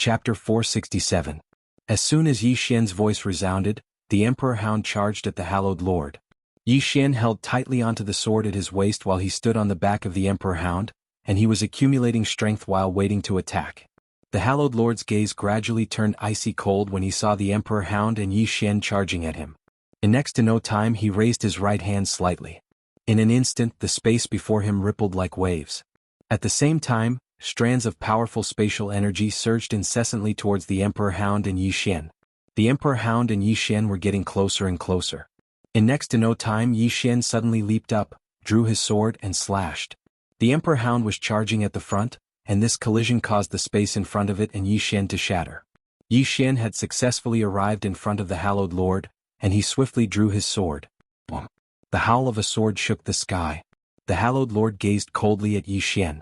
Chapter 467. As soon as Yi Xian's voice resounded, the Emperor Hound charged at the Hallowed Lord. Yi Xian held tightly onto the sword at his waist while he stood on the back of the Emperor Hound, and he was accumulating strength while waiting to attack. The Hallowed Lord's gaze gradually turned icy cold when he saw the Emperor Hound and Yi Xian charging at him. In next to no time he raised his right hand slightly. In an instant the space before him rippled like waves. At the same time, strands of powerful spatial energy surged incessantly towards the Emperor Hound and Yi Xian. The Emperor Hound and Yi Xian were getting closer and closer. In next to no time Yi Xian suddenly leaped up, drew his sword and slashed. The Emperor Hound was charging at the front, and this collision caused the space in front of it and Yi Xian to shatter. Yi Xian had successfully arrived in front of the Hallowed Lord, and he swiftly drew his sword. Boom! The howl of a sword shook the sky. The Hallowed Lord gazed coldly at Yi Xian.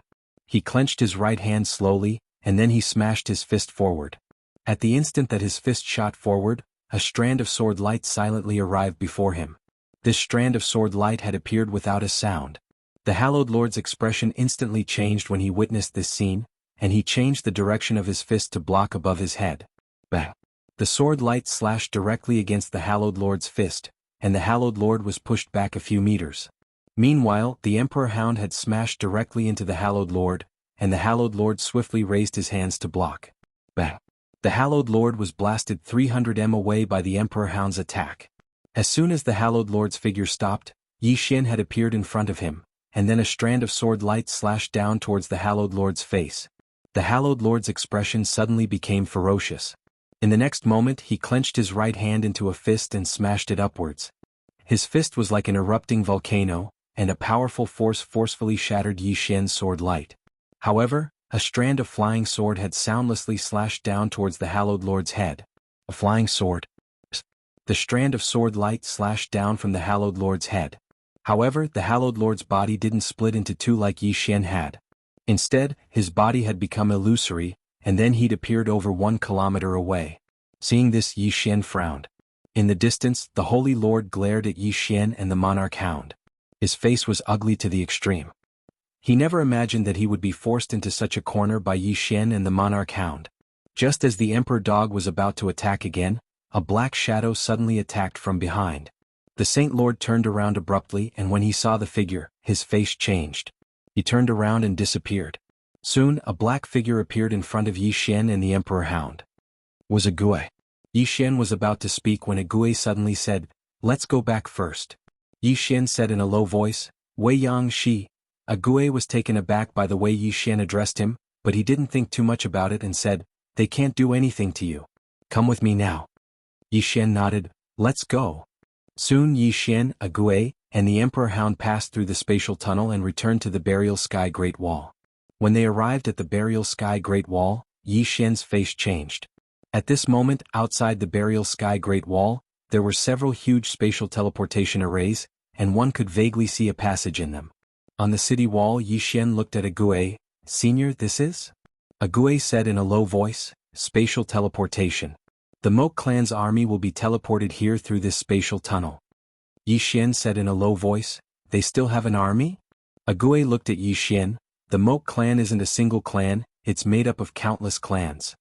He clenched his right hand slowly, and then he smashed his fist forward. At the instant that his fist shot forward, a strand of sword light silently arrived before him. This strand of sword light had appeared without a sound. The Hallowed Lord's expression instantly changed when he witnessed this scene, and he changed the direction of his fist to block above his head. Bang! The sword light slashed directly against the Hallowed Lord's fist, and the Hallowed Lord was pushed back a few meters. Meanwhile, the Emperor Hound had smashed directly into the Hallowed Lord, and the Hallowed Lord swiftly raised his hands to block. Bang! The Hallowed Lord was blasted 300 m away by the Emperor Hound's attack. As soon as the Hallowed Lord's figure stopped, Yi Xian had appeared in front of him, and then a strand of sword light slashed down towards the Hallowed Lord's face. The Hallowed Lord's expression suddenly became ferocious. In the next moment he clenched his right hand into a fist and smashed it upwards. His fist was like an erupting volcano, and a powerful force forcefully shattered Yi Xian's sword light. However, a strand of flying sword had soundlessly slashed down towards the Hallowed Lord's head. A flying sword. The strand of sword light slashed down from the Hallowed Lord's head. However, the Hallowed Lord's body didn't split into two like Yi Xian had. Instead, his body had become illusory, and then he'd appeared over 1 kilometer away. Seeing this, Yi Xian frowned. In the distance, the Holy Lord glared at Yi Xian and the Monarch Hound. His face was ugly to the extreme. He never imagined that he would be forced into such a corner by Yi Xian and the Monarch Hound. Just as the Emperor Dog was about to attack again, a black shadow suddenly attacked from behind. The Saint Lord turned around abruptly, and when he saw the figure, his face changed. He turned around and disappeared. Soon, a black figure appeared in front of Yi Xian and the Emperor Hound. Was a Gui. Yi Xian was about to speak when a Gui suddenly said, "Let's go back first." Yi Xian said in a low voice, "Wei Yang Shi." A Gui was taken aback by the way Yi Xian addressed him, but he didn't think too much about it and said, "They can't do anything to you. Come with me now." Yi Xian nodded, "Let's go." Soon Yi Xian, a Gui, and the Emperor Hound passed through the spatial tunnel and returned to the Burial Sky Great Wall. When they arrived at the Burial Sky Great Wall, Yi Xian's face changed. At this moment, outside the Burial Sky Great Wall, there were several huge spatial teleportation arrays, and one could vaguely see a passage in them. On the city wall, Yi Xian looked at a Gui. "Senior, this is?" A Gui said in a low voice, "Spatial teleportation. The Moke clan's army will be teleported here through this spatial tunnel." Yi Xian said in a low voice, "They still have an army?" A Gui looked at Yi Xian. "The Moke clan isn't a single clan, it's made up of countless clans."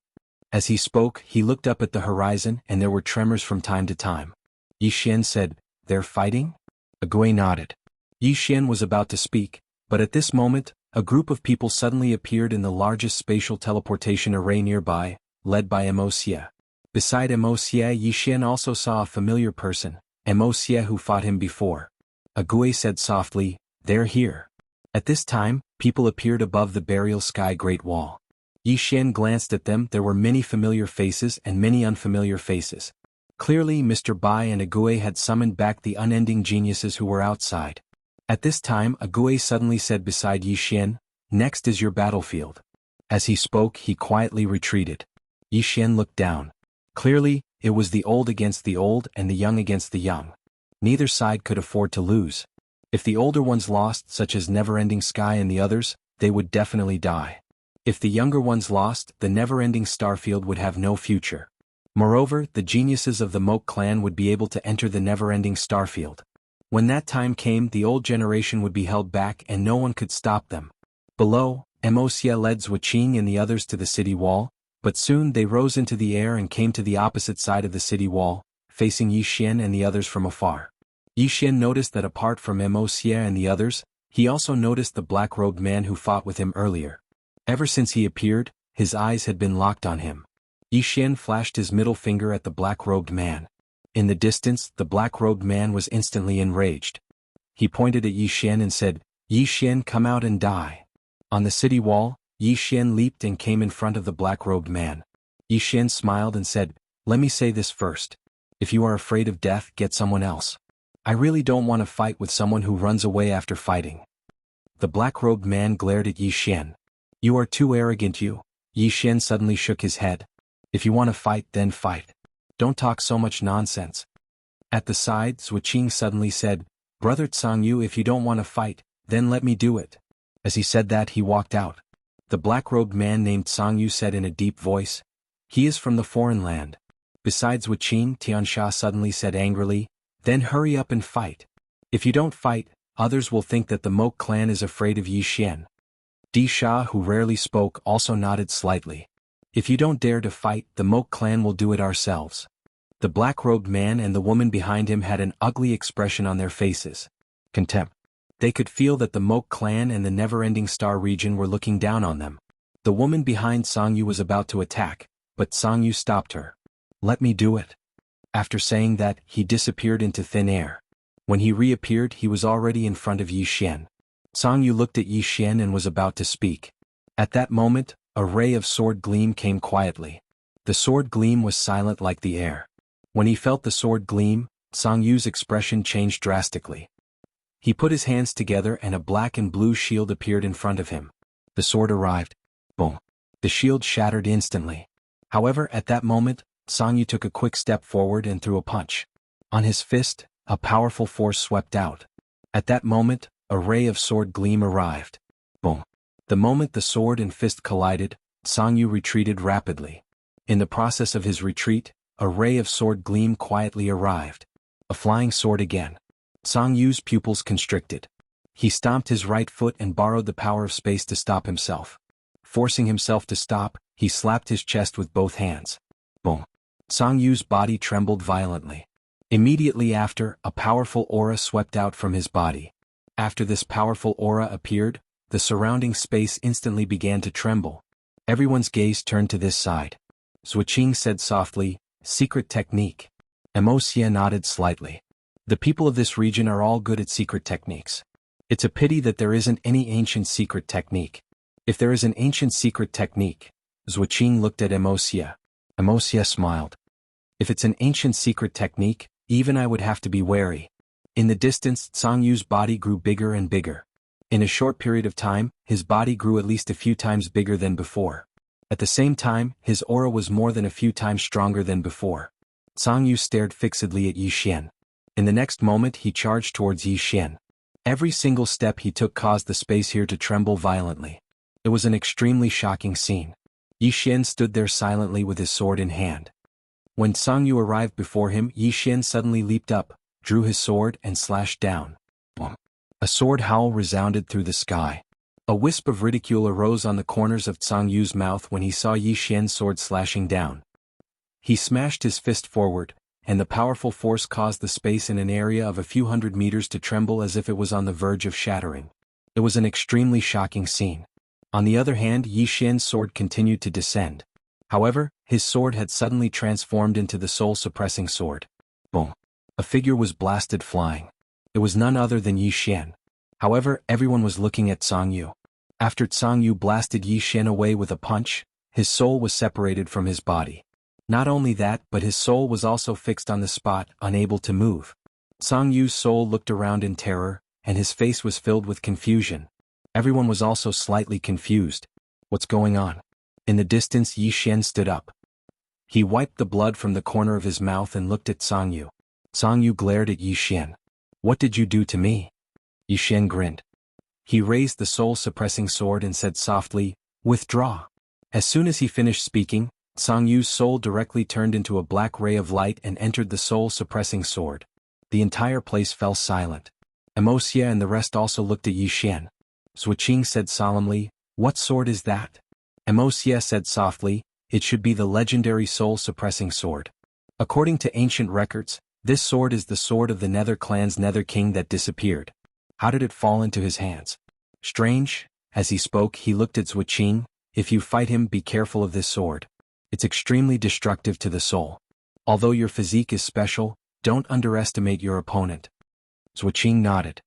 As he spoke, he looked up at the horizon and there were tremors from time to time. Yi Xian said, "They're fighting?" A Gui nodded. Yi Xian was about to speak, but at this moment, a group of people suddenly appeared in the largest spatial teleportation array nearby, led by Wuxia. Beside Wuxia, Yi Xian also saw a familiar person, Wuxia, who fought him before. A Gui said softly, "They're here." At this time, people appeared above the Burial Sky Great Wall. Yi Xian glanced at them. There were many familiar faces and many unfamiliar faces. Clearly, Mr. Bai and a Gui had summoned back the unending geniuses who were outside. At this time, a Gui suddenly said beside Yi Xian, "Next is your battlefield." As he spoke, he quietly retreated. Yi Xian looked down. Clearly, it was the old against the old and the young against the young. Neither side could afford to lose. If the older ones lost, such as Never-Ending Sky and the others, they would definitely die. If the younger ones lost, the Never-Ending Starfield would have no future. Moreover, the geniuses of the Moke clan would be able to enter the Never-Ending Starfield. When that time came, the old generation would be held back and no one could stop them. Below, Wuxia led Zhuqing and the others to the city wall, But soon they rose into the air and came to the opposite side of the city wall, facing Yi Xian and the others from afar. Yi Xian noticed that apart from Wuxia and the others, he also noticed the black-robed man who fought with him earlier. Ever since he appeared, his eyes had been locked on him. Yi Xian flashed his middle finger at the black-robed man. In the distance, the black-robed man was instantly enraged. He pointed at Yi Xian and said, "Yi Xian, come out and die." On the city wall, Yi Xian leaped and came in front of the black-robed man. Yi Xian smiled and said, "Let me say this first. If you are afraid of death, get someone else. I really don't want to fight with someone who runs away after fighting." The black-robed man glared at Yi Xian. "You are too arrogant, you." Yi Xian suddenly shook his head. "If you want to fight, then fight. Don't talk so much nonsense." At the side, Zuoqing suddenly said, "Brother Tsangyu, if you don't want to fight, then let me do it." As he said that, he walked out. The black-robed man named Tsangyu said in a deep voice, "He is from the foreign land." Besides Wuqing, Tiansha suddenly said angrily, "Then hurry up and fight. If you don't fight, others will think that the Mok clan is afraid of Yi Xian." Di Sha, who rarely spoke, also nodded slightly. "If you don't dare to fight, the Mok clan will do it ourselves." The black-robed man and the woman behind him had an ugly expression on their faces. Contempt. They could feel that the Mok clan and the never-ending star region were looking down on them. The woman behind Sangyu was about to attack, but Sangyu stopped her. "Let me do it." After saying that, he disappeared into thin air. When he reappeared, he was already in front of Yi Xian. Sangyu looked at Yi Xian and was about to speak. At that moment, a ray of sword gleam came quietly. The sword gleam was silent like the air. When he felt the sword gleam, Sangyu's expression changed drastically. He put his hands together and a black and blue shield appeared in front of him. The sword arrived. Boom. The shield shattered instantly. However, at that moment, Sangyu took a quick step forward and threw a punch. On his fist, a powerful force swept out. At that moment, a ray of sword gleam arrived. Boom. The moment the sword and fist collided, Sangyu retreated rapidly. In the process of his retreat, a ray of sword gleam quietly arrived. A flying sword again. Sangyu's pupils constricted. He stomped his right foot and borrowed the power of space to stop himself. Forcing himself to stop, he slapped his chest with both hands. Boom. Sangyu's body trembled violently. Immediately after, a powerful aura swept out from his body. After this powerful aura appeared, the surrounding space instantly began to tremble. Everyone's gaze turned to this side. Zuoqing said softly, "Secret technique." Wuxia nodded slightly. "The people of this region are all good at secret techniques. It's a pity that there isn't any ancient secret technique. If there is an ancient secret technique." Zuoqing looked at Wuxia. Wuxia smiled. "If it's an ancient secret technique, even I would have to be wary." In the distance, Sangyu's body grew bigger and bigger. In a short period of time, his body grew at least a few times bigger than before. At the same time, his aura was more than a few times stronger than before. Sangyu stared fixedly at Yi Xian. In the next moment, he charged towards Yi Xian. Every single step he took caused the space here to tremble violently. It was an extremely shocking scene. Yi Xian stood there silently with his sword in hand. When Sangyu arrived before him, Yi Xian suddenly leaped up, drew his sword and slashed down. Boom. A sword howl resounded through the sky. A wisp of ridicule arose on the corners of Sangyu's mouth when he saw Yi Xian's sword slashing down. He smashed his fist forward, and the powerful force caused the space in an area of a few hundred meters to tremble as if it was on the verge of shattering. It was an extremely shocking scene. On the other hand, Yi Xian's sword continued to descend. However, his sword had suddenly transformed into the soul-suppressing sword. Boom. A figure was blasted flying. It was none other than Yi Xian. However, everyone was looking at Sangyu. After Sangyu blasted Yi Xian away with a punch, his soul was separated from his body. Not only that, but his soul was also fixed on the spot, unable to move. Sangyu's soul looked around in terror, and his face was filled with confusion. Everyone was also slightly confused. What's going on? In the distance, Yi Xian stood up. He wiped the blood from the corner of his mouth and looked at Sangyu. Sangyu glared at Yi Xian. "What did you do to me?" Yi Xian grinned. He raised the soul-suppressing sword and said softly, "Withdraw." As soon as he finished speaking, Sangyu's soul directly turned into a black ray of light and entered the soul-suppressing sword. The entire place fell silent. Wuxia and the rest also looked at Yi Xian. Zuoqing said solemnly, "What sword is that?" Wuxia said softly, it should be the legendary soul-suppressing sword. According to ancient records, this sword is the sword of the Nether clan's Nether King that disappeared. How did it fall into his hands? Strange. As he spoke, he looked at Wuxia. If you fight him, be careful of this sword. It's extremely destructive to the soul. Although your physique is special, don't underestimate your opponent. Wuxia nodded.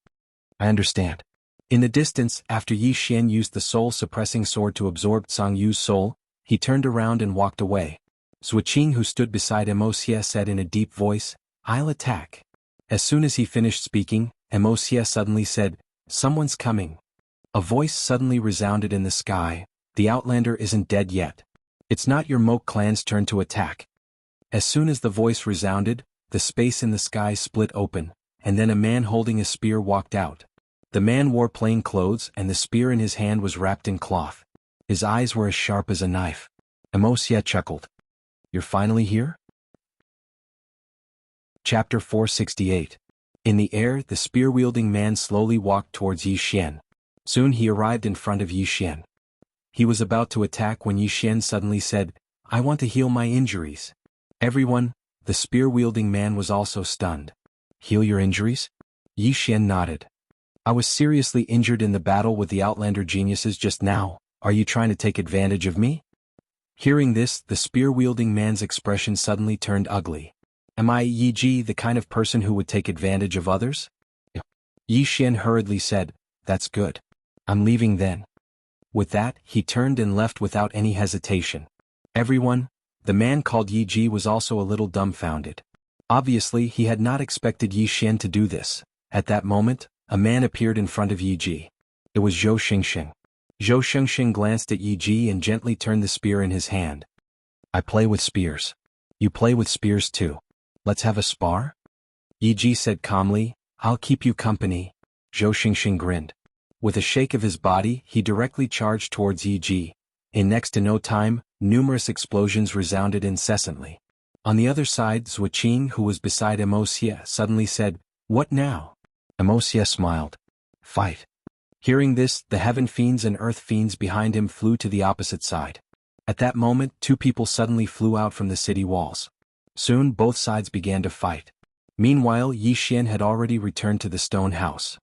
I understand. In the distance, after Yi Xian used the soul-suppressing sword to absorb Zhang Yu's soul, he turned around and walked away. Wuxia, who stood beside Emosia, said in a deep voice, I'll attack. As soon as he finished speaking, Emosia suddenly said, Someone's coming. A voice suddenly resounded in the sky, the Outlander isn't dead yet. It's not your Moke clan's turn to attack. As soon as the voice resounded, the space in the sky split open, and then a man holding a spear walked out. The man wore plain clothes and the spear in his hand was wrapped in cloth. His eyes were as sharp as a knife. Emosia chuckled. You're finally here? Chapter 468. In the air, the spear-wielding man slowly walked towards Yi Xian. Soon he arrived in front of Yi Xian. He was about to attack when Yi Xian suddenly said, I want to heal my injuries. Everyone, the spear-wielding man was also stunned. Heal your injuries? Yi Xian nodded. I was seriously injured in the battle with the Outlander geniuses just now. Are you trying to take advantage of me? Hearing this, the spear-wielding man's expression suddenly turned ugly. Am I, Yi Ji, the kind of person who would take advantage of others? Yi Xian hurriedly said, That's good. I'm leaving then. With that, he turned and left without any hesitation. Everyone, the man called Yi Ji was also a little dumbfounded. Obviously, he had not expected Yi Xian to do this. At that moment, a man appeared in front of Yi Ji. It was Zhou Xingxing. Zhou Xingxing glanced at Yi Ji and gently turned the spear in his hand. I play with spears. You play with spears too. Let's have a spar? Yi Ji said calmly, I'll keep you company. Zhou Xingxing grinned. With a shake of his body, he directly charged towards Yi Ji. In next to no time, numerous explosions resounded incessantly. On the other side, Wuxia, who was beside Emosia, suddenly said, What now? Emosia smiled. Fight. Hearing this, the heaven fiends and earth fiends behind him flew to the opposite side. At that moment, two people suddenly flew out from the city walls. Soon both sides began to fight. Meanwhile, Yi Xian had already returned to the stone house.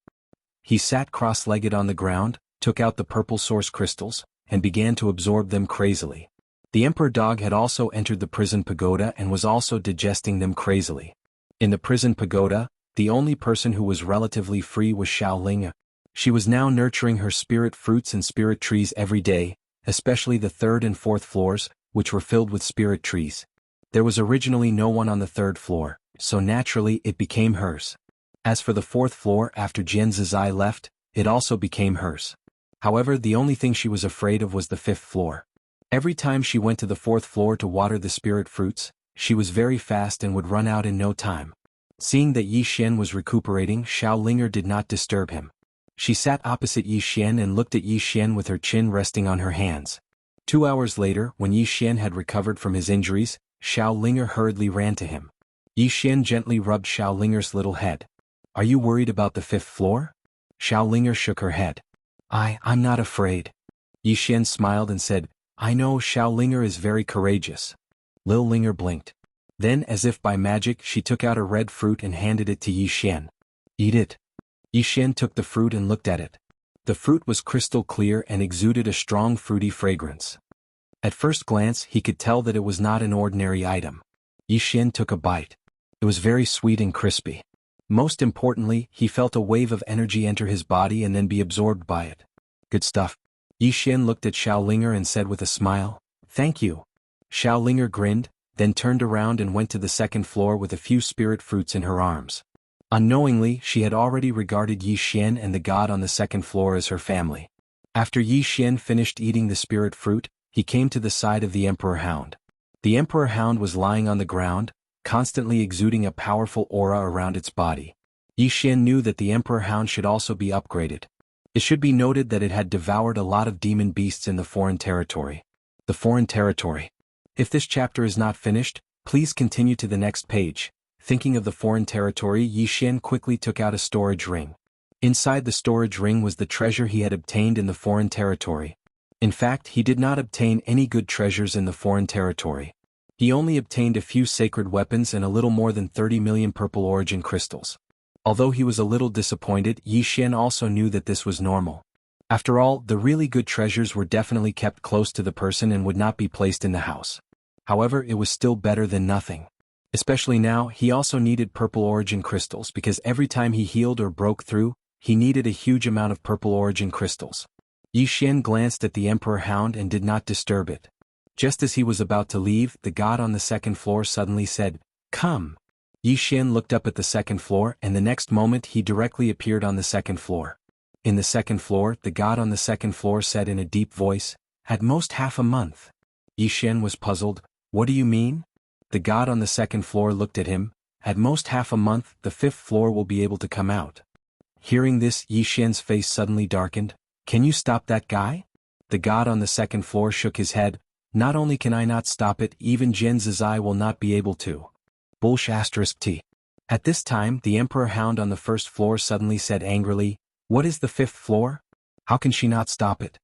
He sat cross-legged on the ground, took out the purple source crystals, and began to absorb them crazily. The emperor dog had also entered the prison pagoda and was also digesting them crazily. In the prison pagoda, the only person who was relatively free was Xiaoling. She was now nurturing her spirit fruits and spirit trees every day, especially the third and fourth floors, which were filled with spirit trees. There was originally no one on the third floor, so naturally it became hers. As for the fourth floor, after Jian Zizai left, it also became hers. However, the only thing she was afraid of was the fifth floor. Every time she went to the fourth floor to water the spirit fruits, she was very fast and would run out in no time. Seeing that Yi Xian was recuperating, Xiaolinger did not disturb him. She sat opposite Yi Xian and looked at Yi Xian with her chin resting on her hands. 2 hours later, when Yi Xian had recovered from his injuries, Xiaolinger hurriedly ran to him. Yi Xian gently rubbed Xiaolinger's little head. Are you worried about the fifth floor? Xiaolinger shook her head. I'm not afraid. Yi Xian smiled and said, I know Xiaolinger is very courageous. Lil Linger blinked. Then, as if by magic, she took out a red fruit and handed it to Yi Xian. Eat it. Yi Xian took the fruit and looked at it. The fruit was crystal clear and exuded a strong fruity fragrance. At first glance, he could tell that it was not an ordinary item. Yi Xian took a bite. It was very sweet and crispy. Most importantly, he felt a wave of energy enter his body and then be absorbed by it. Good stuff. Yi Xian looked at Xiaolinger and said with a smile, Thank you. Xiaolinger grinned, then turned around and went to the second floor with a few spirit fruits in her arms. Unknowingly, she had already regarded Yi Xian and the god on the second floor as her family. After Yi Xian finished eating the spirit fruit, he came to the side of the Emperor Hound. The Emperor Hound was lying on the ground, constantly exuding a powerful aura around its body. Yi Xian knew that the Emperor Hound should also be upgraded. It should be noted that it had devoured a lot of demon beasts in the foreign territory. The foreign territory. If this chapter is not finished, please continue to the next page. Thinking of the foreign territory, Yi Xian quickly took out a storage ring. Inside the storage ring was the treasure he had obtained in the foreign territory. In fact, he did not obtain any good treasures in the foreign territory. He only obtained a few sacred weapons and a little more than 30 million purple origin crystals. Although he was a little disappointed, Yi Xian also knew that this was normal. After all, the really good treasures were definitely kept close to the person and would not be placed in the house. However, it was still better than nothing. Especially now, he also needed purple origin crystals because every time he healed or broke through, he needed a huge amount of purple origin crystals. Yi Xian glanced at the Emperor Hound and did not disturb it. Just as he was about to leave, the god on the second floor suddenly said, "Come." Yi Xian looked up at the second floor and the next moment he directly appeared on the second floor. In the second floor, the god on the second floor said in a deep voice, "At most half a month." Yi Xian was puzzled. "What do you mean?" The god on the second floor looked at him. "At most half a month, the fifth floor will be able to come out." Hearing this, Yi Xian's face suddenly darkened. "Can you stop that guy?" The god on the second floor shook his head. "Not only can I not stop it, even Jian Zizai will not be able to." *T. At this time, the Emperor Hound on the first floor suddenly said angrily, "What is the fifth floor? How can she not stop it?"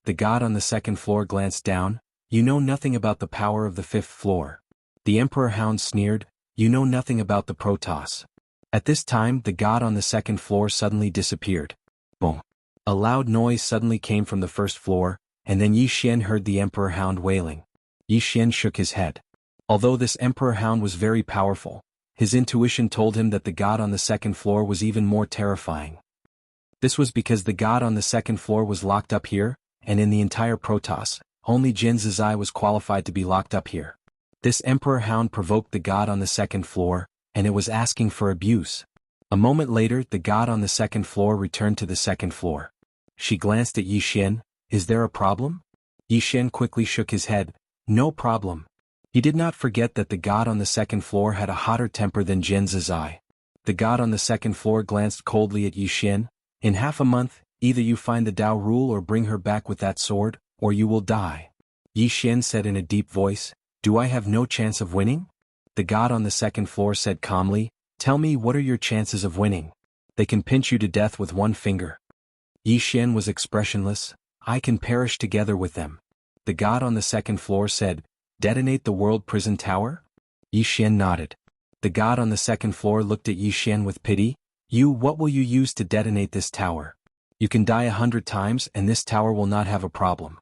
The god on the second floor glanced down. "You know nothing about the power of the fifth floor." The Emperor Hound sneered, "You know nothing about the Protoss." At this time, the god on the second floor suddenly disappeared. Boom. A loud noise suddenly came from the first floor, and then Yi Xian heard the Emperor Hound wailing. Yi Xian shook his head. Although this Emperor Hound was very powerful, his intuition told him that the god on the second floor was even more terrifying. This was because the god on the second floor was locked up here, and in the entire Protoss, only Jian Zizai was qualified to be locked up here. This Emperor Hound provoked the god on the second floor, and it was asking for abuse. A moment later, the god on the second floor returned to the second floor. She glanced at Yi Xian. "Is there a problem?" Yi Xian quickly shook his head. "No problem." He did not forget that the god on the second floor had a hotter temper than Jian Zizai. The god on the second floor glanced coldly at Yi Xian. "In half a month, either you find the Dao rule or bring her back with that sword, or you will die." Yi Xian said in a deep voice, "Do I have no chance of winning?" The god on the second floor said calmly, "Tell me, what are your chances of winning? They can pinch you to death with one finger." Yi Xian was expressionless. "I can perish together with them." The god on the second floor said, "Detonate the world prison tower?" Yi Xian nodded. The god on the second floor looked at Yi Xian with pity. What will you use to detonate this tower? You can die 100 times and this tower will not have a problem."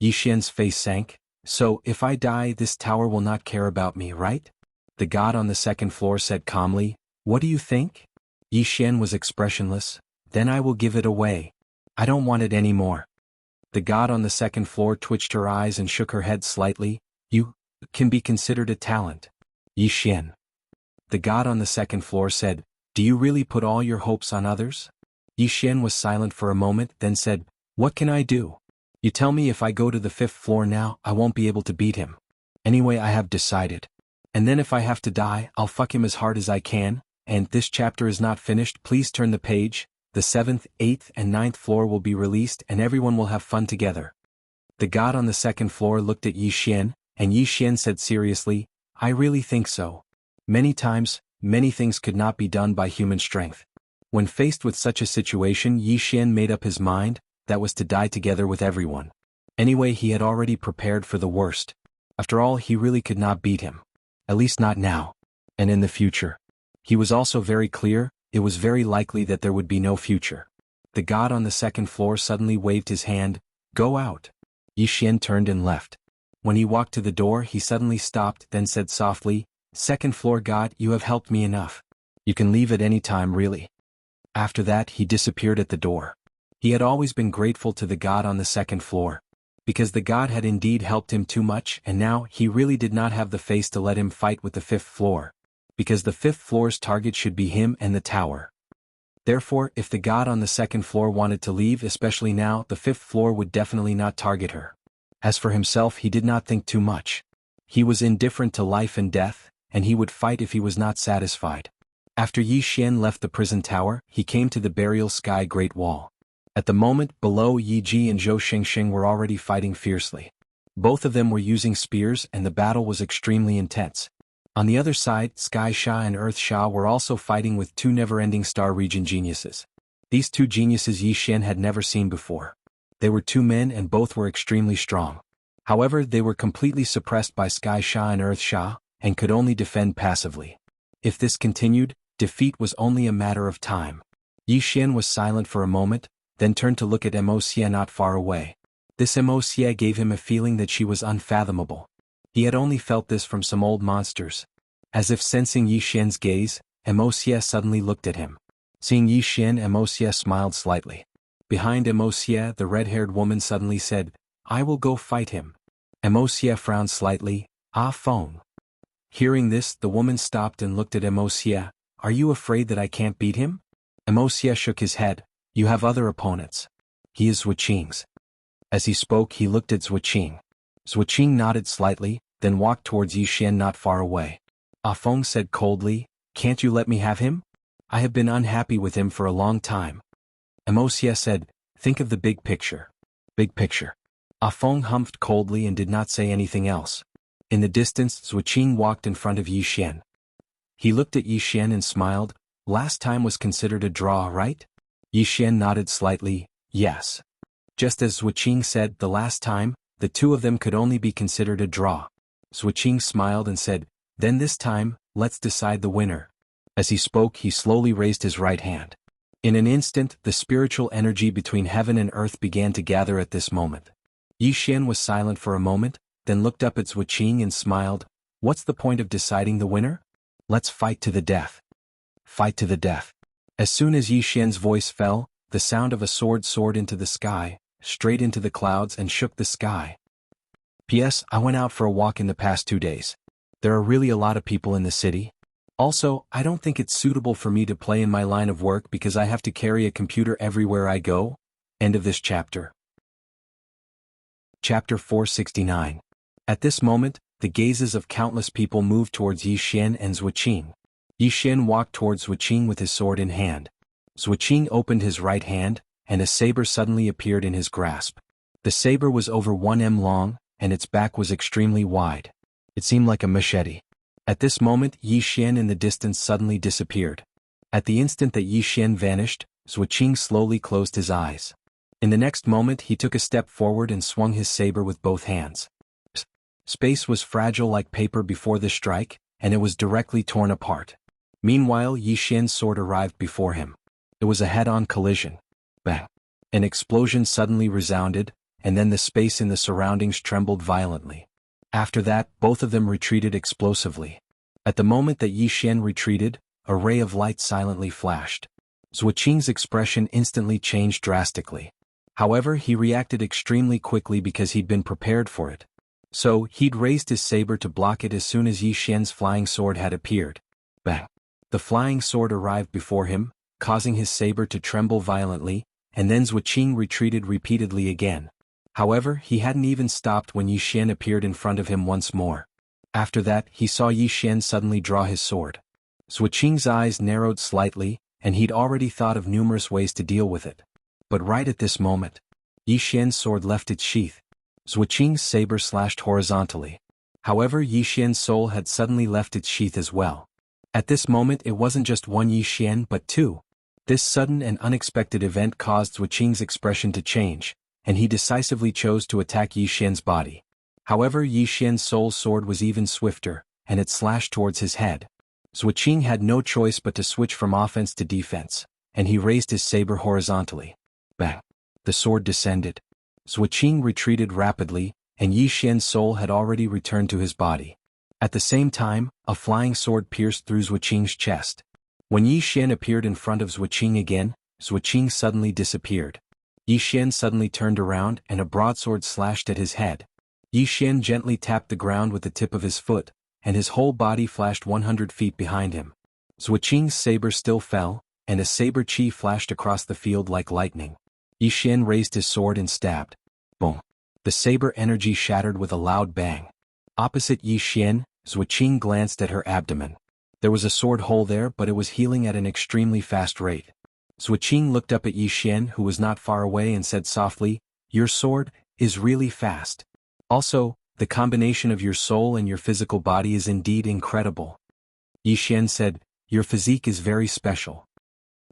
Yi Xian's face sank. "So, if I die, this tower will not care about me, right?" The god on the second floor said calmly, "What do you think?" Yi Xian was expressionless. "Then I will give it away. I don't want it anymore." The god on the second floor twitched her eyes and shook her head slightly. "You can be considered a talent." Yi Xian. The god on the second floor said, "Do you really put all your hopes on others?" Yi Xian was silent for a moment, then said, "What can I do? You tell me if I go to the fifth floor now, I won't be able to beat him. Anyway, I have decided. And then if I have to die, I'll fuck him as hard as I can, and this chapter is not finished, please turn the page. The 7th, 8th and 9th floor will be released and everyone will have fun together." The god on the second floor looked at Yi Xian, and Yi Xian said seriously, "I really think so. Many times, many things could not be done by human strength." When faced with such a situation, Yi Xian made up his mind, that was to die together with everyone. Anyway, he had already prepared for the worst. After all, he really could not beat him. At least not now. And in the future. He was also very clear, it was very likely that there would be no future. The god on the second floor suddenly waved his hand. "Go out." Yi Xian turned and left. When he walked to the door, he suddenly stopped, then said softly, "Second floor god, you have helped me enough. You can leave at any time, really." After that, he disappeared at the door. He had always been grateful to the god on the second floor. Because the god had indeed helped him too much, and now he really did not have the face to let him fight with the fifth floor. Because the fifth floor's target should be him and the tower. Therefore, if the god on the second floor wanted to leave, especially now, the fifth floor would definitely not target her. As for himself, he did not think too much. He was indifferent to life and death, and he would fight if he was not satisfied. After Yi Xian left the prison tower, he came to the burial sky Great Wall. At the moment, below, Yi Ji and Zhou Xingxing were already fighting fiercely. Both of them were using spears and the battle was extremely intense. On the other side, Sky Sha and Earth Sha were also fighting with two never-ending star region geniuses. These two geniuses Yi Xian had never seen before. They were two men and both were extremely strong. However, they were completely suppressed by Sky Sha and Earth Sha, and could only defend passively. If this continued, defeat was only a matter of time. Yi Xian was silent for a moment, then turned to look at Xie not far away. This Xie gave him a feeling that she was unfathomable. He had only felt this from some old monsters. As if sensing Yi Xian's gaze, Xie suddenly looked at him. Seeing Yi Xian, Xie smiled slightly. Behind Xie, the red-haired woman suddenly said, "I will go fight him." Xie frowned slightly. "Ah, Feng." Hearing this, the woman stopped and looked at Xie. "Are you afraid that I can't beat him?" Xie shook his head. "You have other opponents. He is Zhuqing's." As he spoke, he looked at Zhuqing. Zhuqing nodded slightly, then walked towards Yi Xian not far away. Ah Feng said coldly, "Can't you let me have him? I have been unhappy with him for a long time." Xie said, "Think of the big picture." Big picture. Ah Feng humphed coldly and did not say anything else. In the distance, Zhuqing walked in front of Yi Xian. He looked at Yi Xian and smiled. "Last time was considered a draw, right?" Yi Xian nodded slightly, "Yes." Just as Zhuqing said the last time, the two of them could only be considered a draw. Zhuqing smiled and said, "Then this time, let's decide the winner." As he spoke, he slowly raised his right hand. In an instant, the spiritual energy between heaven and earth began to gather at this moment. Yi Xian was silent for a moment, then looked up at Zhuqing and smiled. "What's the point of deciding the winner? Let's fight to the death." Fight to the death. As soon as Yi Xian's voice fell, the sound of a sword soared into the sky, straight into the clouds and shook the sky. P.S. I went out for a walk in the past 2 days. There are really a lot of people in the city. Also, I don't think it's suitable for me to play in my line of work because I have to carry a computer everywhere I go. End of this chapter. Chapter 469. At this moment, the gazes of countless people moved towards Yi Xian and Zhuqing. Yi Xian walked towards Zhuqing with his sword in hand. Zhuqing opened his right hand, and a saber suddenly appeared in his grasp. The saber was over 1 m long, and its back was extremely wide. It seemed like a machete. At this moment, Yi Xian in the distance suddenly disappeared. At the instant that Yi Xian vanished, Zhuqing slowly closed his eyes. In the next moment, he took a step forward and swung his saber with both hands. Space was fragile like paper before the strike, and it was directly torn apart. Meanwhile, Yi Xian's sword arrived before him. It was a head-on collision. Bang! An explosion suddenly resounded, and then the space in the surroundings trembled violently. After that, both of them retreated explosively. At the moment that Yi Xian retreated, a ray of light silently flashed. Zhuqing's expression instantly changed drastically. However, he reacted extremely quickly because he'd been prepared for it. So, he'd raised his saber to block it as soon as Yi Xian's flying sword had appeared. Bang! The flying sword arrived before him, causing his saber to tremble violently, and then Zhuqing retreated repeatedly again. However, he hadn't even stopped when Yi Xian appeared in front of him once more. After that, he saw Yi Xian suddenly draw his sword. Zhuqing's eyes narrowed slightly, and he'd already thought of numerous ways to deal with it. But right at this moment, Yi Xian's sword left its sheath. Zhuqing's saber slashed horizontally. However, Yi Xian's soul had suddenly left its sheath as well. At this moment, it wasn't just one Yi Xian but two. This sudden and unexpected event caused Zhuqing's expression to change, and he decisively chose to attack Yi Xian's body. However, Yi Xian's soul sword was even swifter, and it slashed towards his head. Zhuqing had no choice but to switch from offense to defense, and he raised his saber horizontally. Bang! The sword descended. Zhuqing retreated rapidly, and Yi Xian's soul had already returned to his body. At the same time, a flying sword pierced through Zhuqing's chest. When Yi Xian appeared in front of Zhuqing again, Zhuqing suddenly disappeared. Yi Xian suddenly turned around and a broadsword slashed at his head. Yi Xian gently tapped the ground with the tip of his foot, and his whole body flashed 100 feet behind him. Zhuqing's saber still fell, and a saber chi flashed across the field like lightning. Yi Xian raised his sword and stabbed. Boom! The saber energy shattered with a loud bang. Opposite Yi Xian, Zhuqing glanced at her abdomen. There was a sword hole there, but it was healing at an extremely fast rate. Zhuqing looked up at Yi Xian, who was not far away, and said softly, "Your sword is really fast. Also, the combination of your soul and your physical body is indeed incredible." Yi Xian said, "Your physique is very special."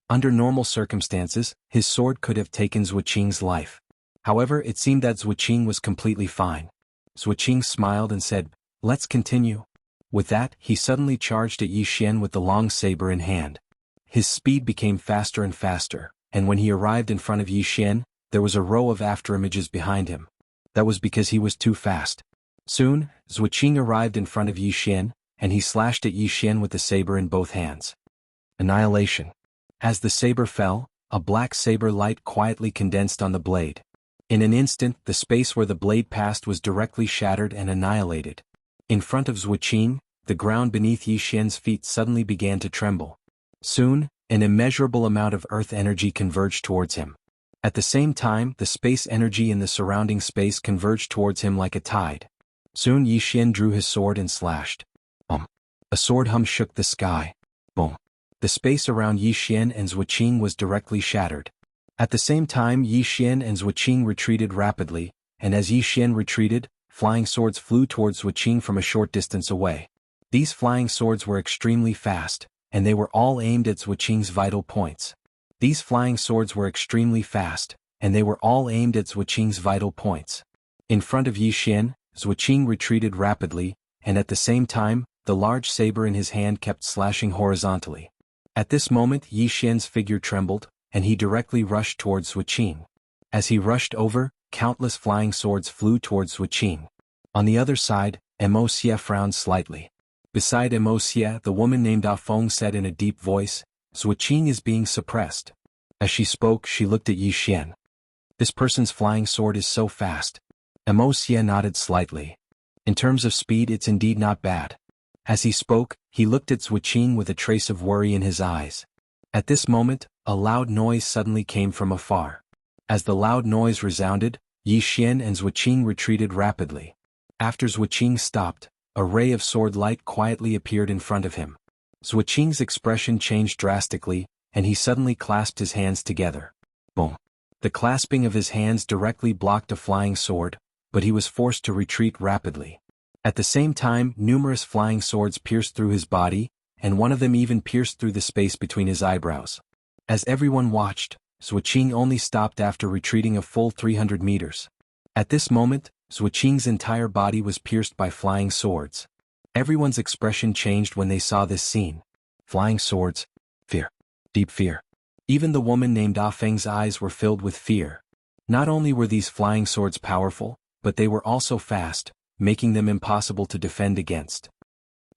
Under normal circumstances, his sword could have taken Zhuqing's life. However, it seemed that Zhuqing was completely fine. Zhuqing smiled and said, "Let's continue." With that, he suddenly charged at Yi Xian with the long saber in hand. His speed became faster and faster, and when he arrived in front of Yi Xian, there was a row of afterimages behind him. That was because he was too fast. Soon, Zhuqing arrived in front of Yi Xian, and he slashed at Yi Xian with the saber in both hands. Annihilation. As the saber fell, a black saber light quietly condensed on the blade. In an instant, the space where the blade passed was directly shattered and annihilated. In front of Zhuqing, the ground beneath Yi Xian's feet suddenly began to tremble. Soon, an immeasurable amount of earth energy converged towards him. At the same time, the space energy in the surrounding space converged towards him like a tide. Soon Yi Xian drew his sword and slashed. A sword hum shook the sky. Boom. The space around Yi Xian and Zhuqing was directly shattered. At the same time, Yi Xian and Zhuqing retreated rapidly, and as Yi Xian retreated, flying swords flew towards Zhuqing from a short distance away. These flying swords were extremely fast, and they were all aimed at Zhuqing's vital points. These flying swords were extremely fast, and they were all aimed at Zhuqing's vital points. In front of Yi Xian, Zhuqing retreated rapidly, and at the same time, the large saber in his hand kept slashing horizontally. At this moment, Yi Xian's figure trembled, and he directly rushed towards Zhuqing. As he rushed over, countless flying swords flew towards Zhuqing. On the other side, Xie frowned slightly. Beside Xie, the woman named Ah Feng said in a deep voice, "Zhuqing is being suppressed." As she spoke, she looked at Yi Xian. "This person's flying sword is so fast." Xie nodded slightly. "In terms of speed, it's indeed not bad." As he spoke, he looked at Zhuqing with a trace of worry in his eyes. At this moment, a loud noise suddenly came from afar. As the loud noise resounded, Yi Xian and Zhuqing retreated rapidly. After Zhuqing stopped, a ray of sword light quietly appeared in front of him. Zhuqing's expression changed drastically, and he suddenly clasped his hands together. Boom. The clasping of his hands directly blocked a flying sword, but he was forced to retreat rapidly. At the same time, numerous flying swords pierced through his body, and one of them even pierced through the space between his eyebrows. As everyone watched, Zhuqing only stopped after retreating a full 300 meters. At this moment, Zhuqing's entire body was pierced by flying swords. Everyone's expression changed when they saw this scene. Flying swords. Fear. Deep fear. Even the woman named Ah Feng's eyes were filled with fear. Not only were these flying swords powerful, but they were also fast, making them impossible to defend against.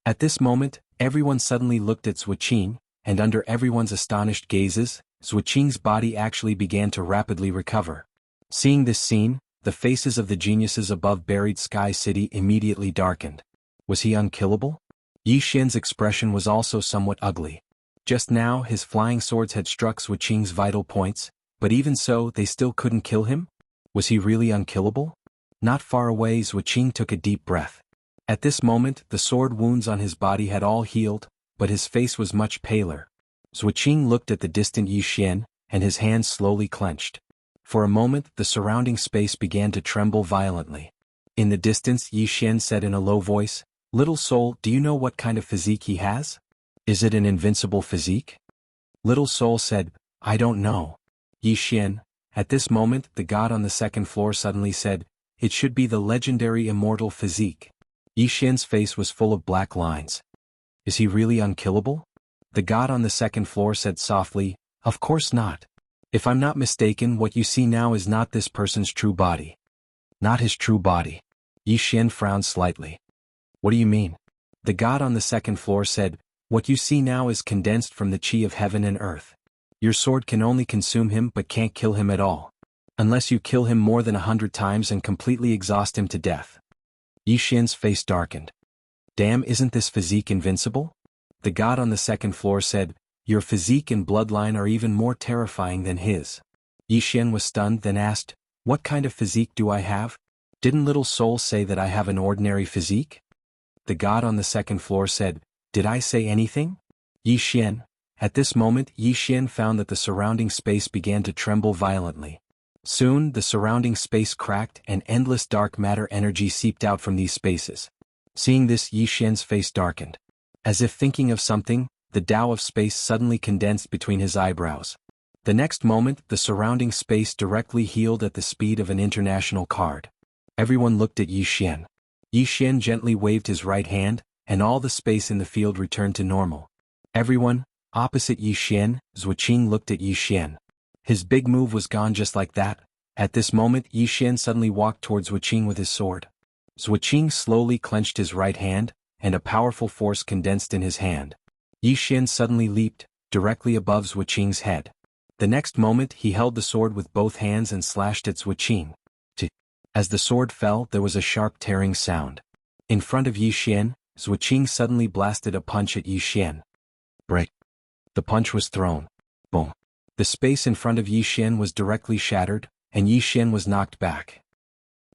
At this moment, everyone suddenly looked at Zhuqing, and under everyone's astonished gazes, Zhuqing's body actually began to rapidly recover. Seeing this scene, the faces of the geniuses above Buried Sky City immediately darkened. Was he unkillable? Yi Xian's expression was also somewhat ugly. Just now his flying swords had struck Zhuqing's vital points, but even so they still couldn't kill him? Was he really unkillable? Not far away, Zhuqing took a deep breath. At this moment, the sword wounds on his body had all healed, but his face was much paler. Zhuqing looked at the distant Yi Xian, and his hands slowly clenched. For a moment, the surrounding space began to tremble violently. In the distance, Yi Xian said in a low voice, "Little soul, do you know what kind of physique he has? Is it an invincible physique?" Little soul said, "I don't know." Yi Xian. At this moment, the god on the second floor suddenly said, "It should be the legendary immortal physique." Yi Xian's face was full of black lines. "Is he really unkillable?" The god on the second floor said softly, "Of course not. If I'm not mistaken, what you see now is not this person's true body." "Not his true body." Yi Xian frowned slightly. "What do you mean?" The god on the second floor said, "What you see now is condensed from the chi of heaven and earth. Your sword can only consume him but can't kill him at all. Unless you kill him more than 100 times and completely exhaust him to death." Yi Xian's face darkened. "Damn, isn't this physique invincible?" The god on the second floor said, "Your physique and bloodline are even more terrifying than his." Yi Xian was stunned, then asked, "What kind of physique do I have? Didn't Little Soul say that I have an ordinary physique?" The god on the second floor said, "Did I say anything?" Yi Xian. At this moment, Yi Xian found that the surrounding space began to tremble violently. Soon, the surrounding space cracked and endless dark matter energy seeped out from these spaces. Seeing this, Yi Xian's face darkened. As if thinking of something, the Tao of space suddenly condensed between his eyebrows. The next moment, the surrounding space directly healed at the speed of an international card. Everyone looked at Yi Xian. Yi Xian gently waved his right hand, and all the space in the field returned to normal. Everyone, opposite Yi Xian, Zuoqing looked at Yi Xian. His big move was gone just like that. At this moment, Yi Xian suddenly walked towards Zuoqing with his sword. Zuoqing slowly clenched his right hand, and a powerful force condensed in his hand. Yi Xian suddenly leaped, directly above Zuoqing's head. The next moment he held the sword with both hands and slashed at Zuoqing. As the sword fell, there was a sharp tearing sound. In front of Yi Xian, Zuoqing suddenly blasted a punch at Yi Xian. Break. The punch was thrown. Boom. The space in front of Yi Xian was directly shattered, and Yi Xian was knocked back.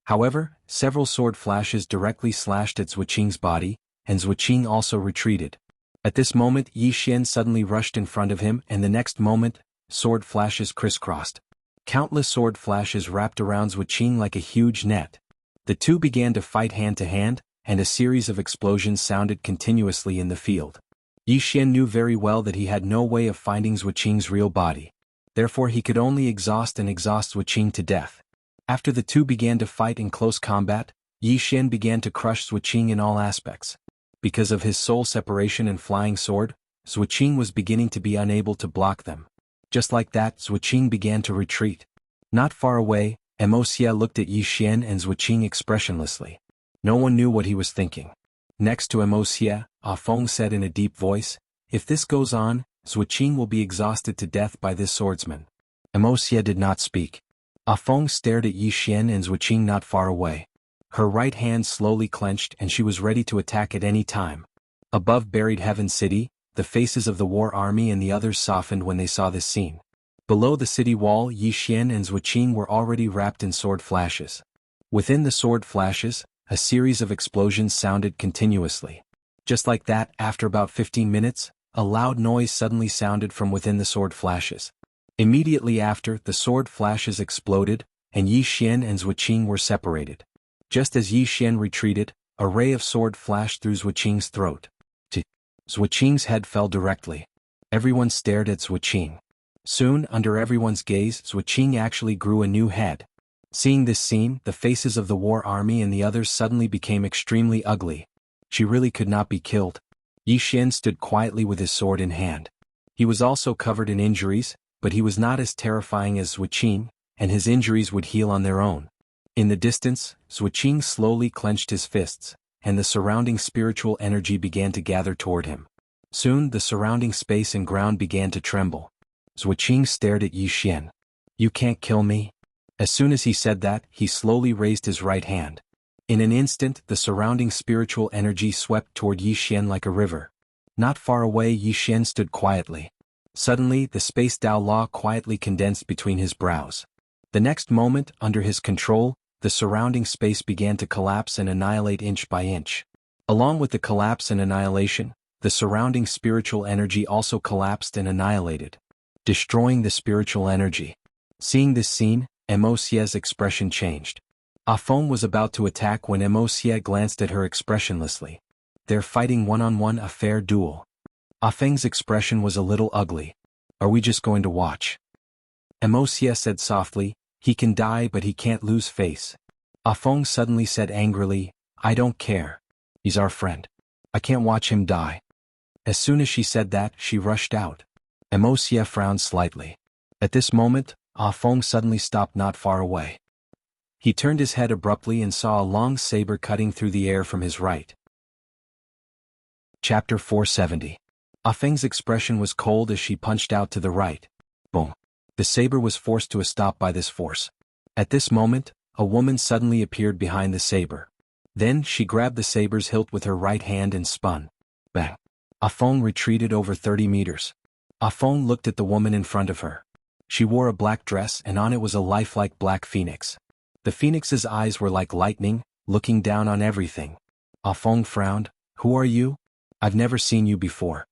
However, several sword flashes directly slashed at Zuoqing's body, and Zuoqing also retreated. At this moment Yi Xian suddenly rushed in front of him, and the next moment, sword flashes crisscrossed. Countless sword flashes wrapped around Zuoqing like a huge net. The two began to fight hand to hand, and a series of explosions sounded continuously in the field. Yi Xian knew very well that he had no way of finding Zuoqing's real body. Therefore he could only exhaust Zuoqing to death. After the two began to fight in close combat, Yi Xian began to crush Zuoqing in all aspects. Because of his soul separation and flying sword, Zuoqing was beginning to be unable to block them. Just like that, Zuoqing began to retreat. Not far away, Emosia looked at Yi Xian and Zuoqing expressionlessly. No one knew what he was thinking. Next to Emosia, Ah Feng said in a deep voice, "If this goes on, Zuoqing will be exhausted to death by this swordsman." Emosia did not speak. Ah Feng stared at Yi Xian and Zuoqing not far away. Her right hand slowly clenched and she was ready to attack at any time. Above Buried Heaven City, the faces of the war army and the others softened when they saw this scene. Below the city wall, Yi Xian and Zuoqing were already wrapped in sword flashes. Within the sword flashes, a series of explosions sounded continuously. Just like that, after about 15 minutes, a loud noise suddenly sounded from within the sword flashes. Immediately after, the sword flashes exploded, and Yi Xian and Zuoqing were separated. Just as Yi Xian retreated, a ray of sword flashed through Zuoqing's throat. Zuoqing's head fell directly. Everyone stared at Zuoqing. Soon, under everyone's gaze, Zuoqing actually grew a new head. Seeing this scene, the faces of the war army and the others suddenly became extremely ugly. She really could not be killed. Yi Xian stood quietly with his sword in hand. He was also covered in injuries, but he was not as terrifying as Zuoqing, and his injuries would heal on their own. In the distance, Zuoqing slowly clenched his fists, and the surrounding spiritual energy began to gather toward him. Soon the surrounding space and ground began to tremble. Zuoqing stared at Yi Xian. "You can't kill me?" As soon as he said that, he slowly raised his right hand. In an instant, the surrounding spiritual energy swept toward Yi Xian like a river. Not far away, Yi Xian stood quietly. Suddenly, the space Dao Law quietly condensed between his brows. The next moment, under his control, the surrounding space began to collapse and annihilate inch by inch. Along with the collapse and annihilation, the surrounding spiritual energy also collapsed and annihilated, destroying the spiritual energy. Seeing this scene, Emosia's expression changed. Ah Feng was about to attack when Emosia glanced at her expressionlessly. "They're fighting one-on-one, a fair duel." Ah Feng's expression was a little ugly. "Are we just going to watch?" Emosia said softly, "He can die but he can't lose face." Ah Feng suddenly said angrily, "I don't care. He's our friend. I can't watch him die." As soon as she said that, she rushed out. Emosia frowned slightly. At this moment, Ah Feng suddenly stopped not far away. He turned his head abruptly and saw a long saber cutting through the air from his right. Chapter 470. Ah Feng's expression was cold as she punched out to the right. Boom. The saber was forced to a stop by this force. At this moment, a woman suddenly appeared behind the saber. Then she grabbed the saber's hilt with her right hand and spun. Bang. Ah Feng retreated over 30 meters. Ah Feng looked at the woman in front of her. She wore a black dress and on it was a lifelike black phoenix. The phoenix's eyes were like lightning, looking down on everything. Ah Feng frowned. "Who are you? I've never seen you before."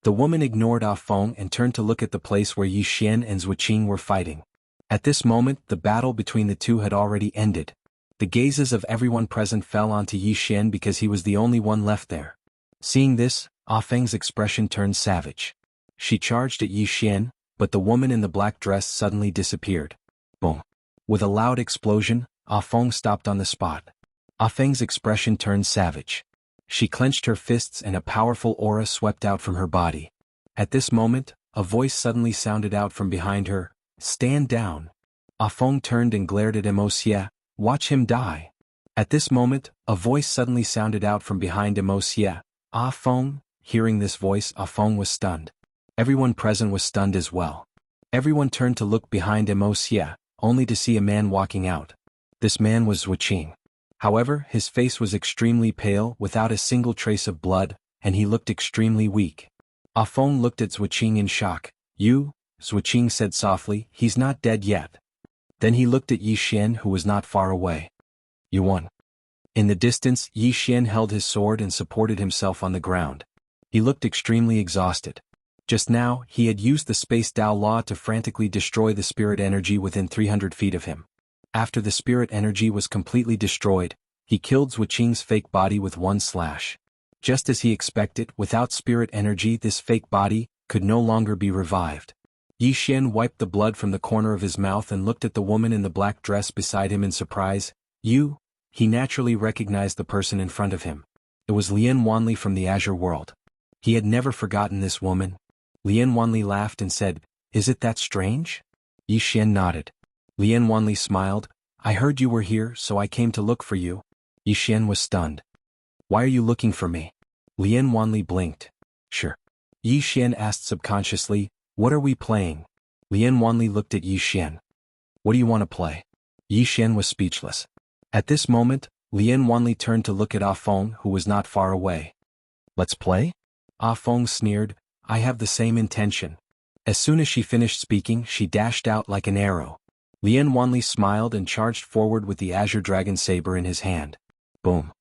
The woman ignored Ah Feng and turned to look at the place where Yi Xian and Zuoqing were fighting. At this moment, the battle between the two had already ended. The gazes of everyone present fell onto Yi Xian because he was the only one left there. Seeing this, Ah Feng's expression turned savage. She charged at Yi Xian, but the woman in the black dress suddenly disappeared. Boom. With a loud explosion, Ah Feng stopped on the spot. Ah Feng's expression turned savage. She clenched her fists and a powerful aura swept out from her body. At this moment, a voice suddenly sounded out from behind her, "Stand down." Ah Feng turned and glared at Emosia, "Watch him die." At this moment, a voice suddenly sounded out from behind Emosia. Ah Feng. Hearing this voice, Ah Feng was stunned. Everyone present was stunned as well. Everyone turned to look behind Emosia, only to see a man walking out. This man was Wuqing. However, his face was extremely pale without a single trace of blood, and he looked extremely weak. Ah Feng looked at Wuqing in shock. "You?" Wuqing said softly, "He's not dead yet." Then he looked at Yi Xian, who was not far away. "You won." In the distance, Yi Xian held his sword and supported himself on the ground. He looked extremely exhausted. Just now, he had used the Space Dao Law to frantically destroy the spirit energy within 300 feet of him. After the spirit energy was completely destroyed, he killed Wuqing's fake body with one slash. Just as he expected, without spirit energy this fake body could no longer be revived. Yi Xian wiped the blood from the corner of his mouth and looked at the woman in the black dress beside him in surprise. "You?" He naturally recognized the person in front of him. It was Lian Wanli from the Azure world. He had never forgotten this woman. Lian Wanli laughed and said, "Is it that strange?" Yi Xian nodded. Lian Wanli smiled, "I heard you were here, so I came to look for you." Yi Xian was stunned. "Why are you looking for me?" Lian Wanli blinked. "Sure." Yi Xian asked subconsciously, "What are we playing?" Lian Wanli looked at Yi Xian. "What do you want to play?" Yi Xian was speechless. At this moment, Lian Wanli turned to look at Ah Feng, who was not far away. "Let's play?" Ah Feng sneered, "I have the same intention." As soon as she finished speaking, she dashed out like an arrow. Lian Wanli smiled and charged forward with the Azure Dragon Saber in his hand. Boom.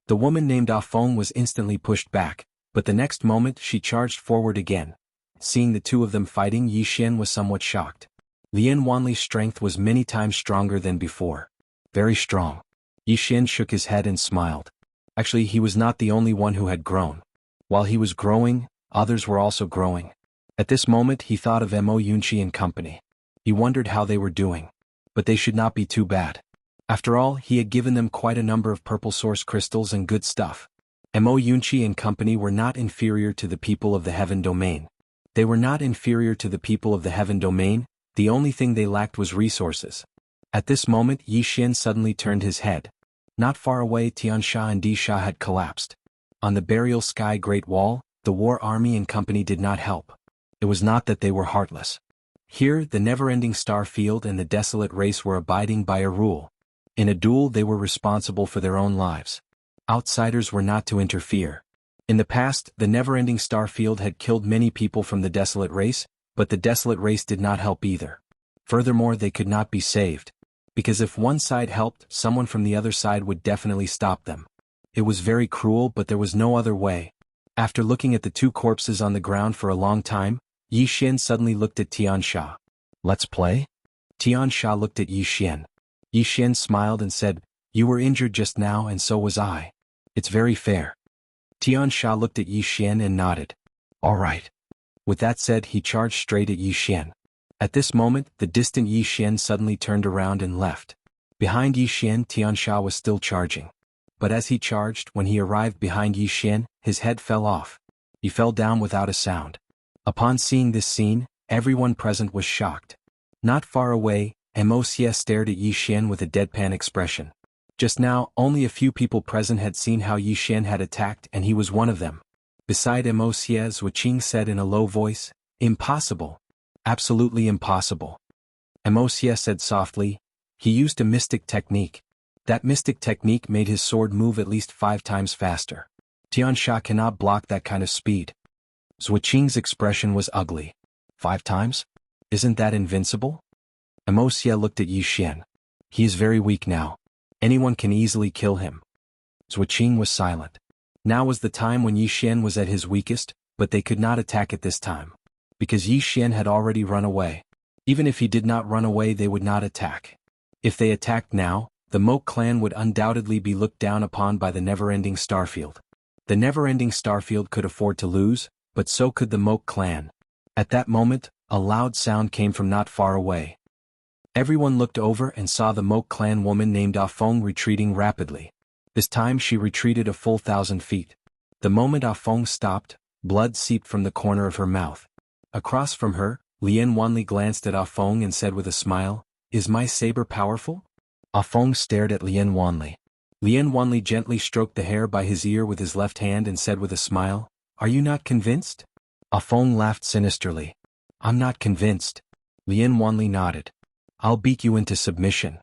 The woman named Ah Feng was instantly pushed back, but the next moment she charged forward again. Seeing the two of them fighting, Yi Xian was somewhat shocked. Lian Wanli's strength was many times stronger than before. Very strong. Yi Xian shook his head and smiled. Actually, he was not the only one who had grown. While he was growing, others were also growing. At this moment he thought of Mo Yunqi and company. He wondered how they were doing. But they should not be too bad. After all, he had given them quite a number of purple source crystals and good stuff. Mo Yunqi and company were not inferior to the people of the Heaven Domain. They were not inferior to the people of the Heaven Domain, the only thing they lacked was resources. At this moment Yi Xian suddenly turned his head. Not far away Tiansha and Disha had collapsed. On the burial sky Great Wall, the war army and company did not help. It was not that they were heartless. Here the never-ending star field and the desolate race were abiding by a rule. In a duel they were responsible for their own lives. Outsiders were not to interfere. In the past, the never-ending star field had killed many people from the desolate race, but the desolate race did not help either. Furthermore, they could not be saved. Because if one side helped, someone from the other side would definitely stop them. It was very cruel, but there was no other way. After looking at the two corpses on the ground for a long time, Yi Xian suddenly looked at Tiansha. "Let's play?" Tiansha looked at Yi Xian. Yi Xian smiled and said, "You were injured just now and so was I. It's very fair." Tiansha looked at Yi Xian and nodded. "All right." With that said, he charged straight at Yi Xian. At this moment, the distant Yi Xian suddenly turned around and left. Behind Yi Xian, Tiansha was still charging. But as he charged, when he arrived behind Yi Xian, his head fell off. He fell down without a sound. Upon seeing this scene, everyone present was shocked. Not far away, Emosia stared at Yi Xian with a deadpan expression. Just now, only a few people present had seen how Yi Xian had attacked and he was one of them. Beside Emosia, Wuqing said in a low voice, "Impossible. Absolutely impossible." Emosia said softly, "He used a mystic technique. That mystic technique made his sword move at least 5 times faster. Tiansha cannot block that kind of speed." Wuqing's expression was ugly. 5 times? Isn't that invincible? Emosia looked at Yi Xian. He is very weak now. Anyone can easily kill him. Wuqing was silent. Now was the time when Yi Xian was at his weakest, but they could not attack at this time. Because Yi Xian had already run away. Even if he did not run away, they would not attack. If they attacked now, the Moke clan would undoubtedly be looked down upon by the never-ending Starfield. The never-ending Starfield could afford to lose, but so could the Moke clan. At that moment, a loud sound came from not far away. Everyone looked over and saw the Moke clan woman named Ah Feng retreating rapidly. This time she retreated a full 1,000 feet. The moment Ah Feng stopped, blood seeped from the corner of her mouth. Across from her, Lien Wanli glanced at Ah Feng and said with a smile, "Is my saber powerful?" Ah Feng stared at Lien Wanli. Lien Wanli gently stroked the hair by his ear with his left hand and said with a smile, "Are you not convinced?" Ah Feng laughed sinisterly. "I'm not convinced." Lien Wanli nodded. "I'll beat you into submission."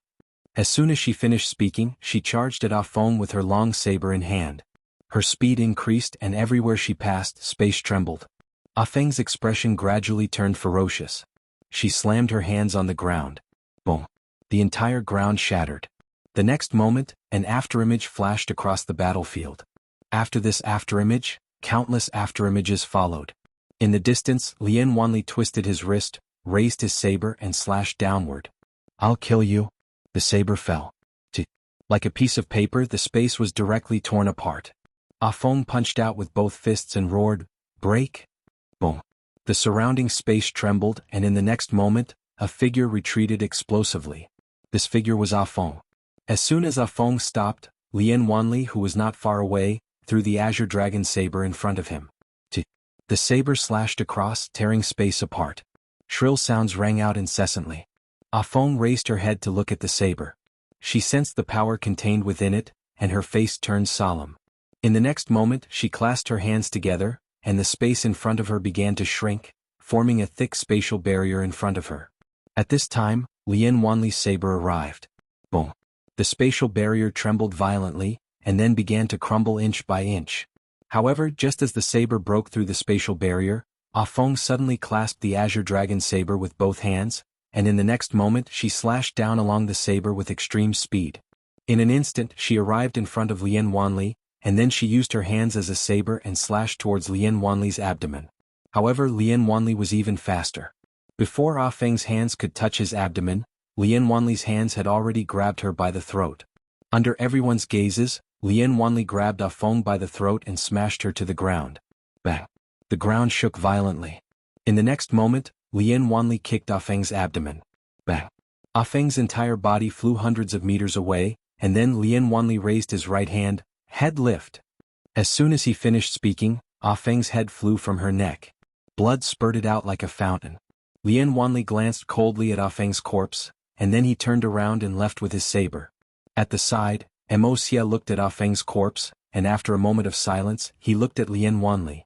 As soon as she finished speaking, she charged at Ah Feng with her long saber in hand. Her speed increased and everywhere she passed, space trembled. Ah Feng's expression gradually turned ferocious. She slammed her hands on the ground. Boom! The entire ground shattered. The next moment, an afterimage flashed across the battlefield. After this afterimage, countless afterimages followed. In the distance, Lien Wanli twisted his wrist, raised his saber and slashed downward. "I'll kill you." The saber fell. Like a piece of paper, the space was directly torn apart. Ah Feng punched out with both fists and roared, "Break!" Boom! The surrounding space trembled and in the next moment, a figure retreated explosively. This figure was Ah Feng. As soon as Ah Feng stopped, Lien Wanli, who was not far away, threw the Azure Dragon saber in front of him. The saber slashed across, tearing space apart. Shrill sounds rang out incessantly. Ah Feng raised her head to look at the saber. She sensed the power contained within it, and her face turned solemn. In the next moment, she clasped her hands together, and the space in front of her began to shrink, forming a thick spatial barrier in front of her. At this time, Lien Wanli's saber arrived. Boom! The spatial barrier trembled violently, and then began to crumble inch by inch. However, just as the saber broke through the spatial barrier, Ah Feng suddenly clasped the Azure Dragon saber with both hands, and in the next moment she slashed down along the saber with extreme speed. In an instant she arrived in front of Lien Wanli, and then she used her hands as a saber and slashed towards Lien Wanli's abdomen. However, Lien Wanli was even faster. Before Ah Feng's hands could touch his abdomen, Lien Wanli's hands had already grabbed her by the throat. Under everyone's gazes, Lien Wanli grabbed Ah Feng by the throat and smashed her to the ground. Bang! The ground shook violently. In the next moment, Lien Wanli kicked Ah Feng's abdomen. Bang! Ah Feng's entire body flew hundreds of meters away, and then Lien Wanli raised his right hand, head lift. As soon as he finished speaking, Ah Feng's head flew from her neck. Blood spurted out like a fountain. Lien Wanli glanced coldly at Ah Feng's corpse, and then he turned around and left with his saber. At the side, Moxia looked at Ah Feng's corpse, and after a moment of silence, he looked at Lien Wanli.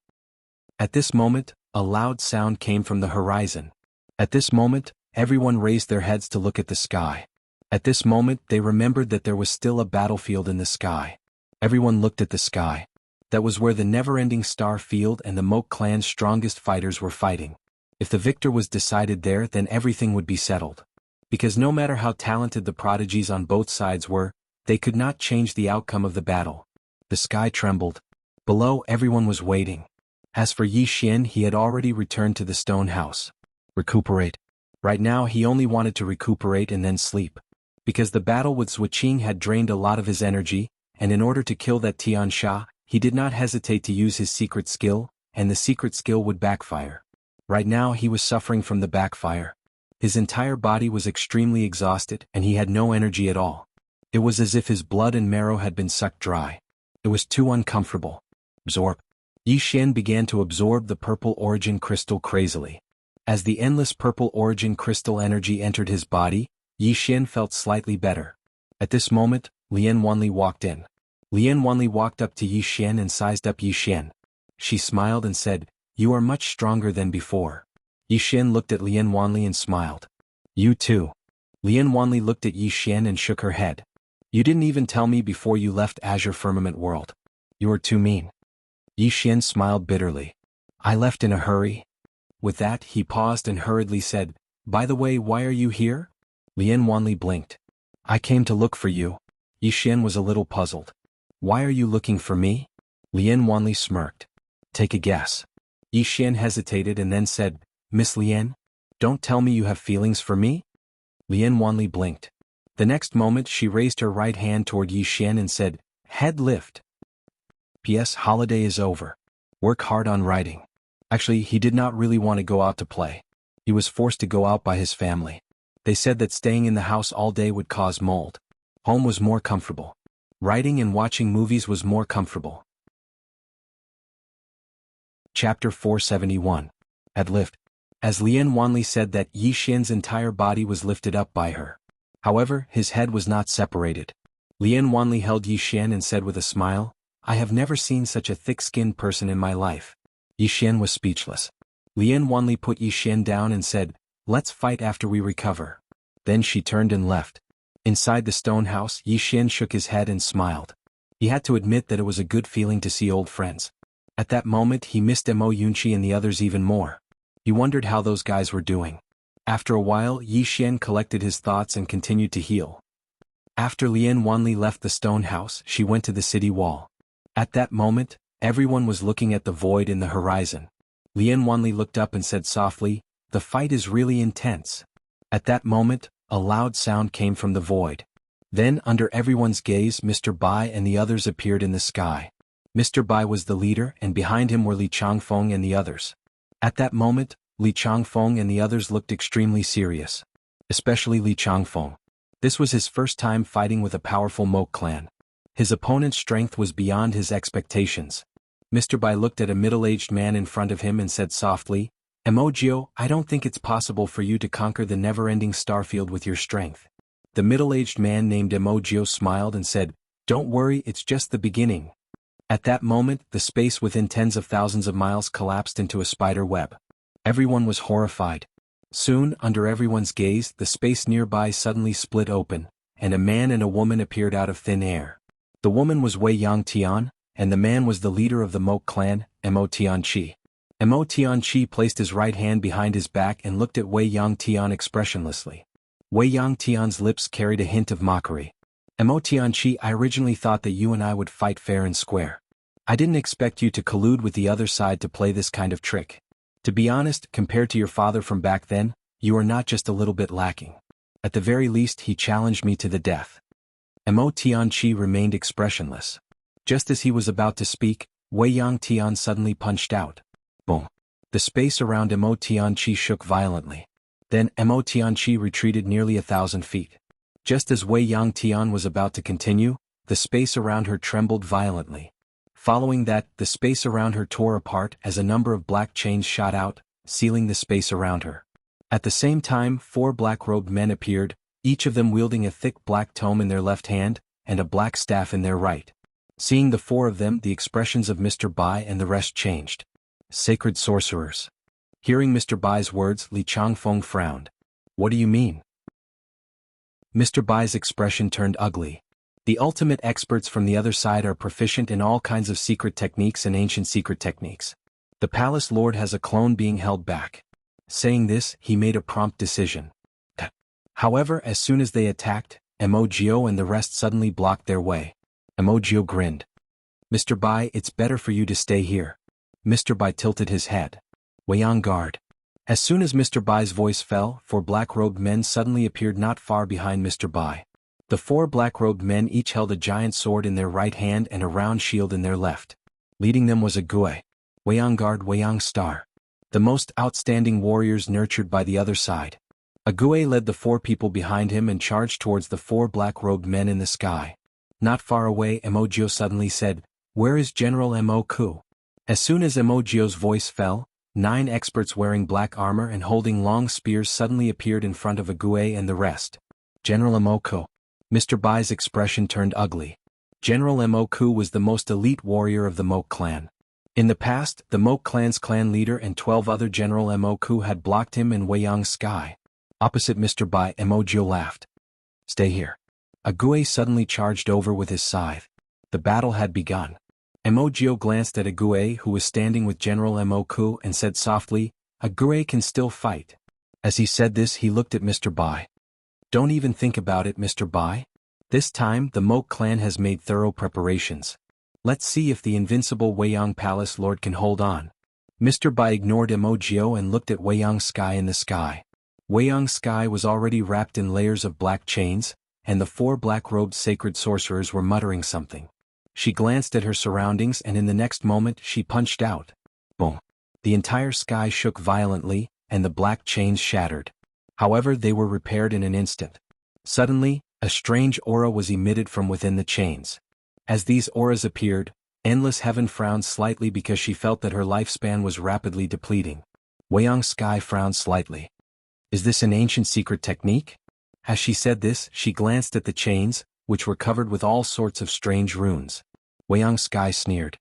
At this moment, a loud sound came from the horizon. At this moment, everyone raised their heads to look at the sky. At this moment, they remembered that there was still a battlefield in the sky. Everyone looked at the sky. That was where the never-ending star field and the Moke clan's strongest fighters were fighting. If the victor was decided there, then everything would be settled. Because no matter how talented the prodigies on both sides were, they could not change the outcome of the battle. The sky trembled. Below, everyone was waiting. As for Yi Xian, he had already returned to the stone house. Recuperate. Right now he only wanted to recuperate and then sleep. Because the battle with Zhuqing had drained a lot of his energy, and in order to kill that Tian Sha, he did not hesitate to use his secret skill, and the secret skill would backfire. Right now he was suffering from the backfire. His entire body was extremely exhausted and he had no energy at all. It was as if his blood and marrow had been sucked dry. It was too uncomfortable. Absorb. Yi Xian began to absorb the purple origin crystal crazily. As the endless purple origin crystal energy entered his body, Yi Xian felt slightly better. At this moment, Lien Wanli walked in. Lien Wanli walked up to Yi Xian and sized up Yi Xian. She smiled and said, "You are much stronger than before." Yi Xian looked at Lien Wanli and smiled. "You too." Lien Wanli looked at Yi Xian and shook her head. "You didn't even tell me before you left Azure Firmament World. You are too mean." Yi Xian smiled bitterly. "I left in a hurry." With that, he paused and hurriedly said, "By the way, why are you here?" Lien Wanli blinked. "I came to look for you." Yi Xian was a little puzzled. "Why are you looking for me?" Lien Wanli smirked. "Take a guess." Yi Xian hesitated and then said, "Miss Lien? Don't tell me you have feelings for me?" Lien Wanli blinked. The next moment she raised her right hand toward Yi Xian and said, "Head lift." P.S. Holiday is over. Work hard on writing. Actually, he did not really want to go out to play. He was forced to go out by his family. They said that staying in the house all day would cause mold. Home was more comfortable. Writing and watching movies was more comfortable. Chapter 471. At lift. As Lian Wanli said that Yi Xian's entire body was lifted up by her. However, his head was not separated. Lian Wanli held Yi Xian and said with a smile, "I have never seen such a thick-skinned person in my life." Yi Xian was speechless. Lian Wanli put Yi Xian down and said, "Let's fight after we recover." Then she turned and left. Inside the stone house, Yi Xian shook his head and smiled. He had to admit that it was a good feeling to see old friends. At that moment he missed Mo Yunqi and the others even more. He wondered how those guys were doing. After a while Yi Xian collected his thoughts and continued to heal. After Lian Wanli left the stone house, she went to the city wall. At that moment, everyone was looking at the void in the horizon. Lian Wanli looked up and said softly, "The fight is really intense." At that moment, a loud sound came from the void. Then, under everyone's gaze, Mr. Bai and the others appeared in the sky. Mr. Bai was the leader, and behind him were Li Changfeng and the others. At that moment, Li Changfeng and the others looked extremely serious. Especially Li Changfeng. This was his first time fighting with a powerful Mo clan. His opponent's strength was beyond his expectations. Mr. Bai looked at a middle-aged man in front of him and said softly, "Emogio, I don't think it's possible for you to conquer the never-ending starfield with your strength." The middle-aged man named Emogio smiled and said, "Don't worry, it's just the beginning." At that moment, the space within tens of thousands of miles collapsed into a spider web. Everyone was horrified. Soon, under everyone's gaze, the space nearby suddenly split open, and a man and a woman appeared out of thin air. The woman was Wei Yang Tian, and the man was the leader of the Mo clan, Mo Tianqi. Mo Tianqi placed his right hand behind his back and looked at Wei Yang Tian expressionlessly. Wei Yang Tian's lips carried a hint of mockery. Mo Tianqi, I originally thought that you and I would fight fair and square. I didn't expect you to collude with the other side to play this kind of trick. To be honest, compared to your father from back then, you are not just a little bit lacking. At the very least, he challenged me to the death. Mo Tianqi remained expressionless. Just as he was about to speak, Wei Yang Tian suddenly punched out. Boom. The space around Mo Tianqi shook violently. Then Mo Tianqi retreated nearly 1,000 feet. Just as Wei Yang Tian was about to continue, the space around her trembled violently. Following that, the space around her tore apart as a number of black chains shot out, sealing the space around her. At the same time, 4 black-robed men appeared, each of them wielding a thick black tome in their left hand, and a black staff in their right. Seeing the 4 of them, the expressions of Mr. Bai and the rest changed. Sacred sorcerers. Hearing Mr. Bai's words, Li Changfeng frowned. What do you mean? Mr. Bai's expression turned ugly. The ultimate experts from the other side are proficient in all kinds of secret techniques and ancient secret techniques. The palace lord has a clone being held back. Saying this, he made a prompt decision. However, as soon as they attacked, Emogio and the rest suddenly blocked their way. Emogio grinned. Mr. Bai, it's better for you to stay here. Mr. Bai tilted his head. Wei on guard. As soon as Mr. Bai's voice fell, 4 black-robed men suddenly appeared not far behind Mr. Bai. The 4 black-robed men each held a giant sword in their right hand and a round shield in their left. Leading them was a Gui. Wei on guard, Wei on star. The most outstanding warriors nurtured by the other side. A Gui led the 4 people behind him and charged towards the 4 black-robed men in the sky. Not far away, Emogio suddenly said, "Where is General Mo Ku?" As soon as Emogio's voice fell, 9 experts wearing black armor and holding long spears suddenly appeared in front of a Gui and the rest. General Mo Ku. Mr. Bai's expression turned ugly. General Mo Ku was the most elite warrior of the Mo clan. In the past, the Mo clan's clan leader and 12 other General Mo Ku had blocked him in Wei Yang's sky. Opposite Mr. Bai, Emogio laughed. Stay here. A Gui suddenly charged over with his scythe. The battle had begun. Emogio glanced at a Gui who was standing with General Mo Ku and said softly, "A Gui can still fight." As he said this, he looked at Mr. Bai. Don't even think about it, Mr. Bai. This time, the Mo clan has made thorough preparations. Let's see if the invincible Wei Yang Palace Lord can hold on. Mr. Bai ignored Emogio and looked at Wei Yang's sky in the sky. Wei Yang's sky was already wrapped in layers of black chains, and the 4 black-robed sacred sorcerers were muttering something. She glanced at her surroundings and in the next moment she punched out. Boom. The entire sky shook violently, and the black chains shattered. However, they were repaired in an instant. Suddenly, a strange aura was emitted from within the chains. As these auras appeared, Endless Heaven frowned slightly because she felt that her lifespan was rapidly depleting. Weiyang Sky frowned slightly. Is this an ancient secret technique? As she said this, she glanced at the chains, which were covered with all sorts of strange runes. Weiyang Sky sneered.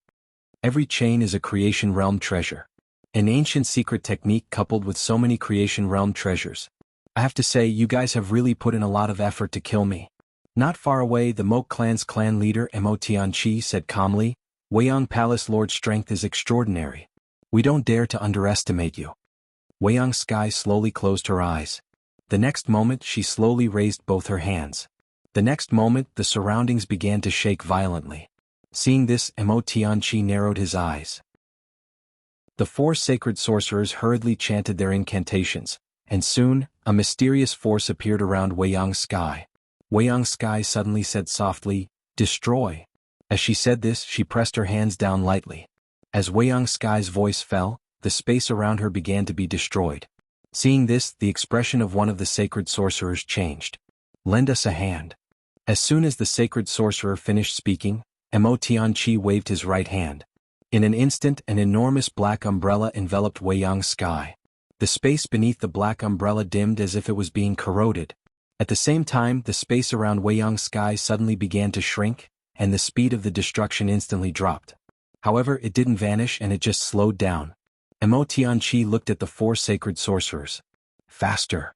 Every chain is a creation realm treasure. An ancient secret technique coupled with so many creation realm treasures. I have to say, you guys have really put in a lot of effort to kill me. Not far away, the Mo clan's clan leader Mo Tianqi said calmly, Weiyang Palace Lord's strength is extraordinary. We don't dare to underestimate you. Weiyang Sky slowly closed her eyes. The next moment she slowly raised both her hands. The next moment the surroundings began to shake violently. Seeing this, Mo Tianqi narrowed his eyes. The four sacred sorcerers hurriedly chanted their incantations, and soon, a mysterious force appeared around Weiyang Sky. Weiyang Sky suddenly said softly, "Destroy." As she said this, she pressed her hands down lightly. As Weiyang Sky's voice fell, the space around her began to be destroyed. Seeing this, the expression of one of the sacred sorcerers changed. "Lend us a hand." As soon as the sacred sorcerer finished speaking, Mo Tianqi waved his right hand. In an instant, an enormous black umbrella enveloped Weiyang Sky. The space beneath the black umbrella dimmed as if it was being corroded. At the same time, the space around Weiyang Sky suddenly began to shrink, and the speed of the destruction instantly dropped. However, it didn't vanish and it just slowed down. Mo Tianqi looked at the four sacred sorcerers. Faster.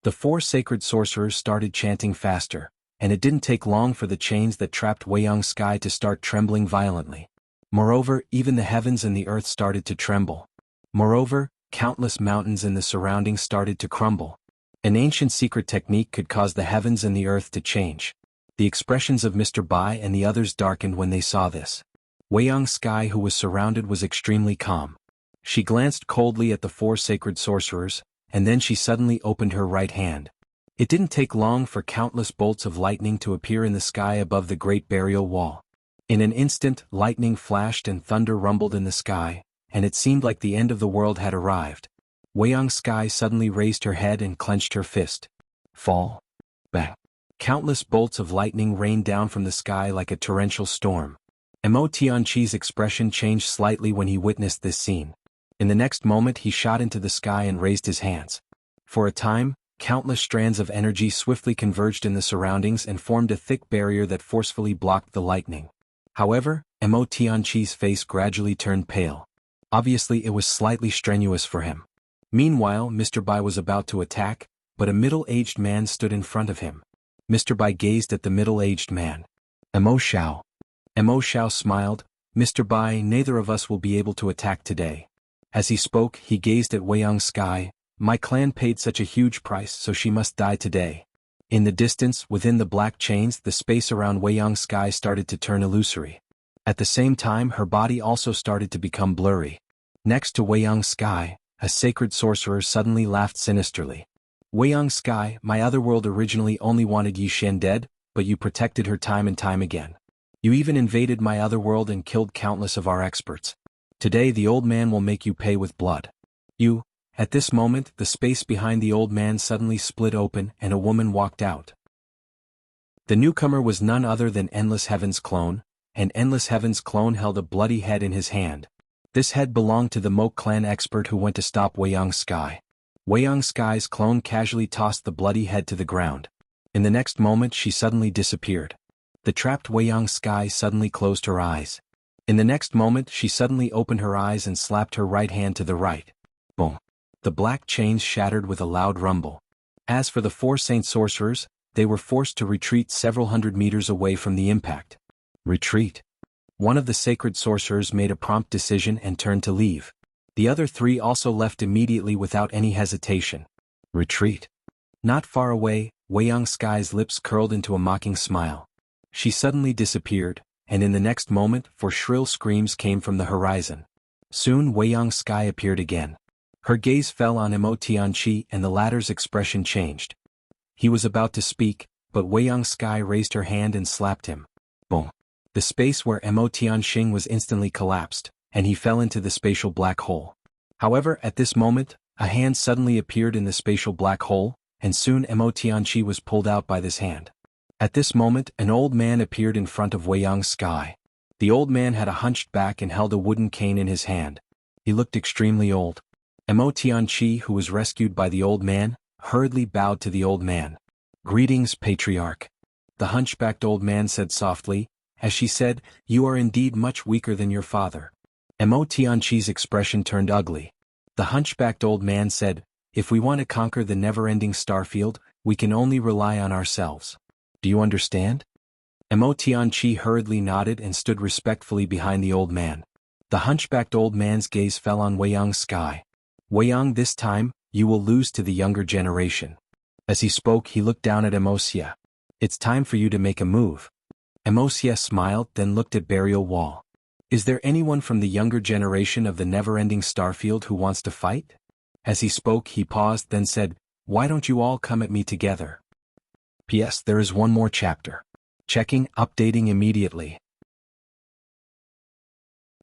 The four sacred sorcerers started chanting faster, and it didn't take long for the chains that trapped Weiyang Sky to start trembling violently. Moreover, even the heavens and the earth started to tremble. Moreover, countless mountains in the surroundings started to crumble. An ancient secret technique could cause the heavens and the earth to change. The expressions of Mr. Bai and the others darkened when they saw this. Weiyang Sky, who was surrounded, was extremely calm. She glanced coldly at the four sacred sorcerers, and then she suddenly opened her right hand. It didn't take long for countless bolts of lightning to appear in the sky above the Great Burial Wall. In an instant, lightning flashed and thunder rumbled in the sky, and it seemed like the end of the world had arrived. Weiyang Sky suddenly raised her head and clenched her fist. Fall. Bang. Countless bolts of lightning rained down from the sky like a torrential storm. Mo Tianqi's expression changed slightly when he witnessed this scene. In the next moment he shot into the sky and raised his hands. For a time, countless strands of energy swiftly converged in the surroundings and formed a thick barrier that forcefully blocked the lightning. However, Mo Tianqi's face gradually turned pale. Obviously it was slightly strenuous for him. Meanwhile, Mr. Bai was about to attack, but a middle-aged man stood in front of him. Mr. Bai gazed at the middle-aged man. Mo Xiao. Mo Xiao smiled. Mr. Bai, neither of us will be able to attack today. As he spoke, he gazed at Weiyang Sky. My clan paid such a huge price, so she must die today. In the distance, within the black chains, the space around Weiyang Sky started to turn illusory. At the same time, her body also started to become blurry. Next to Weiyang Sky, a sacred sorcerer suddenly laughed sinisterly. Weiyang Sky, my otherworld originally only wanted Yi Xian dead, but you protected her time and time again. You even invaded my otherworld and killed countless of our experts. Today the old man will make you pay with blood. You. At this moment, the space behind the old man suddenly split open and a woman walked out. The newcomer was none other than Endless Heaven's clone, and Endless Heaven's clone held a bloody head in his hand. This head belonged to the Mo clan expert who went to stop Weiyang Sky. Weiyang Sky's clone casually tossed the bloody head to the ground. In the next moment she suddenly disappeared. The trapped Weiyang Sky suddenly closed her eyes. In the next moment she suddenly opened her eyes and slapped her right hand to the right. Boom. The black chains shattered with a loud rumble. As for the four saint sorcerers, they were forced to retreat several hundred meters away from the impact. Retreat. One of the sacred sorcerers made a prompt decision and turned to leave. The other three also left immediately without any hesitation. Retreat. Not far away, Weiyang Sky's lips curled into a mocking smile. She suddenly disappeared, and in the next moment, four shrill screams came from the horizon. Soon Weiyang Sky appeared again. Her gaze fell on Mo Tianqi and the latter's expression changed. He was about to speak, but Weiyang Sky raised her hand and slapped him. Boom. The space where Mo Tianqi was instantly collapsed, and he fell into the spatial black hole. However, at this moment, A hand suddenly appeared in the spatial black hole, and soon Mo Tianqi was pulled out by this hand. At this moment, an old man appeared in front of Wei Yang's sky. The old man had a hunched back and held a wooden cane in his hand. He looked extremely old. Mo Tianqi, who was rescued by the old man, hurriedly bowed to the old man. "Greetings, patriarch." The hunchbacked old man said softly. As she said, "You are indeed much weaker than your father." Mo Tianqi's expression turned ugly. The hunchbacked old man said, "If we want to conquer the never-ending starfield, we can only rely on ourselves. Do you understand?" Mo Tianqi hurriedly nodded and stood respectfully behind the old man. The hunchbacked old man's gaze fell on Wei Yang's sky. "Wei Yang, this time, you will lose to the younger generation." As he spoke, he looked down at Emosia. "It's time for you to make a move." Emosia smiled, then looked at Burial Wall. "Is there anyone from the younger generation of the never-ending starfield who wants to fight?" As he spoke, he paused, then said, "Why don't you all come at me together?" P.S. There is one more chapter. Checking, updating immediately.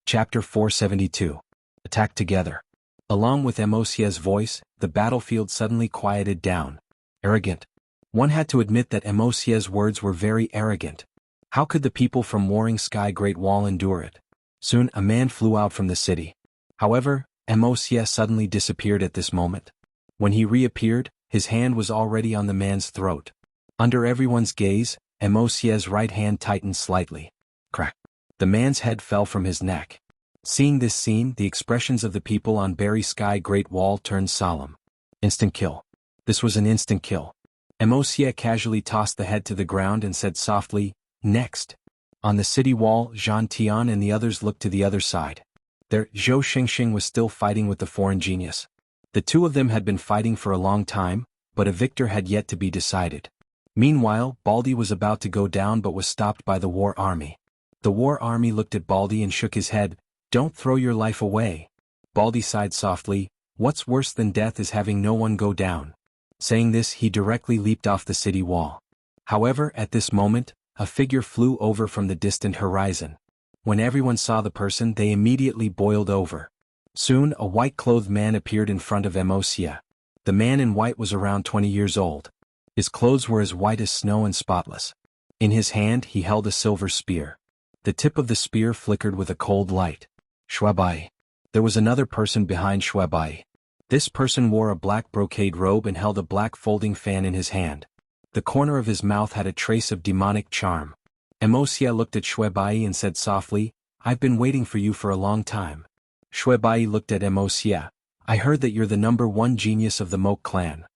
Chapter 472. Attack together. Along with Emosia's voice, the battlefield suddenly quieted down. Arrogant. One had to admit that Emosia's words were very arrogant. How could the people from Warring Sky Great Wall endure it? Soon a man flew out from the city. However, Emosia suddenly disappeared at this moment. When he reappeared, his hand was already on the man's throat. Under everyone's gaze, Emosia's right hand tightened slightly. Crack. The man's head fell from his neck. Seeing this scene, the expressions of the people on Barry Sky Great Wall turned solemn. Instant kill. This was an instant kill. Emosia casually tossed the head to the ground and said softly, "Next." On the city wall, Zhang Tian and the others looked to the other side. There, Zhou Xingxing was still fighting with the foreign genius. The two of them had been fighting for a long time, but a victor had yet to be decided. Meanwhile, Baldy was about to go down but was stopped by the war army. The war army looked at Baldy and shook his head. "Don't throw your life away." Baldy sighed softly. "What's worse than death is having no one go down." Saying this, he directly leaped off the city wall. However, at this moment, a figure flew over from the distant horizon. When everyone saw the person, they immediately boiled over. Soon, a white-clothed man appeared in front of Emosia. The man in white was around 20 years old. His clothes were as white as snow and spotless. In his hand, he held a silver spear. The tip of the spear flickered with a cold light. Shuebai. There was another person behind Shuebai. This person wore a black brocade robe and held a black folding fan in his hand. The corner of his mouth had a trace of demonic charm. Emosia looked at Shuebai and said softly, "I've been waiting for you for a long time." Shuebai looked at Emosia. "I heard that you're the #1 genius of the Moke clan."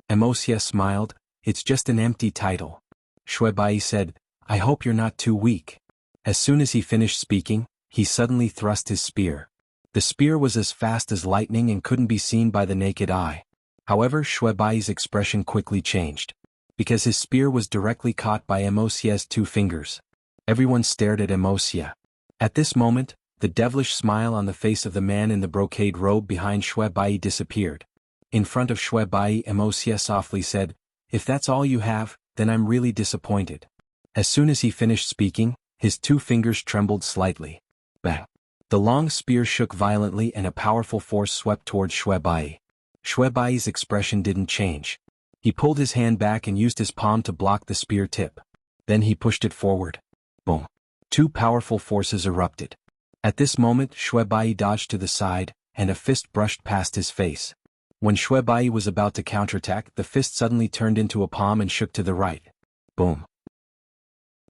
Emosia smiled. "It's just an empty title." Shuebai said, "I hope you're not too weak." As soon as he finished speaking, he suddenly thrust his spear. The spear was as fast as lightning and couldn't be seen by the naked eye. However, Shuebai's expression quickly changed. Because his spear was directly caught by Emosia's 2 fingers. Everyone stared at Emosia. At this moment, the devilish smile on the face of the man in the brocade robe behind Shuebai disappeared. In front of Shuebai, Emosia softly said, "If that's all you have, then I'm really disappointed." As soon as he finished speaking, his 2 fingers trembled slightly. Bang! The long spear shook violently and a powerful force swept towards Shuebai. Shuebai's expression didn't change. He pulled his hand back and used his palm to block the spear tip. Then he pushed it forward. Boom! 2 powerful forces erupted. At this moment, Shuebai dodged to the side, and a fist brushed past his face. When Shuebai was about to counterattack, the fist suddenly turned into a palm and shook to the right. Boom!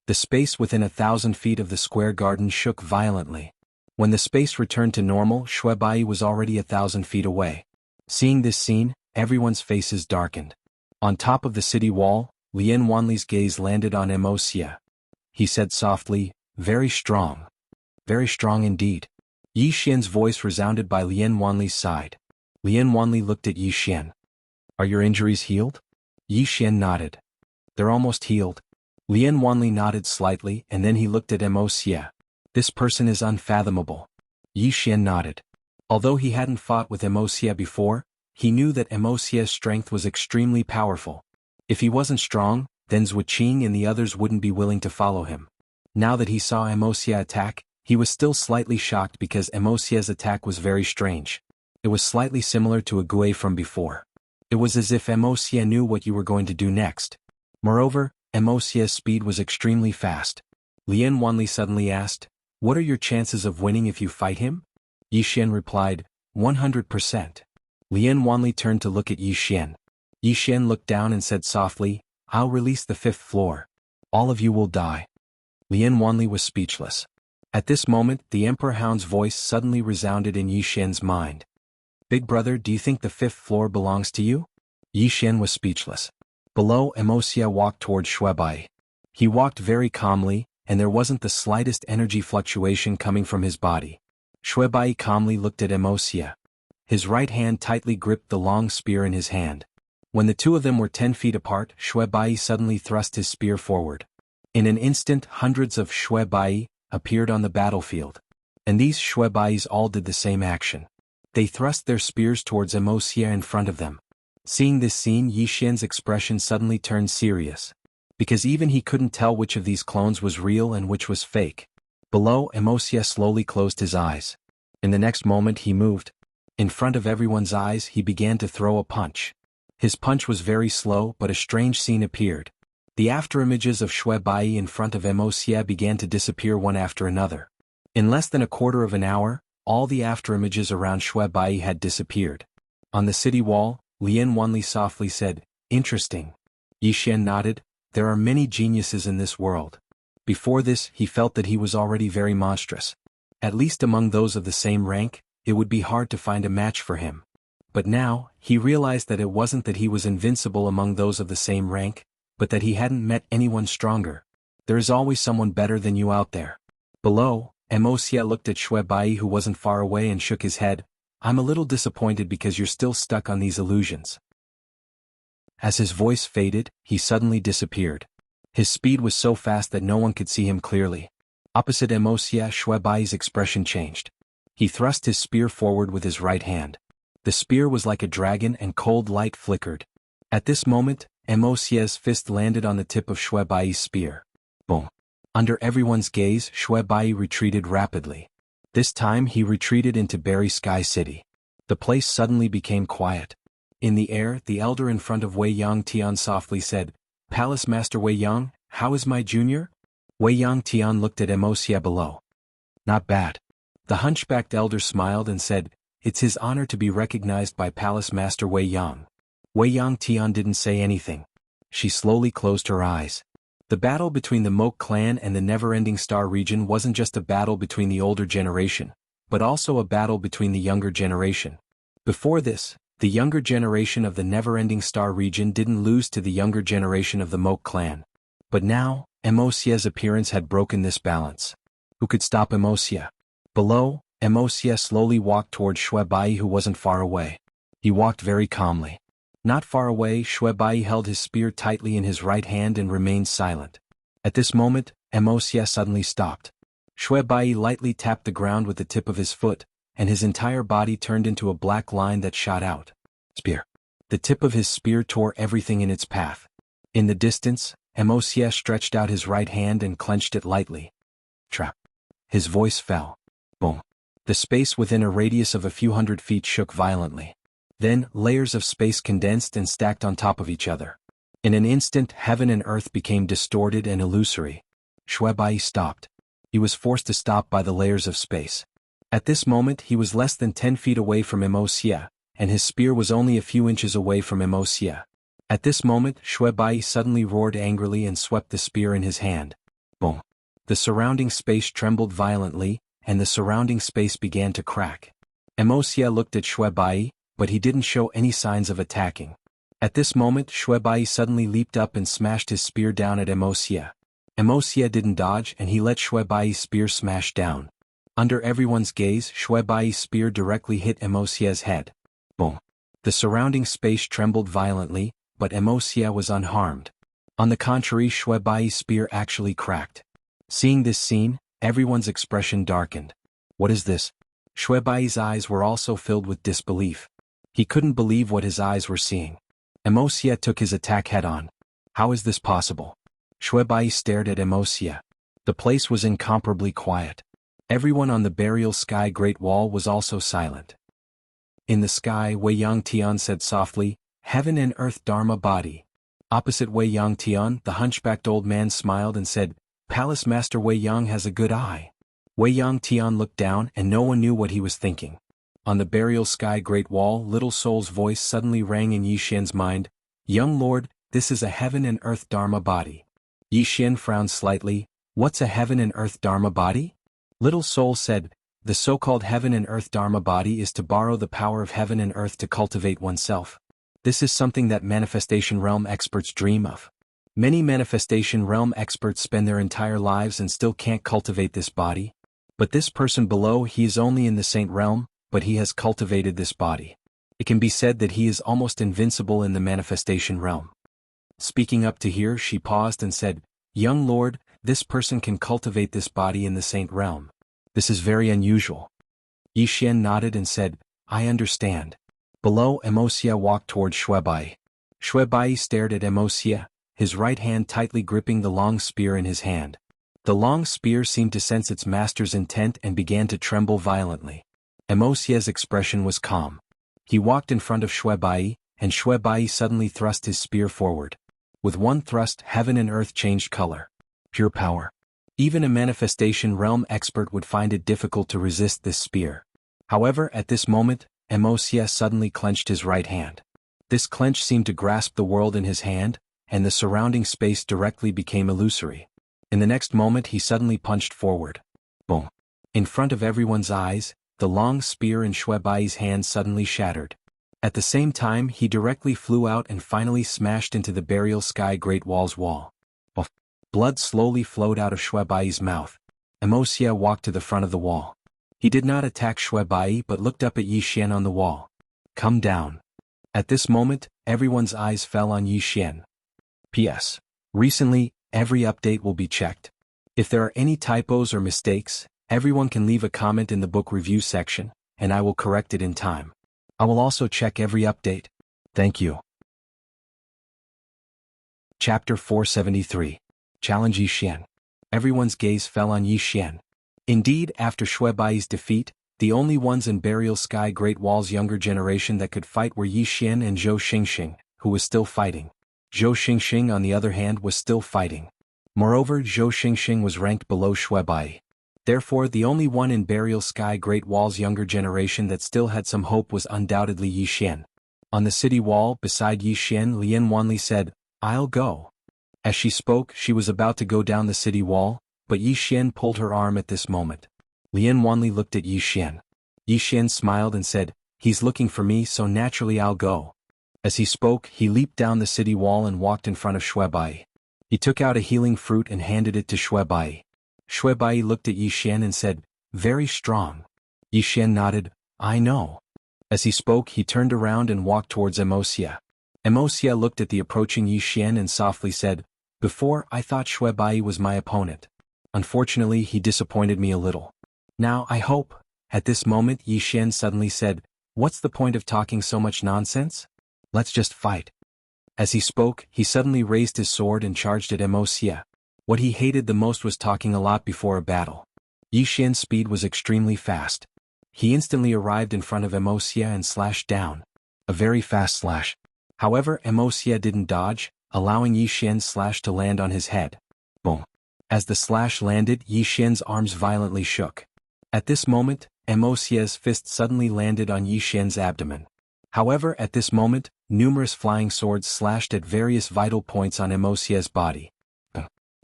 The space within 1,000 feet of the square garden shook violently. When the space returned to normal, Shuebai was already 1,000 feet away. Seeing this scene, everyone's faces darkened. On top of the city wall, Lien Wanli's gaze landed on Emosia. He said softly, "Very strong. Very strong indeed." Yi Xian's voice resounded by Lien Wanli's side. Lien Wanli looked at Yi Xian. "Are your injuries healed?" Yi Xian nodded. "They're almost healed." Lien Wanli nodded slightly and then he looked at Emosia. "This person is unfathomable." Yi Xian nodded. Although he hadn't fought with Emosia before, he knew that Emosia's strength was extremely powerful. If he wasn't strong, then Zhuo Qing and the others wouldn't be willing to follow him. Now that he saw Emosia attack, he was still slightly shocked because Emosia's attack was very strange. It was slightly similar to a Gue from before. It was as if Emosia knew what you were going to do next. Moreover, Emosia's speed was extremely fast. Lian Wanli suddenly asked, "What are your chances of winning if you fight him?" Yixian replied, 100%. Lian Wanli turned to look at Yixian. Yixian looked down and said softly, "I'll release the 5th floor. All of you will die." Lian Wanli was speechless. At this moment, the Emperor Hound's voice suddenly resounded in Yixian's mind. "Big brother, do you think the 5th floor belongs to you?" Yixian was speechless. Below, Emosia walked toward Shuebai. He walked very calmly, and there wasn't the slightest energy fluctuation coming from his body. Shuebai calmly looked at Emosia. His right hand tightly gripped the long spear in his hand. When the two of them were 10 feet apart, Shuebai suddenly thrust his spear forward. In an instant, hundreds of Shuebai appeared on the battlefield. And these Shuebais all did the same action. They thrust their spears towards Emosia in front of them. Seeing this scene, Yixian's expression suddenly turned serious. Because even he couldn't tell which of these clones was real and which was fake. Below, Emosia slowly closed his eyes. In the next moment he moved. In front of everyone's eyes he began to throw a punch. His punch was very slow, but a strange scene appeared. The afterimages of Shuebai in front of Emosia began to disappear one after another. In less than a quarter of an hour, all the afterimages around Shuebai had disappeared. On the city wall, Lian Wanli softly said, "Interesting." Yixian nodded, "There are many geniuses in this world." Before this, he felt that he was already very monstrous. At least among those of the same rank, it would be hard to find a match for him. But now, he realized that it wasn't that he was invincible among those of the same rank, but that he hadn't met anyone stronger. There is always someone better than you out there. Below, Emosia looked at Shuebai who wasn't far away and shook his head. "I'm a little disappointed because you're still stuck on these illusions." As his voice faded, he suddenly disappeared. His speed was so fast that no one could see him clearly. Opposite Emosia, Shuebai's expression changed. He thrust his spear forward with his right hand. The spear was like a dragon and cold light flickered. At this moment, Emosia's fist landed on the tip of Shuebai's spear. Boom. Under everyone's gaze, Shuebai retreated rapidly. This time he retreated into Berry Sky City. The place suddenly became quiet. In the air, the elder in front of Wei Yang Tian softly said, "Palace Master Wei Yang, how is my junior?" Wei Yang Tian looked at Emosia below. "Not bad." The hunchbacked elder smiled and said, "It's his honor to be recognized by Palace Master Wei Yang." Wei Yang Tian didn't say anything. She slowly closed her eyes. The battle between the Moke clan and the Never-Ending Star region wasn't just a battle between the older generation, but also a battle between the younger generation. Before this, the younger generation of the Never-Ending Star region didn't lose to the younger generation of the Moke clan. But now, Emosia's appearance had broken this balance. Who could stop Emosia? Below, Emosia slowly walked toward Shuebai who wasn't far away. He walked very calmly. Not far away, Shuebai held his spear tightly in his right hand and remained silent. At this moment, Emosia suddenly stopped. Shuebai lightly tapped the ground with the tip of his foot, and his entire body turned into a black line that shot out. Spear. The tip of his spear tore everything in its path. In the distance, Emosia stretched out his right hand and clenched it lightly. Trap. His voice fell. Boom. The space within a radius of a few hundred feet shook violently. Then, layers of space condensed and stacked on top of each other. In an instant, heaven and earth became distorted and illusory. Shuebai stopped. He was forced to stop by the layers of space. At this moment, he was less than 10 feet away from Emosia, and his spear was only a few inches away from Emosia. At this moment, Shuebai suddenly roared angrily and swept the spear in his hand. Boom. The surrounding space trembled violently, and the surrounding space began to crack. Emosia looked at Shuebai, but he didn't show any signs of attacking. At this moment, Shuebai suddenly leaped up and smashed his spear down at Emosia. Emosia didn't dodge and he let Shuebai's spear smash down. Under everyone's gaze, Shuebai's spear directly hit Emosia's head. Boom. The surrounding space trembled violently, but Emosia was unharmed. On the contrary, Shuebai's spear actually cracked. Seeing this scene, everyone's expression darkened. What is this? Shuebai's eyes were also filled with disbelief. He couldn't believe what his eyes were seeing. Emosia took his attack head-on. How is this possible? Shuebai stared at Emosia. The place was incomparably quiet. Everyone on the Burial Sky Great Wall was also silent. In the sky, Wei Yang Tian said softly, "Heaven and earth Dharma body." Opposite Wei Yang Tian, the hunchbacked old man smiled and said, "Palace Master Wei Yang has a good eye." Wei Yang Tian looked down and no one knew what he was thinking. On the burial sky great wall, Little Soul's voice suddenly rang in Yi Xian's mind, "Young lord, this is a heaven and earth Dharma body." Yi Xian frowned slightly. "What's a heaven and earth Dharma body?" Little Soul said, "The so-called heaven and earth Dharma body is to borrow the power of heaven and earth to cultivate oneself. This is something that manifestation realm experts dream of. Many manifestation realm experts spend their entire lives and still can't cultivate this body. But this person below, he is only in the saint realm, but he has cultivated this body. It can be said that he is almost invincible in the manifestation realm." Speaking up to here, she paused and said, "Young lord, this person can cultivate this body in the saint realm. This is very unusual." Yi Xian nodded and said, "I understand." Below, Emosia walked toward Shuebai. Shuebai stared at Emosia, his right hand tightly gripping the long spear in his hand. The long spear seemed to sense its master's intent and began to tremble violently. Emosia's expression was calm. He walked in front of Shuebai, and Shuebai suddenly thrust his spear forward. With one thrust, heaven and earth changed color. Pure power. Even a manifestation realm expert would find it difficult to resist this spear. However, at this moment, Emosia suddenly clenched his right hand. This clench seemed to grasp the world in his hand, and the surrounding space directly became illusory. In the next moment he suddenly punched forward. Boom. In front of everyone's eyes, the long spear in Shuebai's hand suddenly shattered. At the same time he directly flew out and finally smashed into the burial sky great wall's wall. Blood slowly flowed out of Shuebai's mouth. Emosia walked to the front of the wall. He did not attack Shuebai but looked up at Yi Xian on the wall. "Come down." At this moment, everyone's eyes fell on Yi Xian. P.S. Recently, every update will be checked. If there are any typos or mistakes, everyone can leave a comment in the book review section, and I will correct it in time. I will also check every update. Thank you. Chapter 473. Challenge Yi Xian. Everyone's gaze fell on Yi Xian. Indeed, after Shuebai's defeat, the only ones in Burial Sky Great Wall's younger generation that could fight were Yi Xian and Zhou Xingxing, who was still fighting. Zhou Xingxing on the other hand was still fighting. Moreover, Zhou Xingxing was ranked below Shuebai. Therefore, the only one in Burial Sky Great Wall's younger generation that still had some hope was undoubtedly Yi Xian. On the city wall, beside Yi Xian, Lian Wanli said, "I'll go." As she spoke, she was about to go down the city wall, but Yi Xian pulled her arm at this moment. Lian Wanli looked at Yi Xian. Yi Xian smiled and said, "He's looking for me, so naturally I'll go." As he spoke, he leaped down the city wall and walked in front of Shuebai. He took out a healing fruit and handed it to Shuebai. Shuebai looked at Yi Xian and said, "Very strong." Yi Xian nodded, "I know." As he spoke, he turned around and walked towards Emosia. Emosia looked at the approaching Yi Xian and softly said, "Before, I thought Shuebai was my opponent. Unfortunately, he disappointed me a little. Now, I hope." At this moment, Yi Xian suddenly said, "What's the point of talking so much nonsense? Let's just fight." As he spoke, he suddenly raised his sword and charged at Emosia. What he hated the most was talking a lot before a battle. Yi Xian's speed was extremely fast. He instantly arrived in front of Emosia and slashed down. A very fast slash. However, Emosia didn't dodge, allowing Yi Xian's slash to land on his head. Boom. As the slash landed, Yi Xian's arms violently shook. At this moment, Emosia's fist suddenly landed on Yi Xian's abdomen. However, at this moment, numerous flying swords slashed at various vital points on Emosia's body.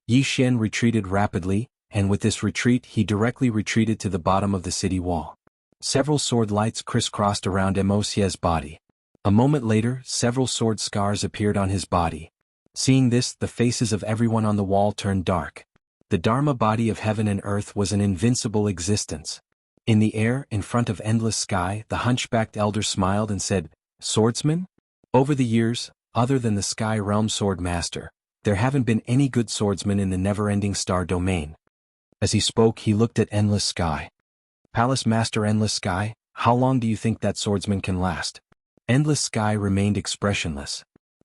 Yi Xian retreated rapidly, and with this retreat he directly retreated to the bottom of the city wall. Several sword lights crisscrossed around Emosia's body. A moment later, several sword scars appeared on his body. Seeing this, the faces of everyone on the wall turned dark. The Dharma body of heaven and earth was an invincible existence. In the air, in front of endless sky, the hunchbacked elder smiled and said, "Swordsman? Over the years, other than the Sky Realm Sword Master, there haven't been any good swordsmen in the never-ending star domain." As he spoke, he looked at Endless Sky. "Palace Master Endless Sky, how long do you think that swordsman can last?" Endless Sky remained expressionless.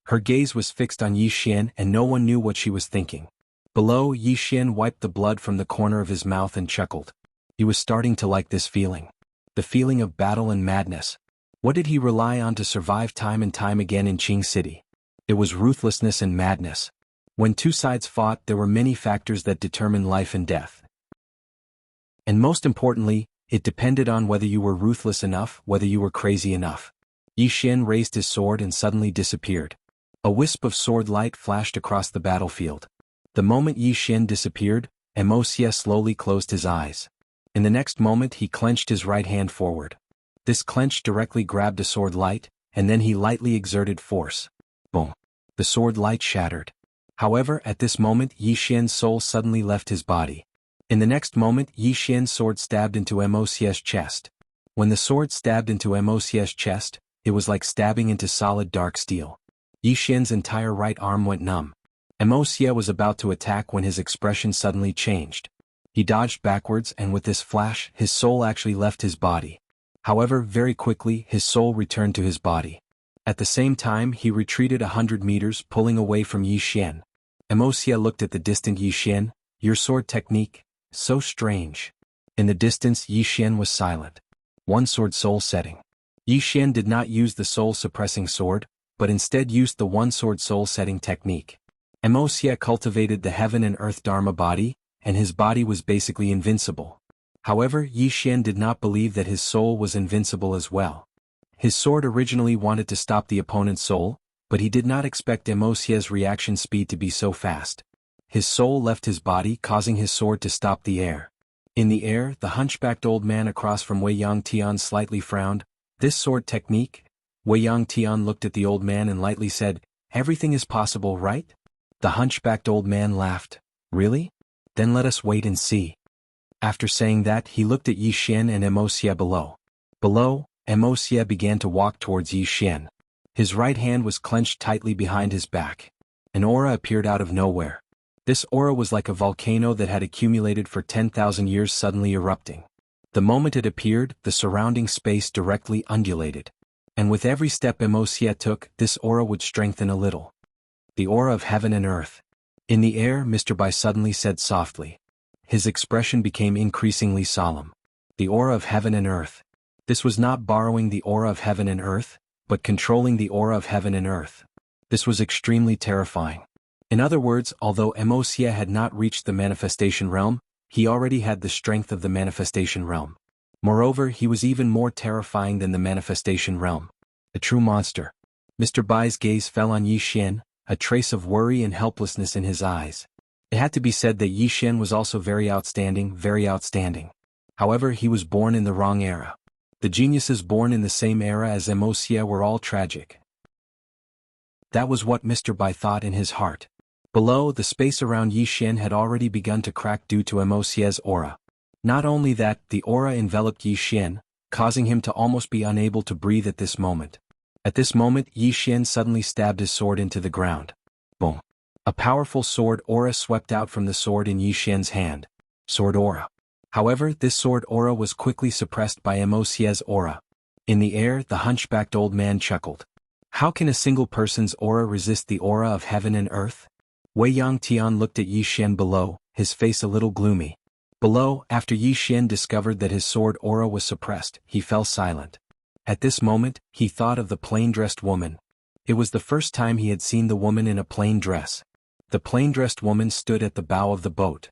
Her gaze was fixed on Yi Xian and no one knew what she was thinking. Below, Yi Xian wiped the blood from the corner of his mouth and chuckled. He was starting to like this feeling. The feeling of battle and madness. What did he rely on to survive time and time again in Qing City? It was ruthlessness and madness. When two sides fought, there were many factors that determined life and death. And most importantly, it depended on whether you were ruthless enough, whether you were crazy enough. Yi Xian raised his sword and suddenly disappeared. A wisp of sword light flashed across the battlefield. The moment Yi Xian disappeared, Xie slowly closed his eyes. In the next moment he clenched his right hand forward. This clench directly grabbed a sword light, and then he lightly exerted force. Boom. The sword light shattered. However, at this moment Yi Xian's soul suddenly left his body. In the next moment Yi Xian's sword stabbed into Xie's chest. When the sword stabbed into Xie's chest, it was like stabbing into solid dark steel. Yi Xian's entire right arm went numb. Xie was about to attack when his expression suddenly changed. He dodged backwards, and with this flash his soul actually left his body. However, very quickly his soul returned to his body. At the same time he retreated 100 meters, pulling away from Yi Xian. Xie looked at the distant Yi Xian. Your sword technique? So strange. In the distance Yi Xian was silent. One sword soul setting. Yi Xian did not use the soul suppressing sword, but instead used the one sword soul setting technique. Xie cultivated the heaven and earth Dharma body, and his body was basically invincible. However, Yi Xian did not believe that his soul was invincible as well. His sword originally wanted to stop the opponent's soul, but he did not expect Xie's reaction speed to be so fast. His soul left his body, causing his sword to stop the air. In the air, the hunchbacked old man across from Wei Yangtian slightly frowned. This sword technique? Wei Yangtian looked at the old man and lightly said, "Everything is possible, right?" The hunchbacked old man laughed. "Really? Then let us wait and see." After saying that, he looked at Yi Xian and Xie below. Below, Xie began to walk towards Yi Xian. His right hand was clenched tightly behind his back. An aura appeared out of nowhere. This aura was like a volcano that had accumulated for 10,000 years suddenly erupting. The moment it appeared, the surrounding space directly undulated. And with every step Xie took, this aura would strengthen a little. The aura of heaven and earth. In the air, Mr. Bai suddenly said softly. His expression became increasingly solemn. The aura of heaven and earth. This was not borrowing the aura of heaven and earth, but controlling the aura of heaven and earth. This was extremely terrifying. In other words, although Xie had not reached the manifestation realm, he already had the strength of the manifestation realm. Moreover, he was even more terrifying than the manifestation realm. A true monster. Mr. Bai's gaze fell on Yi Xian, a trace of worry and helplessness in his eyes. It had to be said that Yi Xian was also very outstanding, very outstanding. However, he was born in the wrong era. The geniuses born in the same era as Xie were all tragic. That was what Mr. Bai thought in his heart. Below, the space around Yi Xian had already begun to crack due to Xie's aura. Not only that, the aura enveloped Yi Xian, causing him to almost be unable to breathe at this moment. At this moment, Yi Xian suddenly stabbed his sword into the ground. Boom. A powerful sword aura swept out from the sword in Yi Xian's hand. Sword aura. However, this sword aura was quickly suppressed by Xie's aura. In the air, the hunchbacked old man chuckled. How can a single person's aura resist the aura of heaven and earth? Wei Yangtian looked at Yi Xian below, his face a little gloomy. Below, after Yi Xian discovered that his sword aura was suppressed, he fell silent. At this moment, he thought of the plain-dressed woman. It was the first time he had seen the woman in a plain dress. The plain-dressed woman stood at the bow of the boat.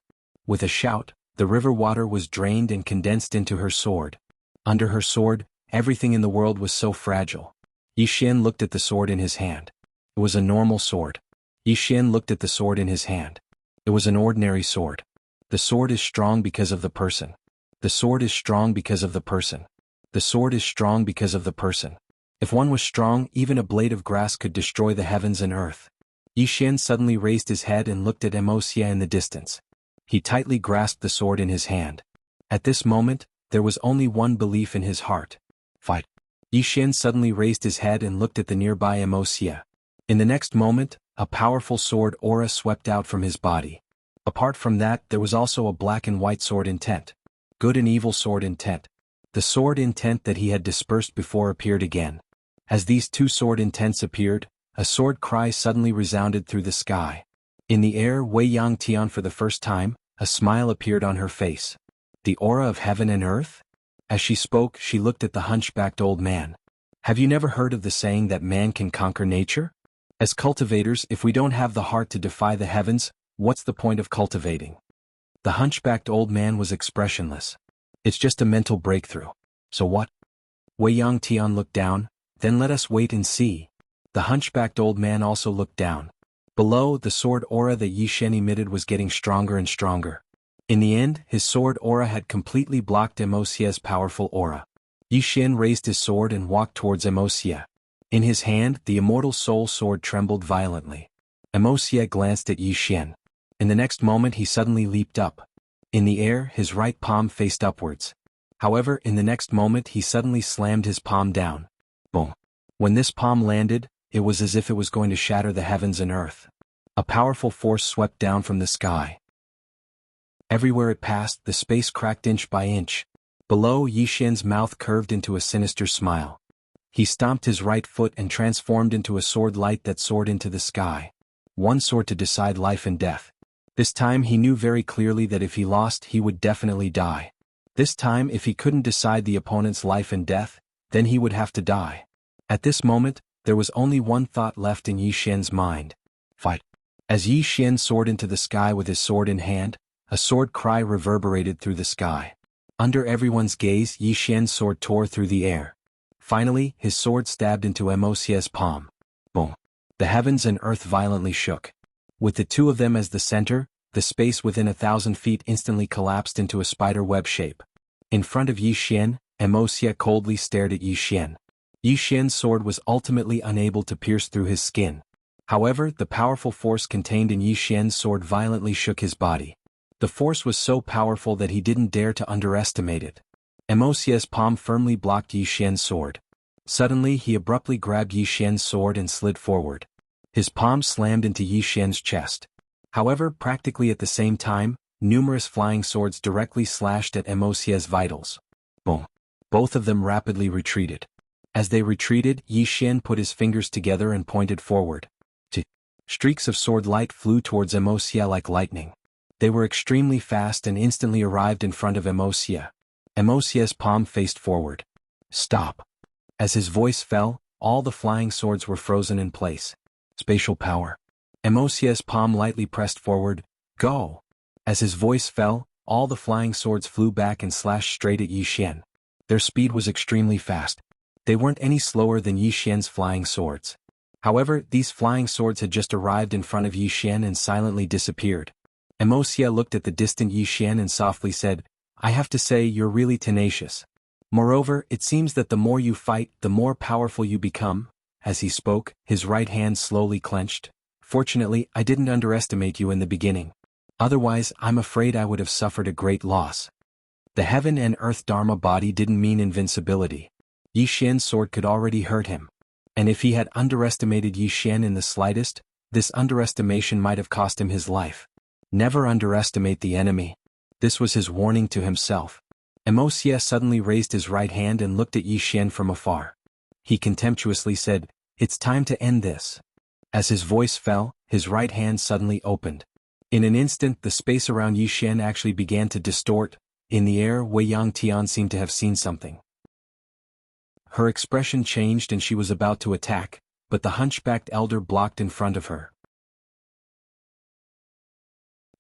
With a shout, the river water was drained and condensed into her sword. Under her sword, everything in the world was so fragile. Yi Xian looked at the sword in his hand. It was a normal sword. Yi Xian looked at the sword in his hand. It was an ordinary sword. The sword is strong because of the person. The sword is strong because of the person. The sword is strong because of the person. If one was strong, even a blade of grass could destroy the heavens and earth. Yi Xian suddenly raised his head and looked at Xie in the distance. He tightly grasped the sword in his hand. At this moment, there was only one belief in his heart. Fight. Yi Xian suddenly raised his head and looked at the nearby Xie. In the next moment, a powerful sword aura swept out from his body. Apart from that, there was also a black and white sword intent. Good and evil sword intent. The sword intent that he had dispersed before appeared again. As these two sword intents appeared, a sword cry suddenly resounded through the sky. In the air, Wei Yangtian for the first time, a smile appeared on her face. The aura of heaven and earth? As she spoke, she looked at the hunchbacked old man. Have you never heard of the saying that man can conquer nature? As cultivators, if we don't have the heart to defy the heavens, what's the point of cultivating? The hunchbacked old man was expressionless. It's just a mental breakthrough. So what? Wei Yang Tian looked down. Then let us wait and see. The hunchbacked old man also looked down. Below, the sword aura that Yi Xian emitted was getting stronger and stronger. In the end, his sword aura had completely blocked Emosia's powerful aura. Yi Xian raised his sword and walked towards Emosia. In his hand, the immortal soul sword trembled violently. Emosia glanced at Yi Xian. In the next moment he suddenly leaped up. In the air, his right palm faced upwards. However, in the next moment he suddenly slammed his palm down. Boom. When this palm landed, it was as if it was going to shatter the heavens and earth. A powerful force swept down from the sky. Everywhere it passed, the space cracked inch by inch. Below, Yi Xian's mouth curved into a sinister smile. He stomped his right foot and transformed into a sword light that soared into the sky. One sword to decide life and death. This time he knew very clearly that if he lost, he would definitely die. This time, if he couldn't decide the opponent's life and death, then he would have to die. At this moment, there was only one thought left in Yi Xian's mind. Fight. As Yi Xian soared into the sky with his sword in hand, a sword cry reverberated through the sky. Under everyone's gaze, Yi Xian's sword tore through the air. Finally, his sword stabbed into Emosia's palm. Boom. The heavens and earth violently shook. With the two of them as the center, the space within 1,000 feet instantly collapsed into a spider web shape. In front of Yi Xian, Emosia coldly stared at Yi Xian. Yi Xian's sword was ultimately unable to pierce through his skin. However, the powerful force contained in Yi Xian's sword violently shook his body. The force was so powerful that he didn't dare to underestimate it. Emosia's palm firmly blocked Yi Xian's sword. Suddenly he abruptly grabbed Yi Xian's sword and slid forward. His palm slammed into Yi Xian's chest. However, practically at the same time, numerous flying swords directly slashed at Emosia's vitals. Boom. Both of them rapidly retreated. As they retreated, Yi Xian put his fingers together and pointed forward. Streaks of sword light flew towards Emosia like lightning. They were extremely fast and instantly arrived in front of Emosia. Emosia's palm faced forward. Stop. As his voice fell, all the flying swords were frozen in place. Spatial power. Emosia's palm lightly pressed forward. Go. As his voice fell, all the flying swords flew back and slashed straight at Yi Xian. Their speed was extremely fast. They weren't any slower than Yi Xian's flying swords. However, these flying swords had just arrived in front of Yi Xian and silently disappeared. Emosia looked at the distant Yi Xian and softly said, I have to say you're really tenacious. Moreover, it seems that the more you fight, the more powerful you become. As he spoke, his right hand slowly clenched. Fortunately, I didn't underestimate you in the beginning. Otherwise, I'm afraid I would have suffered a great loss. The heaven and earth Dharma body didn't mean invincibility. Yi Xian's sword could already hurt him. And if he had underestimated Yi Xian in the slightest, this underestimation might have cost him his life. Never underestimate the enemy. This was his warning to himself. Emosia suddenly raised his right hand and looked at Yi Xian from afar. He contemptuously said, It's time to end this. As his voice fell, his right hand suddenly opened. In an instant the space around Yi Xian actually began to distort. In the air, Wei Yang Tian seemed to have seen something. Her expression changed and she was about to attack, but the hunchbacked elder blocked in front of her.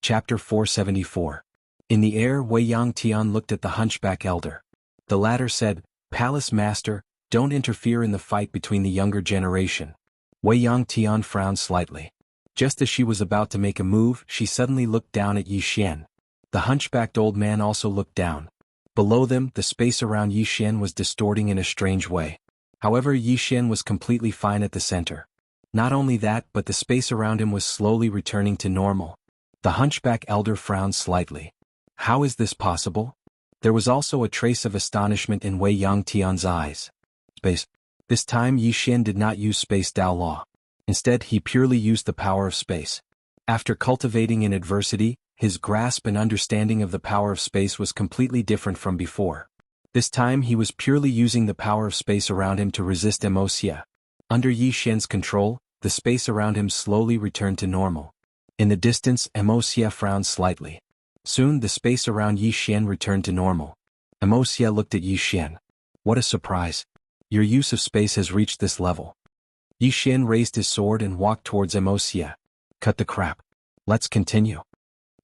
Chapter 474. In the air, Wei Yang Tian looked at the hunchback elder. The latter said, Palace Master, don't interfere in the fight between the younger generation. Wei Yang Tian frowned slightly. Just as she was about to make a move, she suddenly looked down at Yi Xian. The hunchbacked old man also looked down. Below them, the space around Yi Xian was distorting in a strange way. However, Yi Xian was completely fine at the center. Not only that, but the space around him was slowly returning to normal. The hunchback elder frowned slightly. How is this possible? There was also a trace of astonishment in Wei Yang Tian's eyes. Space. This time Yi Xian did not use space Dao Law. Instead, he purely used the power of space. After cultivating in adversity, his grasp and understanding of the power of space was completely different from before. This time he was purely using the power of space around him to resist Emosia. Under Yi Xian's control, the space around him slowly returned to normal. In the distance, Emosia frowned slightly. Soon the space around Yi Xian returned to normal. Emosia looked at Yi Xian. What a surprise. Your use of space has reached this level. Yi Xian raised his sword and walked towards Emosia. Cut the crap. Let's continue.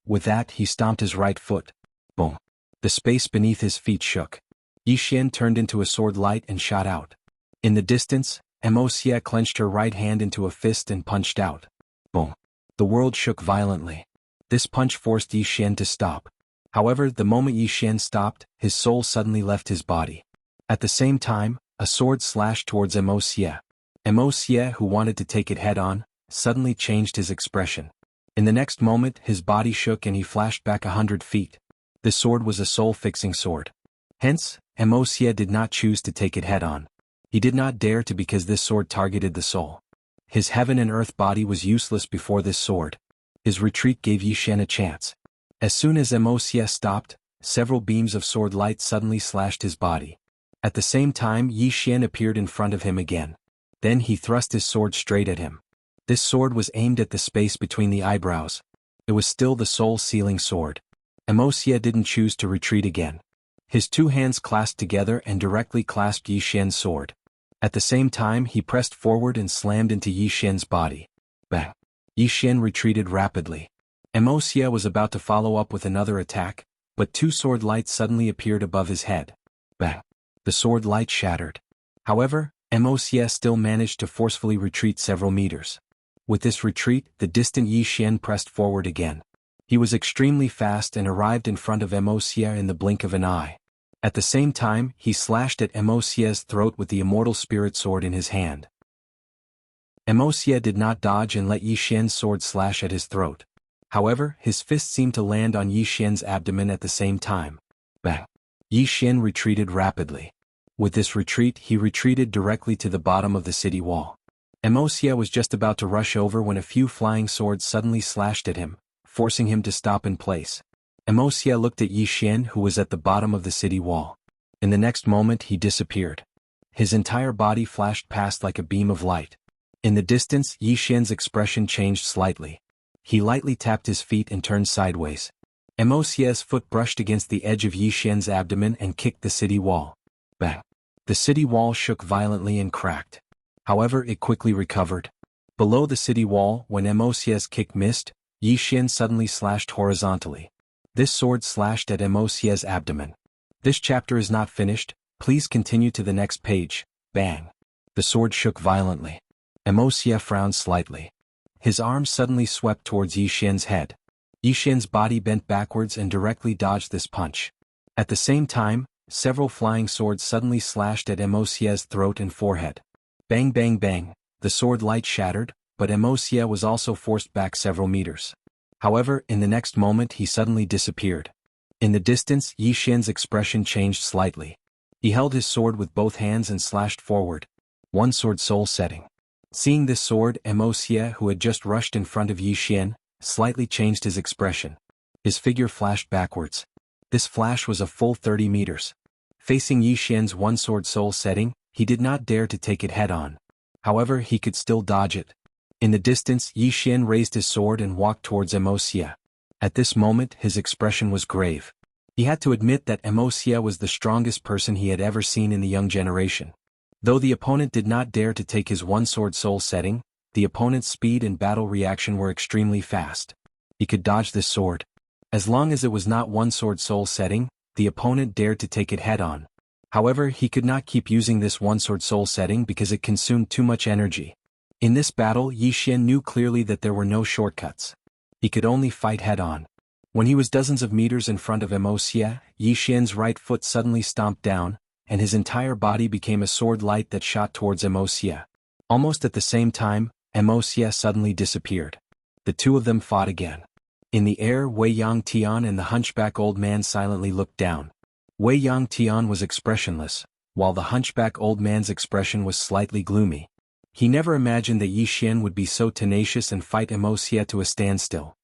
With that, he stomped his right foot. Boom. The space beneath his feet shook. Yi Xian turned into a sword light and shot out. In the distance, Emosia clenched her right hand into a fist and punched out. Boom. The world shook violently. This punch forced Yi Xian to stop. However, the moment Yi Xian stopped, his soul suddenly left his body. At the same time, a sword slashed towards Emosia. Emosia, who wanted to take it head-on, suddenly changed his expression. In the next moment, his body shook and he flashed back 100 feet. This sword was a soul-fixing sword. Hence, Emosia did not choose to take it head-on. He did not dare to because this sword targeted the soul. His heaven and earth body was useless before this sword. His retreat gave Yi Xian a chance. As soon as Emosia stopped, several beams of sword light suddenly slashed his body. At the same time, Yi Xian appeared in front of him again. Then he thrust his sword straight at him. This sword was aimed at the space between the eyebrows. It was still the soul-sealing sword. Emosia didn't choose to retreat again. His two hands clasped together and directly clasped Yi Xian's sword. At the same time, he pressed forward and slammed into Yi Xian's body. Bang! Yi Xian retreated rapidly. Emosia was about to follow up with another attack, but two sword lights suddenly appeared above his head. Bang! The sword light shattered. However, Emosia still managed to forcefully retreat several meters. With this retreat, the distant Yi Xian pressed forward again. He was extremely fast and arrived in front of Emosia in the blink of an eye. At the same time, he slashed at Emosia's throat with the immortal spirit sword in his hand. Emosia did not dodge and let Yi Xian's sword slash at his throat. However, his fist seemed to land on Yi Xian's abdomen at the same time. Bang! Yi Xian retreated rapidly. With this retreat, he retreated directly to the bottom of the city wall. Emosia was just about to rush over when a few flying swords suddenly slashed at him, forcing him to stop in place. Emosia looked at Yi Xian, who was at the bottom of the city wall. In the next moment, he disappeared. His entire body flashed past like a beam of light. In the distance, Yi Xian's expression changed slightly. He lightly tapped his feet and turned sideways. Emosia's foot brushed against the edge of Yi Xian's abdomen and kicked the city wall. Bang! The city wall shook violently and cracked. However, it quickly recovered. Below the city wall, when Emosia's kick missed, Yi Xian suddenly slashed horizontally. This sword slashed at Emosia's abdomen. This chapter is not finished, please continue to the next page. Bang! The sword shook violently. Emosia frowned slightly. His arm suddenly swept towards Yi Xian's head. Yi Xian's body bent backwards and directly dodged this punch. At the same time, several flying swords suddenly slashed at Emosia's throat and forehead. Bang bang bang, the sword light shattered, but Emosia was also forced back several meters. However, in the next moment he suddenly disappeared. In the distance, Yi Xian's expression changed slightly. He held his sword with both hands and slashed forward. One sword soul setting. Seeing this sword, Emosia, who had just rushed in front of Yi Xian, slightly changed his expression. His figure flashed backwards. This flash was a full 30 meters. Facing Yi Xian's one sword soul setting, he did not dare to take it head-on. However, he could still dodge it. In the distance, Yi Xian raised his sword and walked towards Emosia. At this moment, his expression was grave. He had to admit that Emosia was the strongest person he had ever seen in the young generation. Though the opponent did not dare to take his one sword soul setting, the opponent's speed and battle reaction were extremely fast. He could dodge this sword. As long as it was not one sword soul setting, the opponent dared to take it head-on. However, he could not keep using this one sword soul setting because it consumed too much energy. In this battle, Yi Xian knew clearly that there were no shortcuts. He could only fight head-on. When he was dozens of meters in front of Emosia, Yi Xian's right foot suddenly stomped down, and his entire body became a sword light that shot towards Emosia. Almost at the same time, Emosia suddenly disappeared. The two of them fought again. In the air, Wei Yang Tian and the hunchback old man silently looked down. Wei Yang Tian was expressionless, while the hunchback old man's expression was slightly gloomy. He never imagined that Yi Xian would be so tenacious and fight Emosia to a standstill.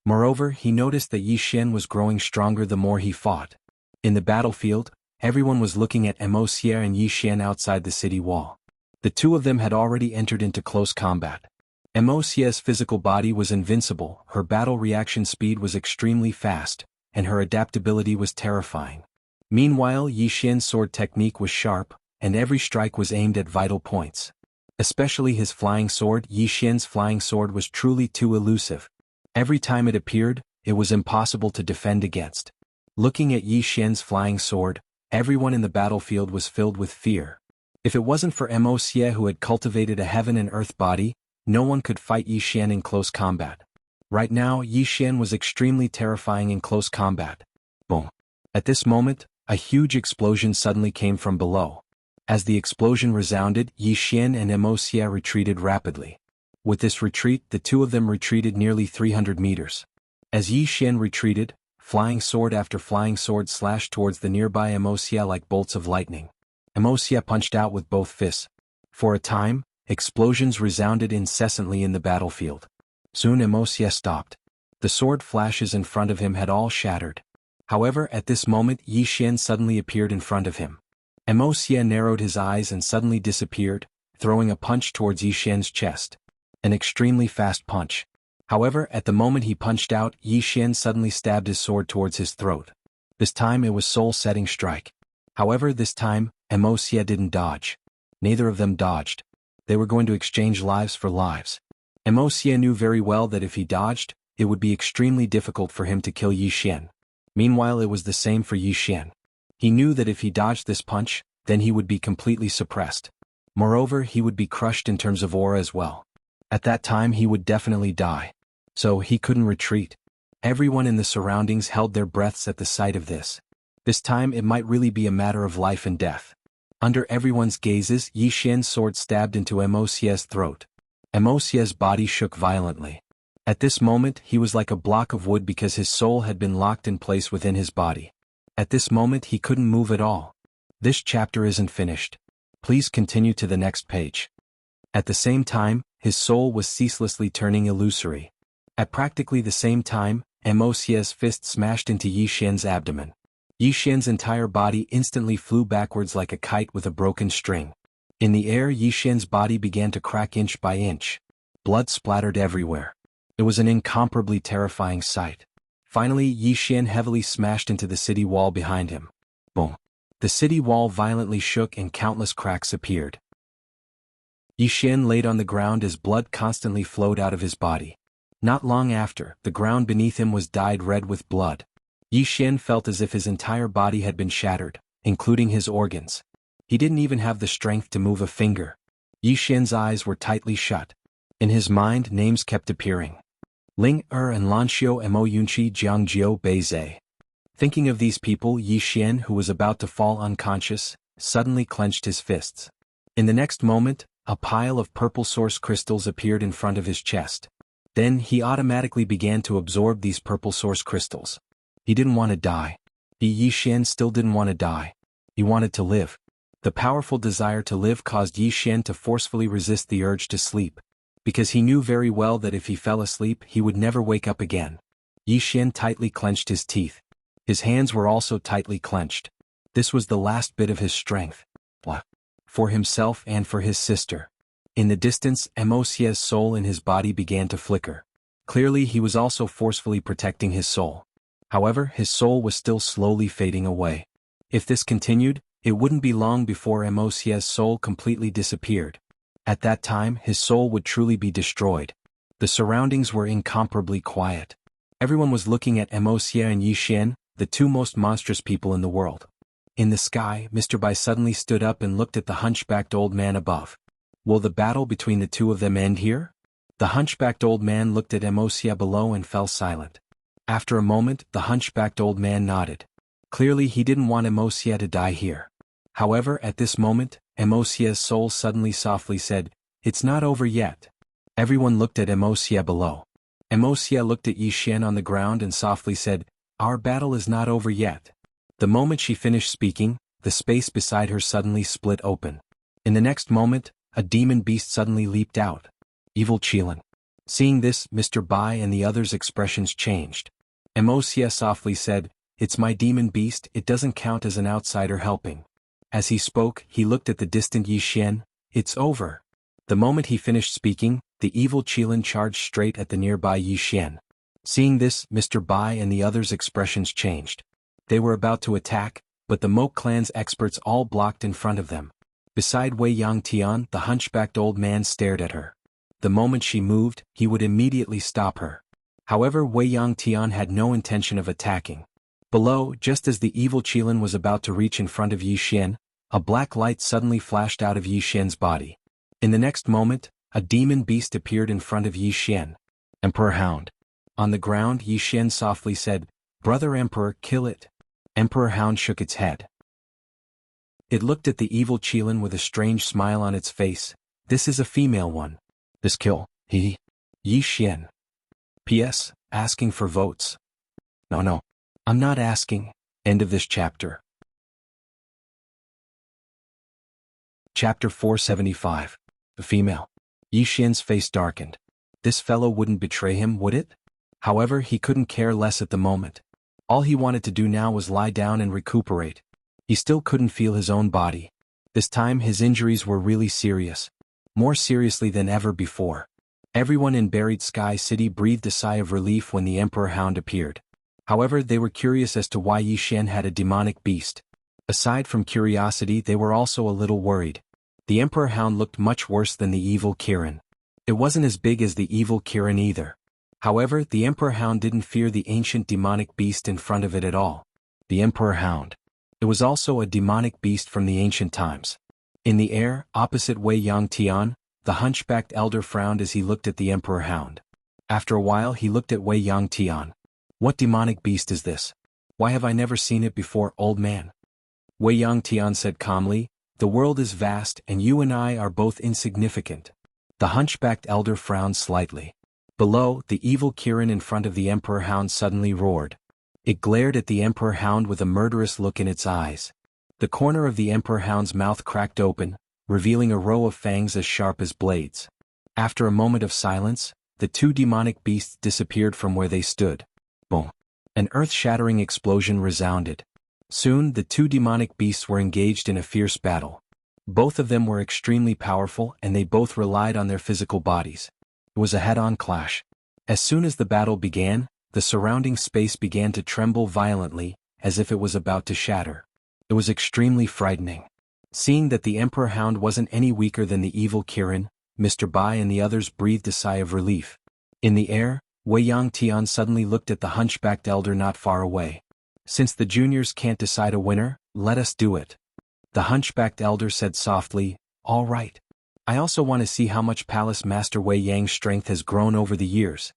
Moreover, he noticed that Yi Xian was growing stronger the more he fought. In the battlefield, everyone was looking at Emosia and Yi Xian outside the city wall. The two of them had already entered into close combat. Emosia's physical body was invincible, her battle reaction speed was extremely fast, and her adaptability was terrifying. Meanwhile, Yi Xian's sword technique was sharp, and every strike was aimed at vital points. Especially his flying sword. Yi Xian's flying sword was truly too elusive. Every time it appeared, it was impossible to defend against. Looking at Yi Xian's flying sword, everyone in the battlefield was filled with fear. If it wasn't for Wuxia who had cultivated a heaven and earth body, no one could fight Yi Xian in close combat. Right now, Yi Xian was extremely terrifying in close combat. Boom. At this moment, a huge explosion suddenly came from below. As the explosion resounded, Yi Xian and Wuxia retreated rapidly. With this retreat, the two of them retreated nearly 300 meters. As Yi Xian retreated, flying sword after flying sword slashed towards the nearby Wuxia like bolts of lightning. Wuxia punched out with both fists. For a time, explosions resounded incessantly in the battlefield. Soon Wuxia stopped. The sword flashes in front of him had all shattered. However, at this moment Yi Xian suddenly appeared in front of him. Wuxia narrowed his eyes and suddenly disappeared, throwing a punch towards Yi Xian's chest. An extremely fast punch. However, at the moment he punched out, Yi Xian suddenly stabbed his sword towards his throat. This time it was soul-setting strike. However, this time, Wuxia didn't dodge. Neither of them dodged. They were going to exchange lives for lives. Wuxia knew very well that if he dodged, it would be extremely difficult for him to kill Yi Xian. Meanwhile, it was the same for Yi Xian. He knew that if he dodged this punch, then he would be completely suppressed. Moreover, he would be crushed in terms of aura as well. At that time he would definitely die. So he couldn't retreat. Everyone in the surroundings held their breaths at the sight of this. This time it might really be a matter of life and death. Under everyone's gazes, Yi Xian's sword stabbed into Wuxia's throat. Wuxia's body shook violently. At this moment he was like a block of wood because his soul had been locked in place within his body. At this moment he couldn't move at all. This chapter isn't finished. Please continue to the next page. At the same time, his soul was ceaselessly turning illusory. At practically the same time, Wuxia's fist smashed into Yi Xian's abdomen. Yi Xian's entire body instantly flew backwards like a kite with a broken string. In the air, Yi Xian's body began to crack inch by inch. Blood splattered everywhere. It was an incomparably terrifying sight. Finally, Yi Xian heavily smashed into the city wall behind him. Boom. The city wall violently shook and countless cracks appeared. Yi Xian laid on the ground as blood constantly flowed out of his body. Not long after, the ground beneath him was dyed red with blood. Yi Xian felt as if his entire body had been shattered, including his organs. He didn't even have the strength to move a finger. Yi Xian's eyes were tightly shut. In his mind, names kept appearing. Ling and Lanxiu Mo Yunqi Jiangjiu Beizhe. Thinking of these people, Yi Xian, who was about to fall unconscious, suddenly clenched his fists. In the next moment, a pile of purple source crystals appeared in front of his chest. Then he automatically began to absorb these purple source crystals. He didn't want to die. Yi Xian still didn't want to die. He wanted to live. The powerful desire to live caused Yi Xian to forcefully resist the urge to sleep. Because he knew very well that if he fell asleep he would never wake up again. Yi Xian tightly clenched his teeth. His hands were also tightly clenched. This was the last bit of his strength. For himself and for his sister. In the distance, Wuxia's soul in his body began to flicker. Clearly he was also forcefully protecting his soul. However, his soul was still slowly fading away. If this continued, it wouldn't be long before Wuxia's soul completely disappeared. At that time, his soul would truly be destroyed. The surroundings were incomparably quiet. Everyone was looking at Wuxia and Yi Xian, the two most monstrous people in the world. In the sky, Mr. Bai suddenly stood up and looked at the hunchbacked old man above. Will the battle between the two of them end here? The hunchbacked old man looked at Wuxia below and fell silent. After a moment, the hunchbacked old man nodded. Clearly he didn't want Wuxia to die here. However, at this moment, Wuxia's soul suddenly softly said, "It's not over yet." Everyone looked at Wuxia below. Wuxia looked at Yi Xian on the ground and softly said, "Our battle is not over yet." The moment she finished speaking, the space beside her suddenly split open. In the next moment, a demon beast suddenly leaped out. Evil Qilin. Seeing this, Mr. Bai and the others' expressions changed. Wuxia softly said, "It's my demon beast, it doesn't count as an outsider helping." As he spoke, he looked at the distant Yi Xian. "It's over." The moment he finished speaking, the evil Qilin charged straight at the nearby Yi Xian. Seeing this, Mr. Bai and the others' expressions changed. They were about to attack, but the Moke clan's experts all blocked in front of them. Beside Wei Yangtian, the hunchbacked old man stared at her. The moment she moved, he would immediately stop her. However, Wei Yangtian had no intention of attacking. Below, just as the evil Qilin was about to reach in front of Yi Xian, a black light suddenly flashed out of Yi Xian's body. In the next moment, a demon beast appeared in front of Yi Xian. Emperor Hound. On the ground, Yi Xian softly said, "Brother Emperor, kill it." Emperor Hound shook its head. It looked at the evil Qilin with a strange smile on its face. "This is a female one. This kill, Yi Xian. P.S. Asking for votes." No. I'm not asking. End of this chapter. Chapter 475. The female. Yi Xian's face darkened. This fellow wouldn't betray him, would it? However, he couldn't care less at the moment. All he wanted to do now was lie down and recuperate. He still couldn't feel his own body. This time his injuries were really serious. More seriously than ever before. Everyone in Buried Sky City breathed a sigh of relief when the Emperor Hound appeared. However, they were curious as to why Yi Xian had a demonic beast. Aside from curiosity, they were also a little worried. The Emperor Hound looked much worse than the evil Kirin. It wasn't as big as the evil Kirin either. However, the Emperor Hound didn't fear the ancient demonic beast in front of it at all. The Emperor Hound. It was also a demonic beast from the ancient times. In the air, opposite Wei Yangtian, the hunchbacked elder frowned as he looked at the Emperor Hound. After a while he looked at Wei Yangtian. "What demonic beast is this? Why have I never seen it before, old man?" Wei Yangtian said calmly, "The world is vast and you and I are both insignificant." The hunchbacked elder frowned slightly. Below, the evil Kirin in front of the Emperor Hound suddenly roared. It glared at the Emperor Hound with a murderous look in its eyes. The corner of the Emperor Hound's mouth cracked open, revealing a row of fangs as sharp as blades. After a moment of silence, the two demonic beasts disappeared from where they stood. Boom! An earth-shattering explosion resounded. Soon, the two demonic beasts were engaged in a fierce battle. Both of them were extremely powerful and they both relied on their physical bodies. It was a head-on clash. As soon as the battle began, the surrounding space began to tremble violently, as if it was about to shatter. It was extremely frightening. Seeing that the Emperor Hound wasn't any weaker than the evil Kirin, Mr. Bai and the others breathed a sigh of relief. In the air, Wei Yangtian suddenly looked at the hunchbacked elder not far away. "Since the juniors can't decide a winner, let us do it." The hunchbacked elder said softly, "All right. I also want to see how much Palace Master Wei Yang's strength has grown over the years."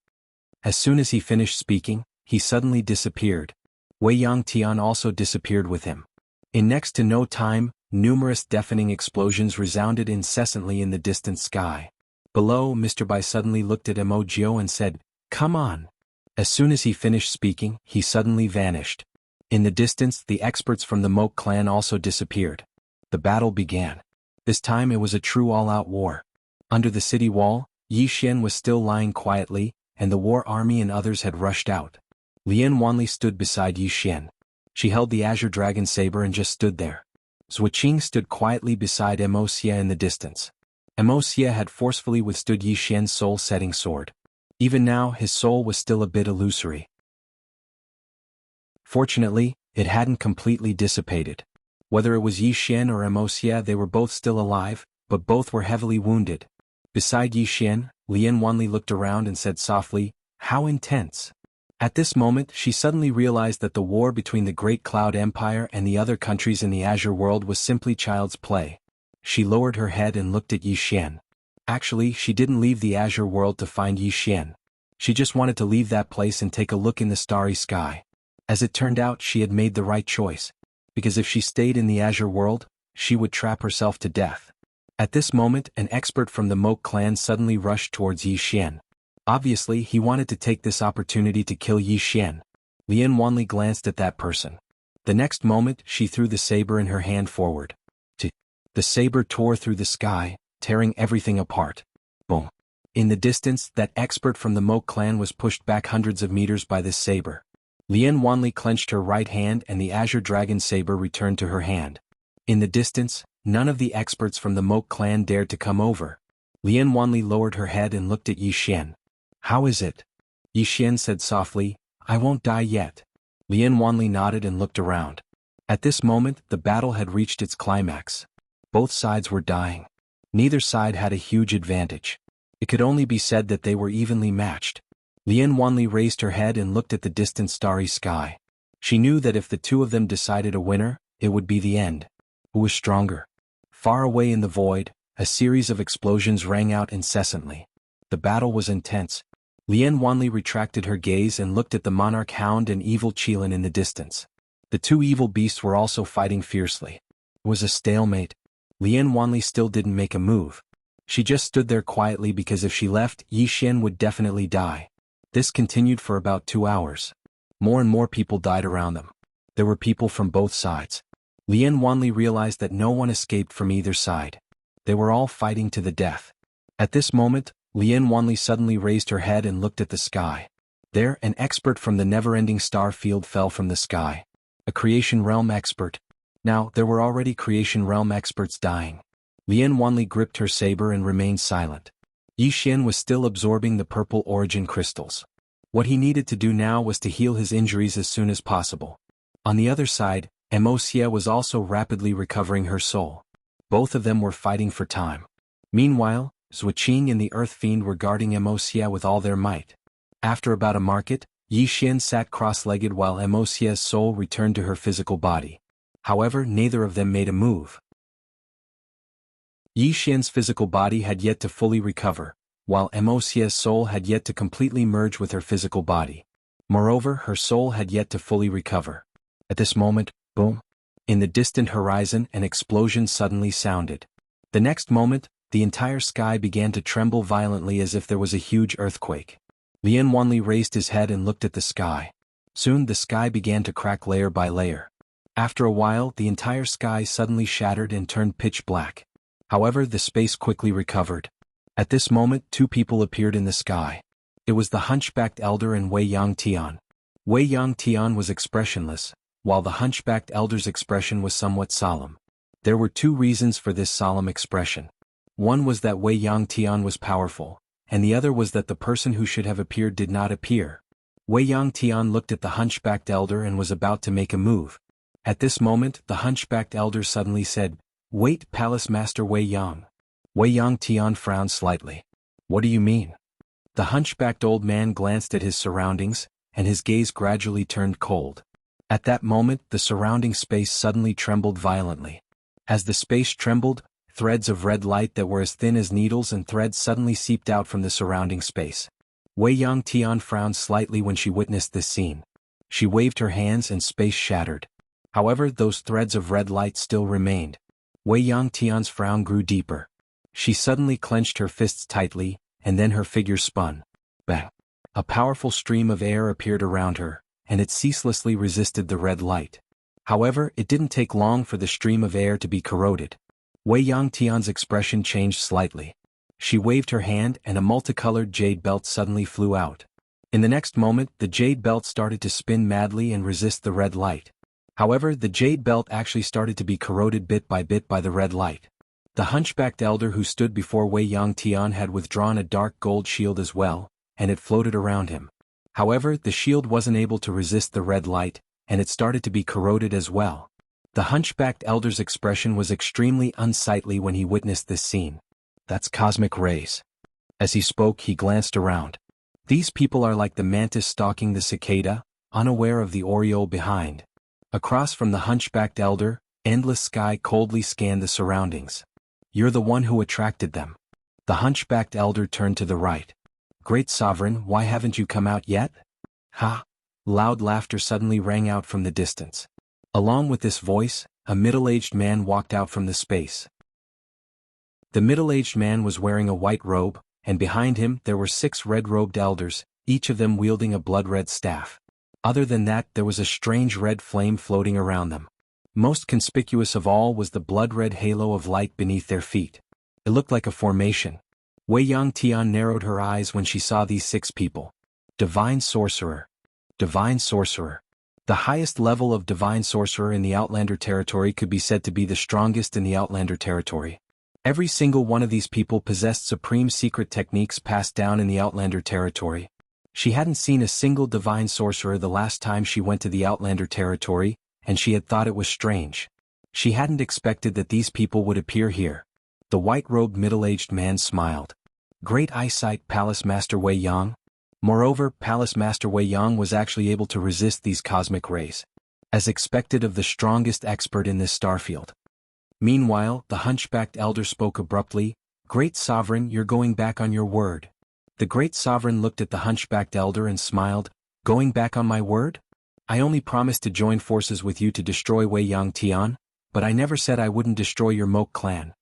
As soon as he finished speaking, he suddenly disappeared. Wei Yangtian also disappeared with him. In next to no time, numerous deafening explosions resounded incessantly in the distant sky. Below, Mr. Bai suddenly looked at Emojio and said, "Come on." As soon as he finished speaking, he suddenly vanished. In the distance, the experts from the Moke clan also disappeared. The battle began. This time it was a true all-out war. Under the city wall, Yi Xian was still lying quietly, and the war army and others had rushed out. Lian Wanli stood beside Yi Xian. She held the azure dragon saber and just stood there. Zuoqing stood quietly beside Emosia in the distance. Emosia had forcefully withstood Yi Xian's soul-setting sword. Even now, his soul was still a bit illusory. Fortunately, it hadn't completely dissipated. Whether it was Yi Xian or Emosia, they were both still alive, but both were heavily wounded. Beside Yi Xian, Lian Wanli looked around and said softly, "How intense." At this moment, she suddenly realized that the war between the Great Cloud Empire and the other countries in the Azure world was simply child's play. She lowered her head and looked at Yi Xian. Actually, she didn't leave the Azure world to find Yi Xian. She just wanted to leave that place and take a look in the starry sky. As it turned out, she had made the right choice. Because if she stayed in the Azure world, she would trap herself to death. At this moment, an expert from the Moke clan suddenly rushed towards Yi Xian. Obviously, he wanted to take this opportunity to kill Yi Xian. Lian Wanli glanced at that person. The next moment, she threw the saber in her hand forward. The saber tore through the sky, tearing everything apart. Boom. In the distance, that expert from the Moke clan was pushed back hundreds of meters by this saber. Lian Wanli clenched her right hand and the azure dragon saber returned to her hand. In the distance, none of the experts from the Moke clan dared to come over. Lian Wanli lowered her head and looked at Yi Xian. "How is it?" Yi Xian said softly, "I won't die yet." Lian Wanli nodded and looked around. At this moment, the battle had reached its climax. Both sides were dying. Neither side had a huge advantage. It could only be said that they were evenly matched. Lian Wanli raised her head and looked at the distant starry sky. She knew that if the two of them decided a winner, it would be the end. Who was stronger? Far away in the void, a series of explosions rang out incessantly. The battle was intense. Lian Wanli retracted her gaze and looked at the Monarch Hound and evil Qilin in the distance. The two evil beasts were also fighting fiercely. It was a stalemate. Lian Wanli still didn't make a move. She just stood there quietly because if she left, Yi Xian would definitely die. This continued for about 2 hours. More and more people died around them. There were people from both sides. Lian Wanli realized that no one escaped from either side. They were all fighting to the death. At this moment, Lian Wanli suddenly raised her head and looked at the sky. There, an expert from the never-ending star field fell from the sky. A Creation Realm expert. Now, there were already Creation Realm experts dying. Lian Wanli gripped her saber and remained silent. Yi Xian was still absorbing the purple origin crystals. What he needed to do now was to heal his injuries as soon as possible. On the other side, Emocia was also rapidly recovering her soul. Both of them were fighting for time. Meanwhile, Zuoqing and the Earth Fiend were guarding Emocia with all their might. After about a market, Yi Xian sat cross-legged while Emocia's soul returned to her physical body. However, neither of them made a move. Yi Xian's physical body had yet to fully recover, while Emocia's soul had yet to completely merge with her physical body. Moreover, her soul had yet to fully recover. At this moment, boom! In the distant horizon, an explosion suddenly sounded. The next moment, the entire sky began to tremble violently as if there was a huge earthquake. Lian Wanli raised his head and looked at the sky. Soon the sky began to crack layer by layer. After a while, the entire sky suddenly shattered and turned pitch black. However, the space quickly recovered. At this moment, two people appeared in the sky. It was the hunchbacked elder and Wei Yang Tian. Wei Yang Tian was expressionless, while the hunchbacked elder's expression was somewhat solemn. There were two reasons for this solemn expression. One was that Wei Yang Tian was powerful, and the other was that the person who should have appeared did not appear. Wei Yang Tian looked at the hunchbacked elder and was about to make a move. At this moment, the hunchbacked elder suddenly said, "Wait, Palace Master Wei Yang." Wei Yang Tian frowned slightly. "What do you mean?" The hunchbacked old man glanced at his surroundings, and his gaze gradually turned cold. At that moment, the surrounding space suddenly trembled violently. As the space trembled, threads of red light that were as thin as needles and threads suddenly seeped out from the surrounding space. Wei Yang Tian frowned slightly when she witnessed this scene. She waved her hands and space shattered. However, those threads of red light still remained. Wei Yang Tian's frown grew deeper. She suddenly clenched her fists tightly, and then her figure spun. Bang! A powerful stream of air appeared around her, and it ceaselessly resisted the red light. However, it didn't take long for the stream of air to be corroded. Wei Yang Tian's expression changed slightly. She waved her hand and a multicolored jade belt suddenly flew out. In the next moment, the jade belt started to spin madly and resist the red light. However, the jade belt actually started to be corroded bit by the red light. The hunchbacked elder who stood before Wei Yang Tian had withdrawn a dark gold shield as well, and it floated around him. However, the shield wasn't able to resist the red light, and it started to be corroded as well. The hunchbacked elder's expression was extremely unsightly when he witnessed this scene. "That's cosmic rays." As he spoke, he glanced around. These people are like the mantis stalking the cicada, unaware of the oriole behind. Across from the hunchbacked elder, endless sky coldly scanned the surroundings. "You're the one who attracted them." The hunchbacked elder turned to the right. "Great sovereign, why haven't you come out yet?" "Ha!" Loud laughter suddenly rang out from the distance. Along with this voice, a middle-aged man walked out from the space. The middle-aged man was wearing a white robe, and behind him there were 6 red-robed elders, each of them wielding a blood-red staff. Other than that, there was a strange red flame floating around them. Most conspicuous of all was the blood-red halo of light beneath their feet. It looked like a formation. Wei Yang Tian narrowed her eyes when she saw these 6 people. Divine Sorcerer. Divine Sorcerer. The highest level of Divine Sorcerer in the Outlander territory could be said to be the strongest in the Outlander territory. Every single one of these people possessed supreme secret techniques passed down in the Outlander territory. She hadn't seen a single Divine Sorcerer the last time she went to the Outlander territory, and she had thought it was strange. She hadn't expected that these people would appear here. The white-robed middle-aged man smiled. Great eyesight, Palace Master Wei Yang. Moreover, Palace Master Wei Yang was actually able to resist these cosmic rays, as expected of the strongest expert in this starfield. Meanwhile, the hunchbacked elder spoke abruptly, "Great Sovereign, you're going back on your word." The great sovereign looked at the hunchbacked elder and smiled, "Going back on my word? I only promised to join forces with you to destroy Wei Yang Tian, but I never said I wouldn't destroy your Moke clan."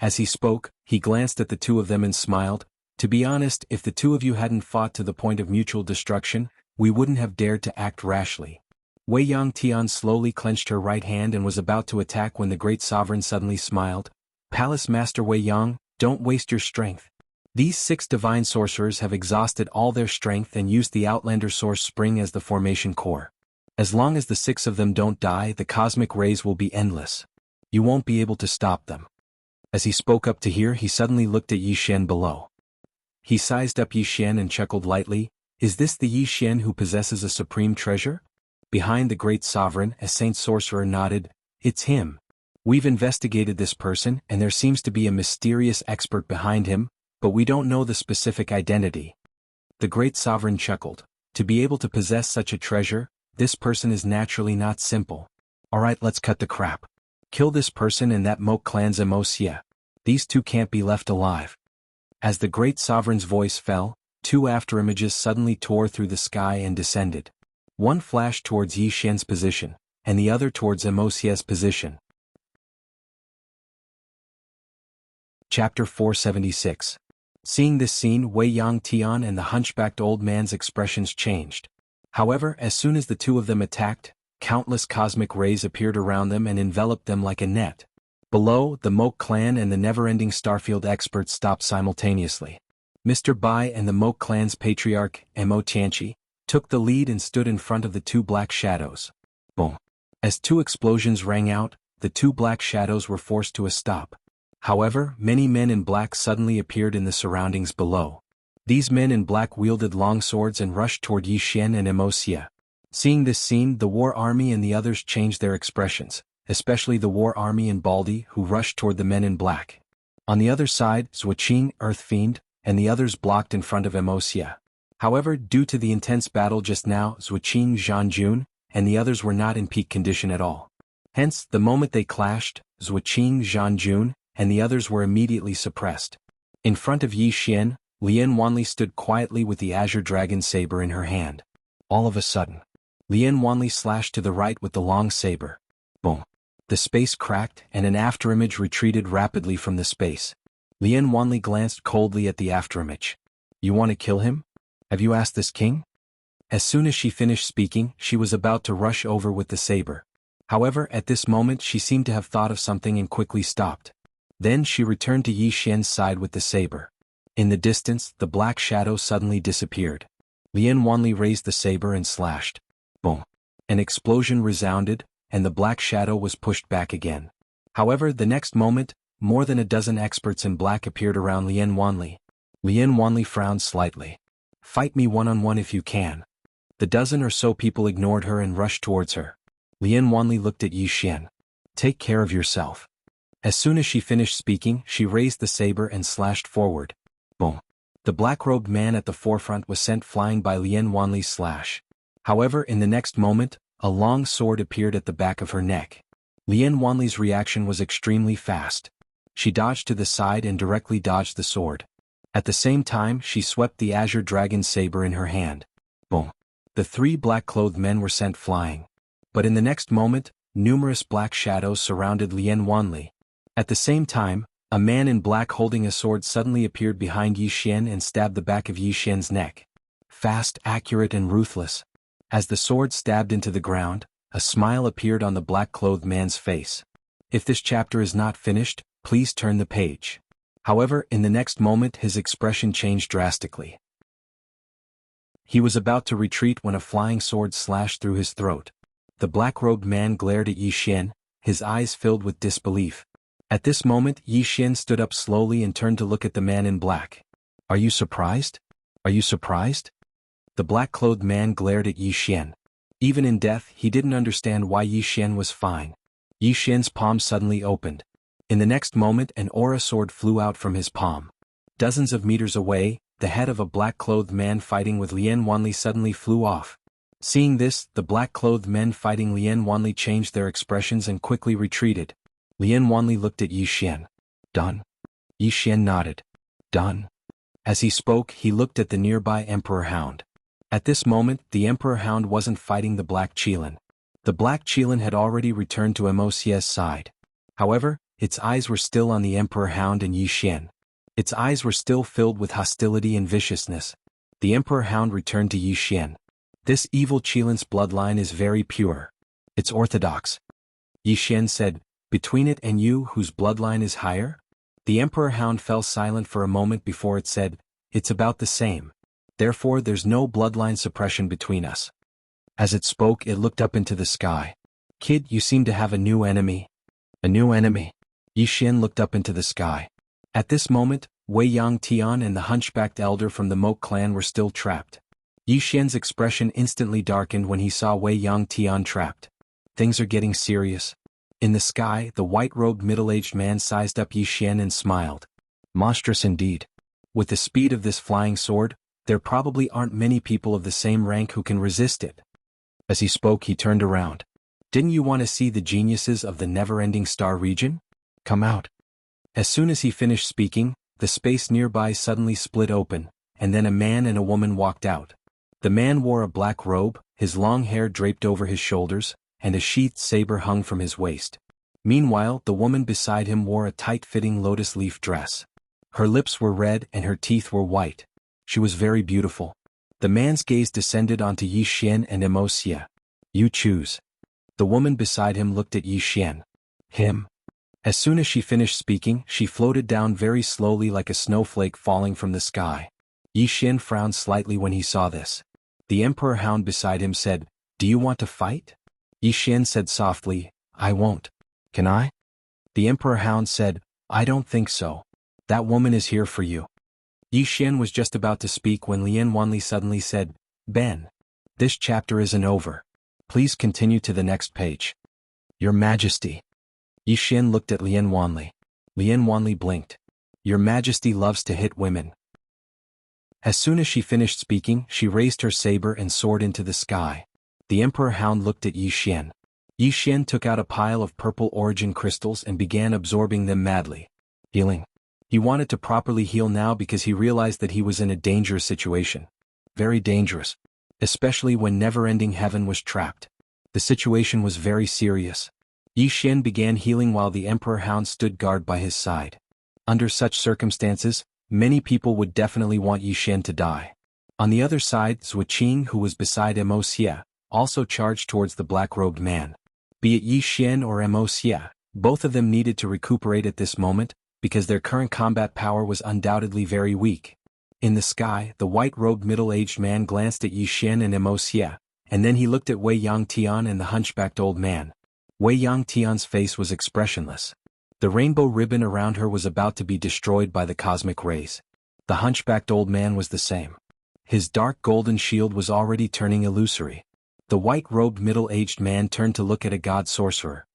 As he spoke, he glanced at the two of them and smiled, "To be honest, if the two of you hadn't fought to the point of mutual destruction, we wouldn't have dared to act rashly." Wei Yang Tian slowly clenched her right hand and was about to attack when the great sovereign suddenly smiled, "Palace Master Wei Yang, don't waste your strength. These 6 divine sorcerers have exhausted all their strength and used the Outlander Source Spring as the formation core. As long as the 6 of them don't die, the cosmic rays will be endless. You won't be able to stop them." As he spoke up to here, he suddenly looked at Yi Xian below. He sized up Yi Xian and chuckled lightly, "Is this the Yi Xian who possesses a supreme treasure?" Behind the great sovereign, a saint sorcerer nodded, "It's him. We've investigated this person and there seems to be a mysterious expert behind him, but we don't know the specific identity." The great sovereign chuckled. "To be able to possess such a treasure, this person is naturally not simple. Alright, let's cut the crap. Kill this person and that Moke clan's Emosia. These two can't be left alive." As the great sovereign's voice fell, 2 afterimages suddenly tore through the sky and descended. One flashed towards Yi Xian's position, and the other towards Emosia's position. Chapter 476. Seeing this scene, Wei Yang Tian and the hunchbacked old man's expressions changed. However, as soon as the two of them attacked, countless cosmic rays appeared around them and enveloped them like a net. Below, the Moke clan and the never-ending Starfield experts stopped simultaneously. Mr. Bai and the Moke clan's patriarch, Mo Tianqi, took the lead and stood in front of the 2 black shadows. Boom. As 2 explosions rang out, the 2 black shadows were forced to a stop. However, many men in black suddenly appeared in the surroundings below. These men in black wielded long swords and rushed toward Yi Xian and Emosia. Seeing this scene, the war army and the others changed their expressions, especially the war army and Baldi, who rushed toward the men in black. On the other side, Zuoqing, Earth Fiend, and the others blocked in front of Emosia. However, due to the intense battle just now, Zuoqing, Zhanjun, and the others were not in peak condition at all. Hence, the moment they clashed, Zuoqing, Zhanjun, and the others were immediately suppressed. In front of Yi Xian, Lian Wanli stood quietly with the Azure Dragon Saber in her hand. All of a sudden, Lian Wanli slashed to the right with the long saber. Boom. The space cracked and an afterimage retreated rapidly from the space. Lian Wanli glanced coldly at the afterimage. "You want to kill him? Have you asked this king?" As soon as she finished speaking, she was about to rush over with the saber. However, at this moment she seemed to have thought of something and quickly stopped. Then she returned to Yi Xian's side with the saber. In the distance, the black shadow suddenly disappeared. Lian Wanli raised the saber and slashed. Boom. An explosion resounded, and the black shadow was pushed back again. However, the next moment, more than a dozen experts in black appeared around Lian Wanli. Lian Wanli frowned slightly. "Fight me one-on-one if you can." The dozen or so people ignored her and rushed towards her. Lian Wanli looked at Yi Xian. "Take care of yourself." As soon as she finished speaking, she raised the saber and slashed forward. Boom. The black-robed man at the forefront was sent flying by Lian Wanli's slash. However, in the next moment, a long sword appeared at the back of her neck. Lian Wanli's reaction was extremely fast. She dodged to the side and directly dodged the sword. At the same time, she swept the Azure Dragon Saber in her hand. Boom. The 3 black-clothed men were sent flying. But in the next moment, numerous black shadows surrounded Lian Wanli. At the same time, a man in black holding a sword suddenly appeared behind Yi Xian and stabbed the back of Yi Xian's neck. Fast, accurate and ruthless. As the sword stabbed into the ground, a smile appeared on the black-clothed man's face. If this chapter is not finished, please turn the page. However, in the next moment his expression changed drastically. He was about to retreat when a flying sword slashed through his throat. The black-robed man glared at Yi Xian, his eyes filled with disbelief. At this moment, Yi Xian stood up slowly and turned to look at the man in black. "Are you surprised? Are you surprised?" The black-clothed man glared at Yi Xian. Even in death, he didn't understand why Yi Xian was fine. Yi Xian's palm suddenly opened. In the next moment an aura sword flew out from his palm. Dozens of meters away, the head of a black-clothed man fighting with Lian Wanli suddenly flew off. Seeing this, the black-clothed men fighting Lian Wanli changed their expressions and quickly retreated. Lian Wanli looked at Yi Xian. Done. Yi Xian nodded. Done. As he spoke, he looked at the nearby Emperor Hound. At this moment, the Emperor Hound wasn't fighting the Black Qilin. The Black Qilin had already returned to Emosia's side. However, its eyes were still on the Emperor Hound and Yi Xian. Its eyes were still filled with hostility and viciousness. The Emperor Hound returned to Yi Xian. This evil Qilin's bloodline is very pure. It's orthodox. Yi Xian said, between it and you, whose bloodline is higher? The Emperor Hound fell silent for a moment before it said, it's about the same. Therefore there's no bloodline suppression between us. As it spoke, it looked up into the sky. Kid, you seem to have a new enemy. A new enemy. Yi Xian looked up into the sky. At this moment, Wei Yang Tian and the hunchbacked elder from the Moke clan were still trapped. Yi Xian's expression instantly darkened when he saw Wei Yang Tian trapped. Things are getting serious. In the sky, the white-robed middle-aged man sized up Yi Xian and smiled. Monstrous indeed. With the speed of this flying sword, there probably aren't many people of the same rank who can resist it. As he spoke, he turned around. Didn't you want to see the geniuses of the never-ending star region? Come out. As soon as he finished speaking, the space nearby suddenly split open, and then a man and a woman walked out. The man wore a black robe, his long hair draped over his shoulders, and a sheathed saber hung from his waist. Meanwhile, the woman beside him wore a tight-fitting lotus leaf dress. Her lips were red and her teeth were white. She was very beautiful. The man's gaze descended onto Yi Xian and Emosia. You choose. The woman beside him looked at Yi Xian. Him. As soon as she finished speaking, she floated down very slowly like a snowflake falling from the sky. Yi Xian frowned slightly when he saw this. The Emperor Hound beside him said, Do you want to fight? Yi Xian said softly, I won't. Can I? The Emperor Hound said, I don't think so. That woman is here for you. Yi Xian was just about to speak when Lian Wanli suddenly said, Ben. This chapter isn't over. Please continue to the next page. Your Majesty. Yi Xian looked at Lian Wanli. Lian Wanli blinked. Your Majesty loves to hit women. As soon as she finished speaking, she raised her saber and sword into the sky. The Emperor Hound looked at Yi Xian. Yi Xian took out a pile of purple origin crystals and began absorbing them madly. Healing. He wanted to properly heal now because he realized that he was in a dangerous situation. Very dangerous. Especially when never-ending heaven was trapped. The situation was very serious. Yi Xian began healing while the Emperor Hound stood guard by his side. Under such circumstances, many people would definitely want Yi Xian to die. On the other side, Zuoqing, who was beside Emosia, also charged towards the black-robed man. Be it Yi Xian or Emosia, both of them needed to recuperate at this moment, because their current combat power was undoubtedly very weak. In the sky, the white-robed middle-aged man glanced at Yi Xian and Emosia, and then he looked at Wei Yang Tian and the hunchbacked old man. Wei Yang Tian's face was expressionless. The rainbow ribbon around her was about to be destroyed by the cosmic rays. The hunchbacked old man was the same. His dark golden shield was already turning illusory. The white-robed middle-aged man turned to look at a god sorcerer.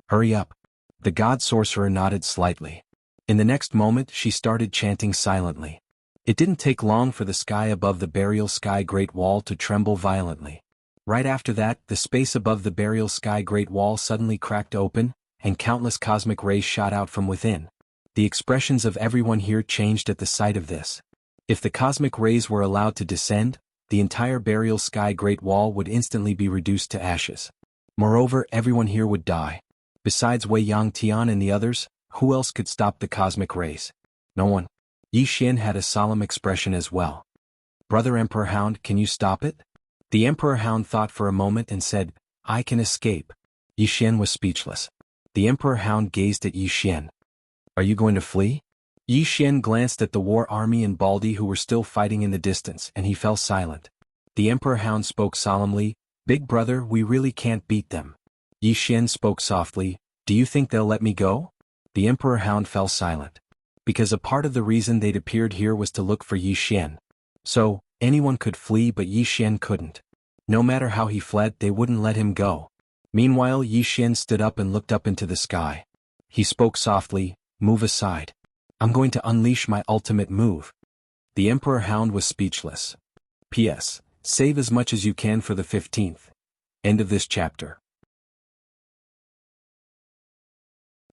Hurry up. The god sorcerer nodded slightly. In the next moment, she started chanting silently. It didn't take long for the sky above the burial sky great wall to tremble violently. Right after that, the space above the burial sky great wall suddenly cracked open, and countless cosmic rays shot out from within. The expressions of everyone here changed at the sight of this. If the cosmic rays were allowed to descend, the entire burial sky great wall would instantly be reduced to ashes. Moreover, everyone here would die. Besides Wei Yang Tian and the others, who else could stop the cosmic rays? No one. Yi Xian had a solemn expression as well. Brother Emperor Hound, can you stop it? The Emperor Hound thought for a moment and said, I can escape. Yi Xian was speechless. The Emperor Hound gazed at Yi Xian. Are you going to flee? Yi Xian glanced at the war army and Baldi who were still fighting in the distance, and he fell silent. The Emperor Hound spoke solemnly, Big brother, we really can't beat them. Yi Xian spoke softly, Do you think they'll let me go? The Emperor Hound fell silent. Because a part of the reason they'd appeared here was to look for Yi Xian. So, anyone could flee but Yi Xian couldn't. No matter how he fled, they wouldn't let him go. Meanwhile, Yi Xian stood up and looked up into the sky. He spoke softly, "Move aside. I'm going to unleash my ultimate move." The Emperor Hound was speechless. P.S. Save as much as you can for the 15th. End of this chapter.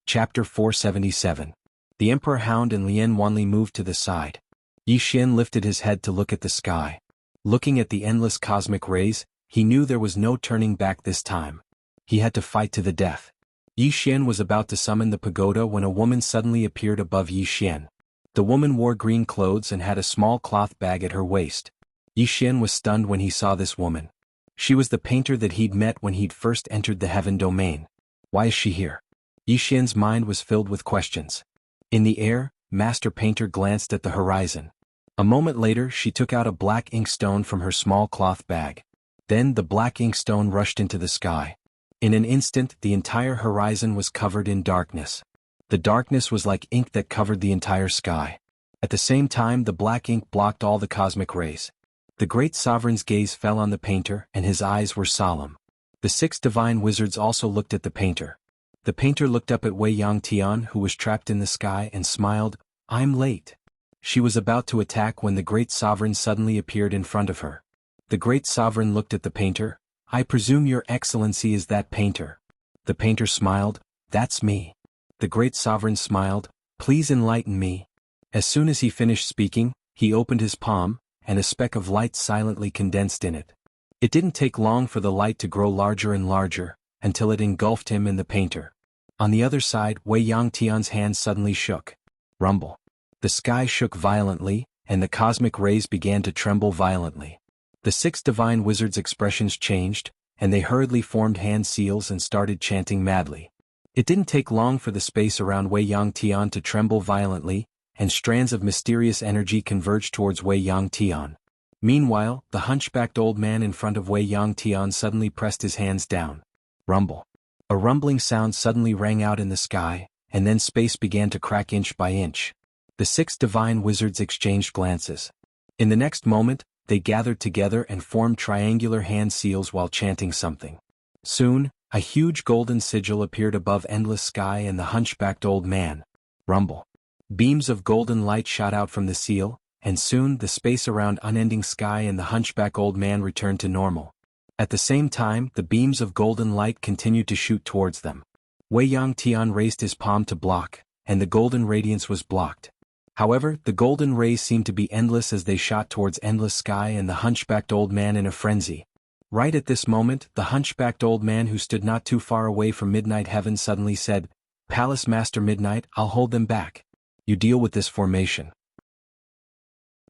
Chapter 477. The Emperor Hound and Lian Wanli moved to the side. Yi Xian lifted his head to look at the sky. Looking at the endless cosmic rays, he knew there was no turning back this time. He had to fight to the death. Yi Xian was about to summon the pagoda when a woman suddenly appeared above Yi Xian. The woman wore green clothes and had a small cloth bag at her waist. Yi Xian was stunned when he saw this woman. She was the painter that he'd met when he'd first entered the heaven domain. Why is she here? Yi Xian's mind was filled with questions. In the air, Master Painter glanced at the horizon. A moment later, she took out a black inkstone from her small cloth bag. Then the black inkstone rushed into the sky. In an instant, the entire horizon was covered in darkness. The darkness was like ink that covered the entire sky. At the same time, the black ink blocked all the cosmic rays. The great sovereign's gaze fell on the painter, and his eyes were solemn. The 6 divine wizards also looked at the painter. The painter looked up at Wei Yangtian, who was trapped in the sky, and smiled. "I'm late." She was about to attack when the great sovereign suddenly appeared in front of her. The great sovereign looked at the painter. "I presume your excellency is that painter." The painter smiled. "That's me." The great sovereign smiled. "Please enlighten me." As soon as he finished speaking, he opened his palm, and a speck of light silently condensed in it. It didn't take long for the light to grow larger and larger, until it engulfed him and the painter. On the other side, Wei Yangtian's hand suddenly shook. Rumble. The sky shook violently, and the cosmic rays began to tremble violently. The 6 divine wizards' expressions changed, and they hurriedly formed hand seals and started chanting madly. It didn't take long for the space around Wei Yangtian to tremble violently, and strands of mysterious energy converged towards Wei Yangtian. Meanwhile, the hunchbacked old man in front of Wei Yangtian suddenly pressed his hands down. Rumble. A rumbling sound suddenly rang out in the sky, and then space began to crack inch by inch. The 6 divine wizards exchanged glances. In the next moment, they gathered together and formed triangular hand seals while chanting something. Soon, a huge golden sigil appeared above endless sky and the hunchbacked old man. Rumble. Beams of golden light shot out from the seal, and soon the space around unending sky and the hunchback old man returned to normal. At the same time, the beams of golden light continued to shoot towards them. Wei Yangtian raised his palm to block, and the golden radiance was blocked. However, the golden rays seemed to be endless as they shot towards endless sky and the hunchbacked old man in a frenzy. Right at this moment, the hunchbacked old man who stood not too far away from Midnight Heaven suddenly said, "Palace Master Midnight, I'll hold them back. You deal with this formation."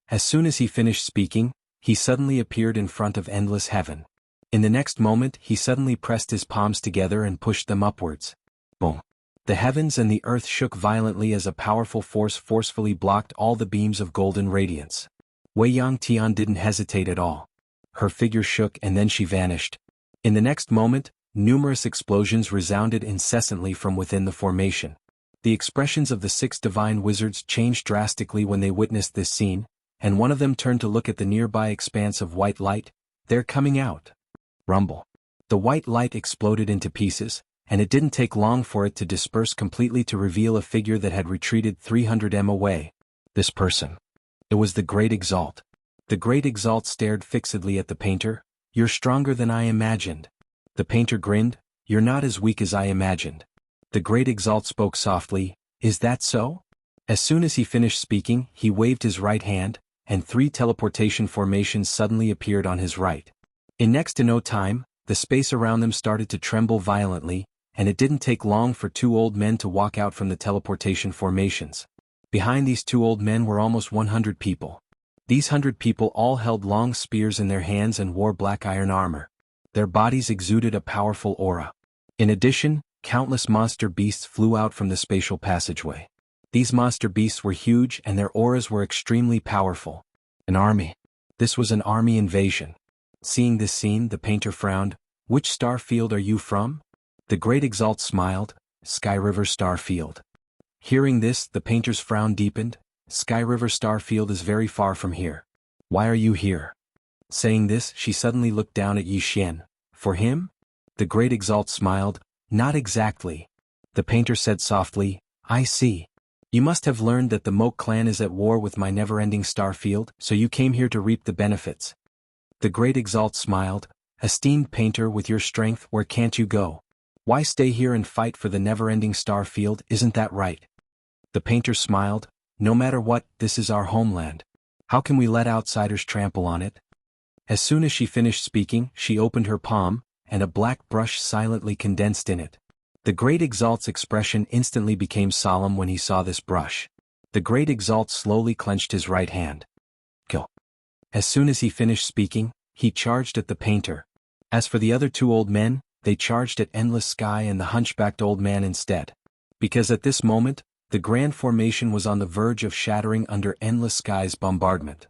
As soon as he finished speaking, he suddenly appeared in front of endless heaven. In the next moment, he suddenly pressed his palms together and pushed them upwards. Boom! The heavens and the earth shook violently as a powerful force forcefully blocked all the beams of golden radiance. Wei Yangtian didn't hesitate at all. Her figure shook and then she vanished. In the next moment, numerous explosions resounded incessantly from within the formation. The expressions of the 6 divine wizards changed drastically when they witnessed this scene, and one of them turned to look at the nearby expanse of white light. "They're coming out." Rumble. The white light exploded into pieces, and it didn't take long for it to disperse completely to reveal a figure that had retreated 300 m away. This person. It was the Great Exalt. The Great Exalt stared fixedly at the painter. "You're stronger than I imagined." The painter grinned. "You're not as weak as I imagined." The Great Exalt spoke softly. "Is that so?" As soon as he finished speaking, he waved his right hand, and 3 teleportation formations suddenly appeared on his right. In next to no time, the space around them started to tremble violently, and it didn't take long for 2 old men to walk out from the teleportation formations. Behind these 2 old men were almost 100 people. These 100 people all held long spears in their hands and wore black iron armor. Their bodies exuded a powerful aura. In addition, countless monster beasts flew out from the spatial passageway. These monster beasts were huge and their auras were extremely powerful. An army. This was an army invasion. Seeing this scene, the painter frowned. "Which star field are you from?" The Great Exalt smiled. "Sky River Star Field." Hearing this, the painter's frown deepened. "Sky River Star Field is very far from here. Why are you here?" Saying this, she suddenly looked down at Yi Xian. "For him?" The great exalt smiled. Not exactly. The painter said softly, I see. You must have learned that the Moke clan is at war with my never-ending star field, so you came here to reap the benefits. The great exalt smiled. Esteemed painter, with your strength, where can't you go? Why stay here and fight for the never-ending star field, isn't that right? The painter smiled. No matter what, this is our homeland. How can we let outsiders trample on it? As soon as she finished speaking, she opened her palm, and a black brush silently condensed in it. The great exalt's expression instantly became solemn when he saw this brush. The great exalt slowly clenched his right hand. Kill. As soon as he finished speaking, he charged at the painter. As for the other two old men, they charged at Endless Sky and the hunchbacked old man instead. Because at this moment, the grand formation was on the verge of shattering under Endless Sky's bombardment.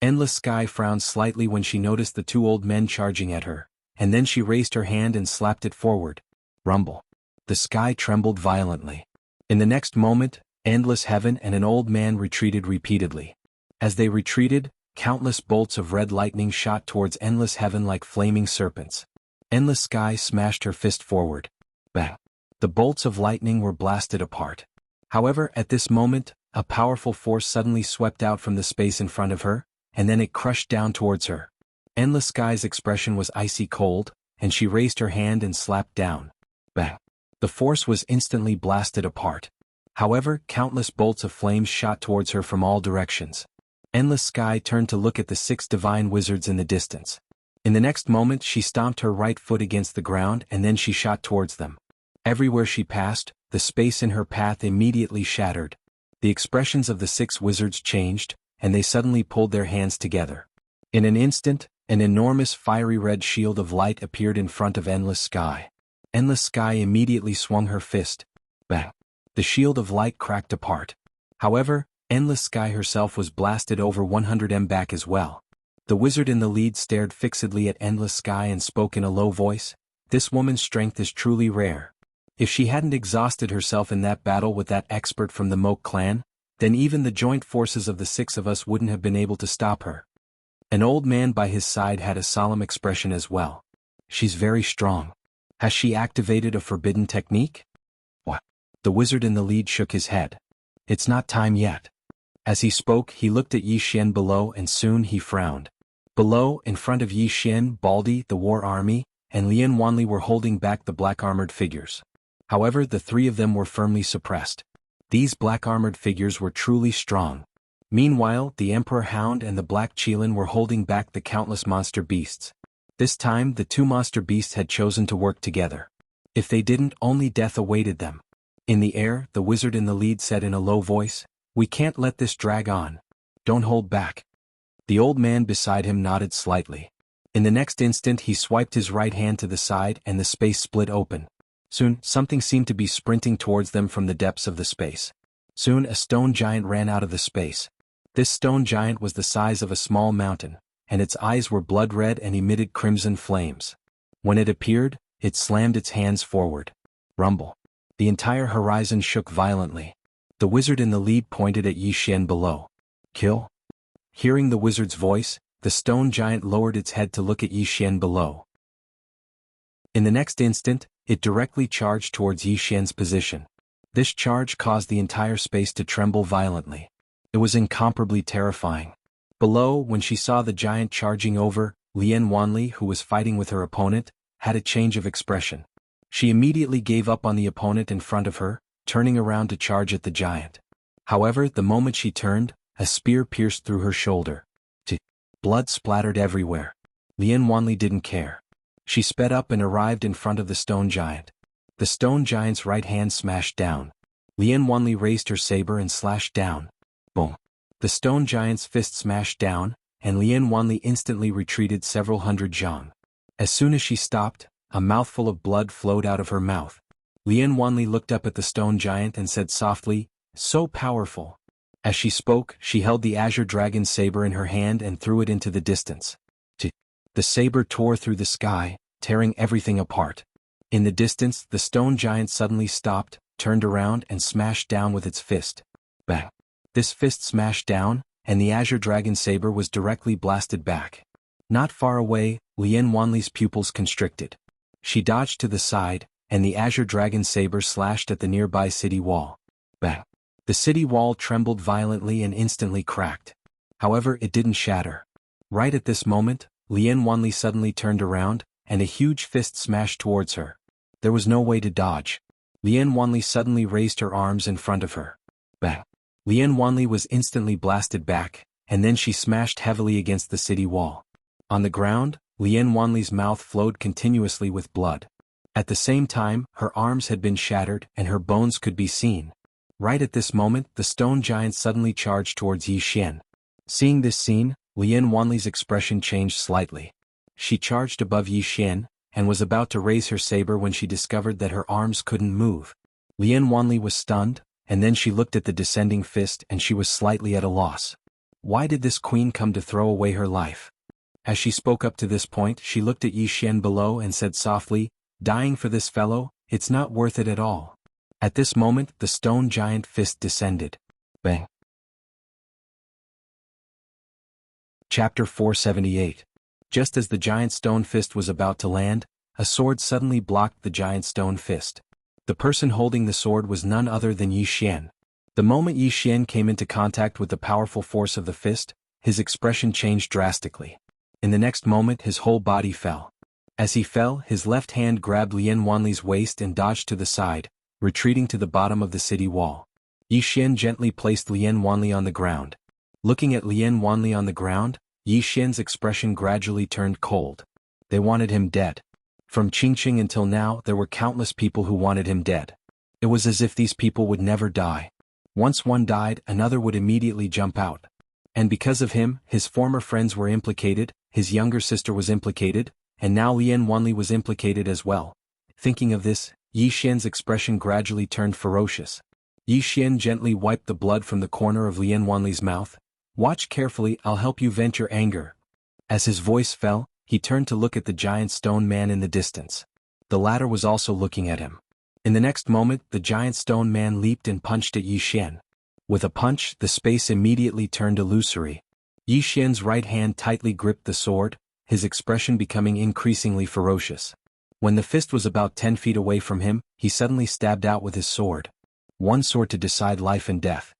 Endless Sky frowned slightly when she noticed the two old men charging at her, and then she raised her hand and slapped it forward. Rumble. The sky trembled violently. In the next moment, Endless Heaven and an old man retreated repeatedly. As they retreated, countless bolts of red lightning shot towards Endless Heaven like flaming serpents. Endless Sky smashed her fist forward. Bang. The bolts of lightning were blasted apart. However, at this moment, a powerful force suddenly swept out from the space in front of her, and then it crushed down towards her. Endless Sky's expression was icy cold, and she raised her hand and slapped down. Bang. The force was instantly blasted apart. However, countless bolts of flames shot towards her from all directions. Endless Sky turned to look at the 6 divine wizards in the distance. In the next moment she stomped her right foot against the ground and then she shot towards them. Everywhere she passed, the space in her path immediately shattered. The expressions of the 6 wizards changed, and they suddenly pulled their hands together. In an instant, an enormous fiery red shield of light appeared in front of Endless Sky. Endless Sky immediately swung her fist. Bang! The shield of light cracked apart. However, Endless Sky herself was blasted over 100 m back as well. The wizard in the lead stared fixedly at Endless Sky and spoke in a low voice. This woman's strength is truly rare. If she hadn't exhausted herself in that battle with that expert from the Moke clan, then even the joint forces of the 6 of us wouldn't have been able to stop her. An old man by his side had a solemn expression as well. She's very strong. Has she activated a forbidden technique? What? The wizard in the lead shook his head. It's not time yet. As he spoke, he looked at Yi Xian below and soon he frowned. Below, in front of Yi Xian, Baldi, the war army, and Lian Wanli were holding back the black-armored figures. However, the 3 of them were firmly suppressed. These black-armored figures were truly strong. Meanwhile, the Emperor Hound and the Black Qilin were holding back the countless monster beasts. This time, the 2 monster beasts had chosen to work together. If they didn't, only death awaited them. In the air, the wizard in the lead said in a low voice, "We can't let this drag on. Don't hold back." The old man beside him nodded slightly. In the next instant he swiped his right hand to the side and the space split open. Soon, something seemed to be sprinting towards them from the depths of the space. Soon a stone giant ran out of the space. This stone giant was the size of a small mountain, and its eyes were blood red and emitted crimson flames. When it appeared, it slammed its hands forward. Rumble. The entire horizon shook violently. The wizard in the lead pointed at Yi Xian below. Kill? Hearing the wizard's voice, the stone giant lowered its head to look at Yi Xian below. In the next instant, it directly charged towards Yi Xian's position. This charge caused the entire space to tremble violently. It was incomparably terrifying. Below, when she saw the giant charging over, Lian Wanli, who was fighting with her opponent, had a change of expression. She immediately gave up on the opponent in front of her, turning around to charge at the giant. However, the moment she turned, a spear pierced through her shoulder. Blood splattered everywhere. Lian Wanli didn't care. She sped up and arrived in front of the stone giant. The stone giant's right hand smashed down. Lian Wanli raised her saber and slashed down. Boom. The stone giant's fist smashed down, and Lian Wanli instantly retreated several hundred zhang. As soon as she stopped, a mouthful of blood flowed out of her mouth. Lian Wanli looked up at the stone giant and said softly, "So powerful." As she spoke, she held the azure dragon saber in her hand and threw it into the distance. The saber tore through the sky, tearing everything apart. In the distance, the stone giant suddenly stopped, turned around and smashed down with its fist. Bang! This fist smashed down, and the azure dragon saber was directly blasted back. Not far away, Lian Wanli's pupils constricted. She dodged to the side, and the azure dragon saber slashed at the nearby city wall. Bang! The city wall trembled violently and instantly cracked. However, it didn't shatter. Right at this moment, Lian Wanli suddenly turned around, and a huge fist smashed towards her. There was no way to dodge. Lian Wanli suddenly raised her arms in front of her. Bang! Lian Wanli was instantly blasted back, and then she smashed heavily against the city wall. On the ground, Lian Wanli's mouth flowed continuously with blood. At the same time, her arms had been shattered and her bones could be seen. Right at this moment, the stone giant suddenly charged towards Yi Xian. Seeing this scene, Lian Wanli's expression changed slightly. She charged above Yi Xian, and was about to raise her saber when she discovered that her arms couldn't move. Lian Wanli was stunned, and then she looked at the descending fist and she was slightly at a loss. Why did this queen come to throw away her life? As she spoke up to this point, she looked at Yi Xian below and said softly, "Dying for this fellow, it's not worth it at all." At this moment, the stone giant fist descended. Bang! Chapter 478. Just as the giant stone fist was about to land, a sword suddenly blocked the giant stone fist. The person holding the sword was none other than Yi Xian. The moment Yi Xian came into contact with the powerful force of the fist, his expression changed drastically. In the next moment, his whole body fell. As he fell, his left hand grabbed Lian Wanli's waist and dodged to the side, retreating to the bottom of the city wall. Yi Xian gently placed Lian Wanli on the ground. Looking at Lian Wanli on the ground, Yi Xian's expression gradually turned cold. They wanted him dead. From Qingqing until now, there were countless people who wanted him dead. It was as if these people would never die. Once one died, another would immediately jump out. And because of him, his former friends were implicated, his younger sister was implicated, and now Lian Wanli was implicated as well. Thinking of this, Yi Xian's expression gradually turned ferocious. Yi Xian gently wiped the blood from the corner of Lian Wanli's mouth. "Watch carefully, I'll help you vent your anger." As his voice fell, he turned to look at the giant stone man in the distance. The latter was also looking at him. In the next moment, the giant stone man leaped and punched at Yi Xian. With a punch, the space immediately turned illusory. Yi Xian's right hand tightly gripped the sword, his expression becoming increasingly ferocious. When the fist was about 10 feet away from him, he suddenly stabbed out with his sword. One sword to decide life and death.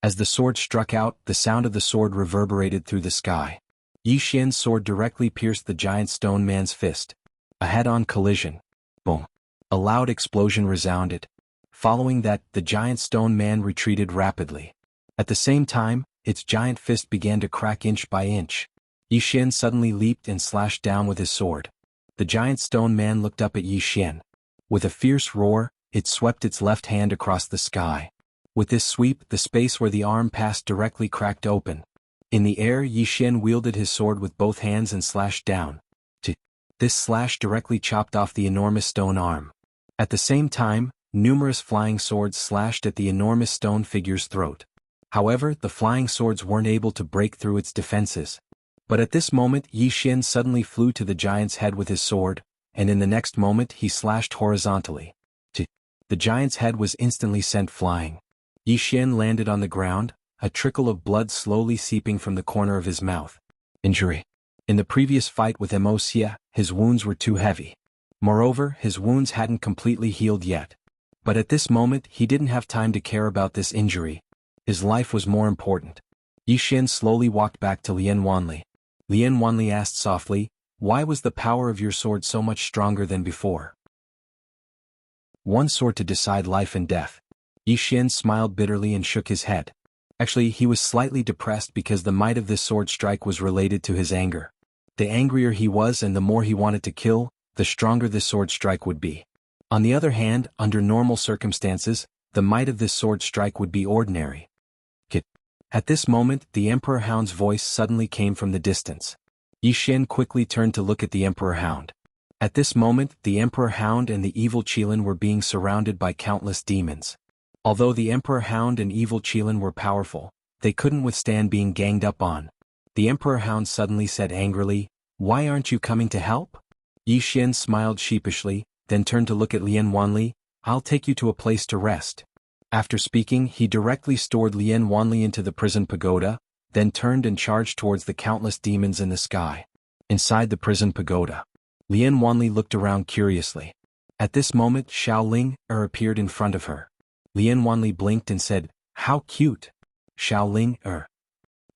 As the sword struck out, the sound of the sword reverberated through the sky. Yi Xian's sword directly pierced the giant stone man's fist. A head-on collision. Boom. A loud explosion resounded. Following that, the giant stone man retreated rapidly. At the same time, its giant fist began to crack inch by inch. Yi Xian suddenly leaped and slashed down with his sword. The giant stone man looked up at Yi Xian. With a fierce roar, it swept its left hand across the sky. With this sweep, the space where the arm passed directly cracked open. In the air, Yi Xian wielded his sword with both hands and slashed down. This slash directly chopped off the enormous stone arm. At the same time, numerous flying swords slashed at the enormous stone figure's throat. However, the flying swords weren't able to break through its defenses. But at this moment, Yi Xian suddenly flew to the giant's head with his sword, and in the next moment he slashed horizontally. The giant's head was instantly sent flying. Yi Xian landed on the ground, a trickle of blood slowly seeping from the corner of his mouth. Injury. In the previous fight with Wuxia, his wounds were too heavy. Moreover, his wounds hadn't completely healed yet. But at this moment, he didn't have time to care about this injury. His life was more important. Yi Xian slowly walked back to Lian Wanli. Lian Wanli asked softly, "Why was the power of your sword so much stronger than before?" "One sword to decide life and death." Yi Xian smiled bitterly and shook his head. Actually, he was slightly depressed because the might of this sword strike was related to his anger. The angrier he was and the more he wanted to kill, the stronger this sword strike would be. On the other hand, under normal circumstances, the might of this sword strike would be ordinary. At this moment, the Emperor Hound's voice suddenly came from the distance. Yi Xian quickly turned to look at the Emperor Hound. At this moment, the Emperor Hound and the evil Qilin were being surrounded by countless demons. Although the Emperor Hound and evil Qilin were powerful, they couldn't withstand being ganged up on. The Emperor Hound suddenly said angrily, "Why aren't you coming to help?" Yi Xian smiled sheepishly, then turned to look at Lian Wanli. "I'll take you to a place to rest." After speaking, he directly stored Lian Wanli into the prison pagoda, then turned and charged towards the countless demons in the sky. Inside the prison pagoda, Lian Wanli looked around curiously. At this moment Xiao Ling appeared in front of her. Lian Wanli blinked and said, "How cute!" Xiao Ling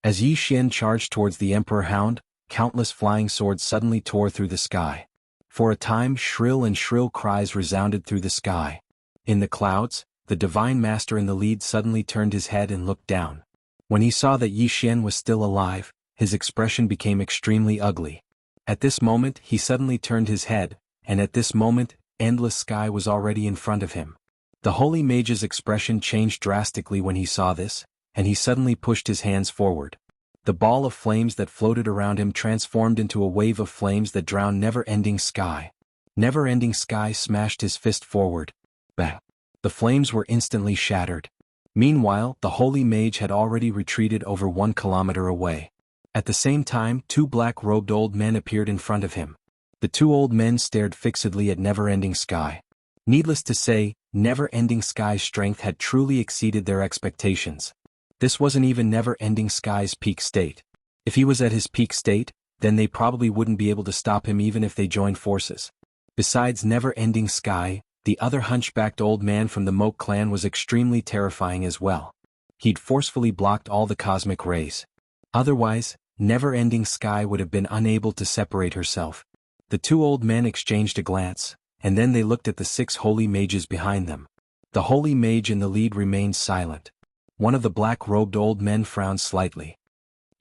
As Yi Xian charged towards the Emperor Hound, countless flying swords suddenly tore through the sky. For a time shrill cries resounded through the sky. In the clouds, the Divine Master in the lead suddenly turned his head and looked down. When he saw that Yi Xian was still alive, his expression became extremely ugly. At this moment he suddenly turned his head, and at this moment, endless sky was already in front of him. The holy mage's expression changed drastically when he saw this, and he suddenly pushed his hands forward. The ball of flames that floated around him transformed into a wave of flames that drowned never-ending sky. Never-ending sky smashed his fist forward. Bah! The flames were instantly shattered. Meanwhile, the holy mage had already retreated over 1 kilometer away. At the same time, 2 black-robed old men appeared in front of him. The 2 old men stared fixedly at never-ending sky. Needless to say, never-ending sky's strength had truly exceeded their expectations. This wasn't even never-ending sky's peak state. If he was at his peak state, then they probably wouldn't be able to stop him even if they joined forces. Besides never-ending sky, the other hunchbacked old man from the Moke clan was extremely terrifying as well. He'd forcefully blocked all the cosmic rays. Otherwise, never-ending sky would have been unable to separate herself. The 2 old men exchanged a glance, and then they looked at the 6 holy mages behind them. The holy mage in the lead remained silent. One of the black-robed old men frowned slightly.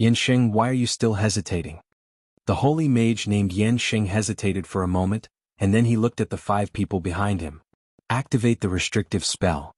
"Yansheng, why are you still hesitating?" The holy mage named Yansheng hesitated for a moment, and then he looked at the 5 people behind him. "Activate the restrictive spell."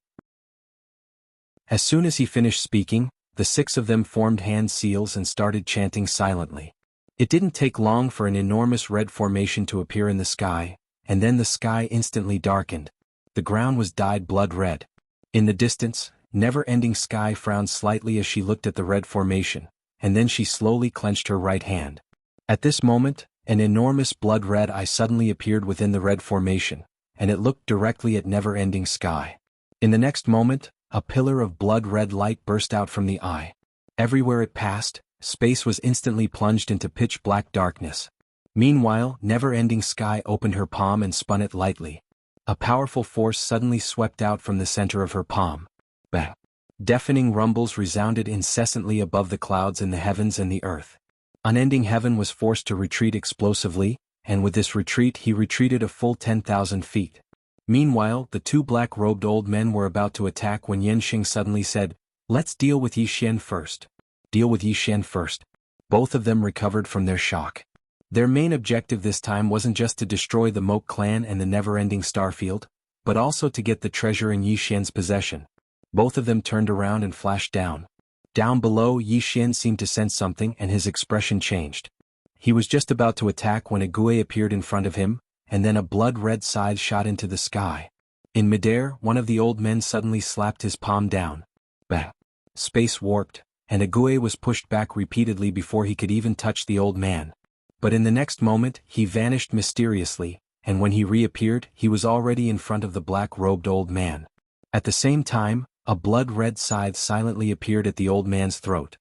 As soon as he finished speaking, the 6 of them formed hand seals and started chanting silently. It didn't take long for an enormous red formation to appear in the sky, and then the sky instantly darkened. The ground was dyed blood red. In the distance, never-ending sky frowned slightly as she looked at the red formation, and then she slowly clenched her right hand. At this moment, an enormous blood-red eye suddenly appeared within the red formation, and it looked directly at never-ending sky. In the next moment, a pillar of blood-red light burst out from the eye. Everywhere it passed, space was instantly plunged into pitch-black darkness. Meanwhile, never-ending sky opened her palm and spun it lightly. A powerful force suddenly swept out from the center of her palm. Bah! Deafening rumbles resounded incessantly above the clouds in the heavens and the earth. Unending Heaven was forced to retreat explosively, and with this retreat he retreated a full 10,000 feet. Meanwhile, the 2 black-robed old men were about to attack when Yansheng suddenly said, "Let's deal with Yi Xian first." Deal with Yi Xian first. Both of them recovered from their shock. Their main objective this time wasn't just to destroy the Moke clan and the never-ending starfield, but also to get the treasure in Yi Xian's possession. Both of them turned around and flashed down. Down below, Yi Xian seemed to sense something and his expression changed. He was just about to attack when a Gui appeared in front of him, and then a blood-red scythe shot into the sky. In midair, one of the old men suddenly slapped his palm down. Bah! Space warped, and a Gui was pushed back repeatedly before he could even touch the old man. But in the next moment, he vanished mysteriously, and when he reappeared, he was already in front of the black-robed old man. At the same time, a blood-red scythe silently appeared at the old man's throat.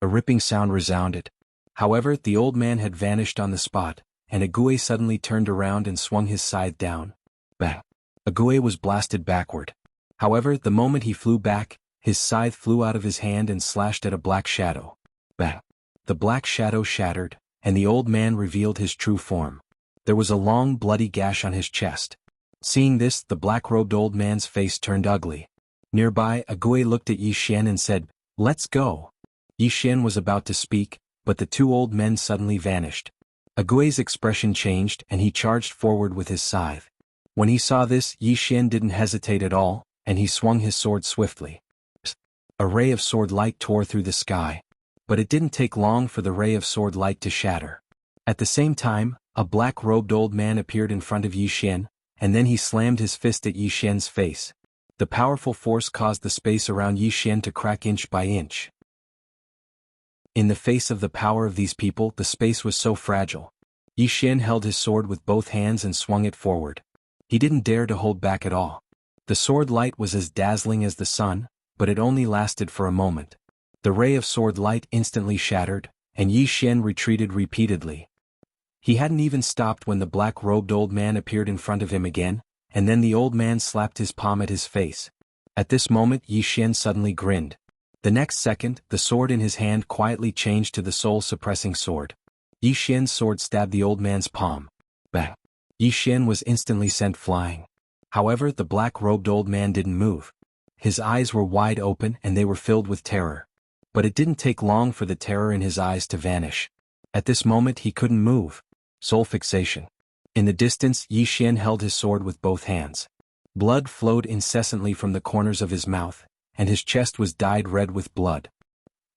A ripping sound resounded. However, the old man had vanished on the spot, and Ague suddenly turned around and swung his scythe down. Bah! Ague was blasted backward. However, the moment he flew back, his scythe flew out of his hand and slashed at a black shadow. Bah! The black shadow shattered, and the old man revealed his true form. There was a long bloody gash on his chest. Seeing this, the black-robed old man's face turned ugly. Nearby, Ague looked at Yi Xian and said, "Let's go." Yi Xian was about to speak, but the 2 old men suddenly vanished. Ague's expression changed and he charged forward with his scythe. When he saw this, Yi Xian didn't hesitate at all, and he swung his sword swiftly. A ray of sword light tore through the sky. But it didn't take long for the ray of sword light to shatter. At the same time, a black-robed old man appeared in front of Yi Xian, and then he slammed his fist at Yi Xian's face. The powerful force caused the space around Yi Xian to crack inch by inch. In the face of the power of these people, the space was so fragile. Yi Xian held his sword with both hands and swung it forward. He didn't dare to hold back at all. The sword light was as dazzling as the sun, but it only lasted for a moment. The ray of sword light instantly shattered, and Yi Xian retreated repeatedly. He hadn't even stopped when the black-robed old man appeared in front of him again, and then the old man slapped his palm at his face. At this moment Yi Xian suddenly grinned. The next second, the sword in his hand quietly changed to the soul-suppressing sword. Yi Xian's sword stabbed the old man's palm. Bang! Yi Xian was instantly sent flying. However, the black-robed old man didn't move. His eyes were wide open and they were filled with terror. But it didn't take long for the terror in his eyes to vanish. At this moment he couldn't move. Soul fixation. In the distance Yi Xian held his sword with both hands. Blood flowed incessantly from the corners of his mouth, and his chest was dyed red with blood.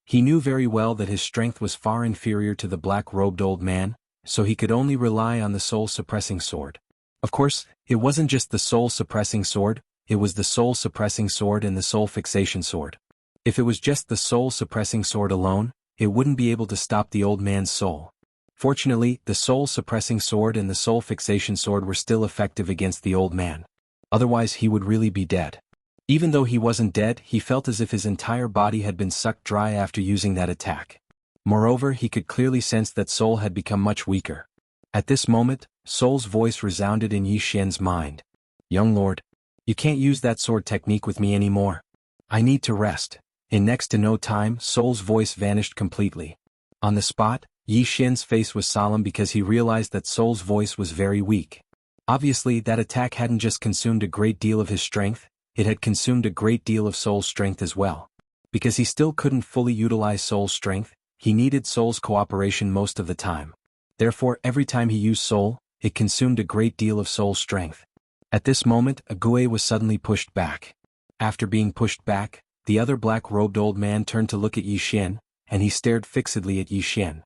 He knew very well that his strength was far inferior to the black-robed old man, so he could only rely on the soul-suppressing sword. Of course, it wasn't just the soul-suppressing sword, it was the soul-suppressing sword and the soul-fixation sword. If it was just the soul-suppressing sword alone, it wouldn't be able to stop the old man's soul. Fortunately, the soul-suppressing sword and the soul-fixation sword were still effective against the old man. Otherwise he would really be dead. Even though he wasn't dead, he felt as if his entire body had been sucked dry after using that attack. Moreover, he could clearly sense that Soul had become much weaker. At this moment, Soul's voice resounded in Yi Xian's mind. "Young lord, you can't use that sword technique with me anymore. I need to rest." In next to no time, Soul's voice vanished completely. On the spot, Yi Xian's face was solemn because he realized that Soul's voice was very weak. Obviously, that attack hadn't just consumed a great deal of his strength, it had consumed a great deal of Soul's strength as well. Because he still couldn't fully utilize Soul's strength, he needed Soul's cooperation most of the time. Therefore, every time he used Soul, it consumed a great deal of Soul's strength. At this moment, Ague was suddenly pushed back. After being pushed back, the other black-robed old man turned to look at Yi Xian, and he stared fixedly at Yi Xian.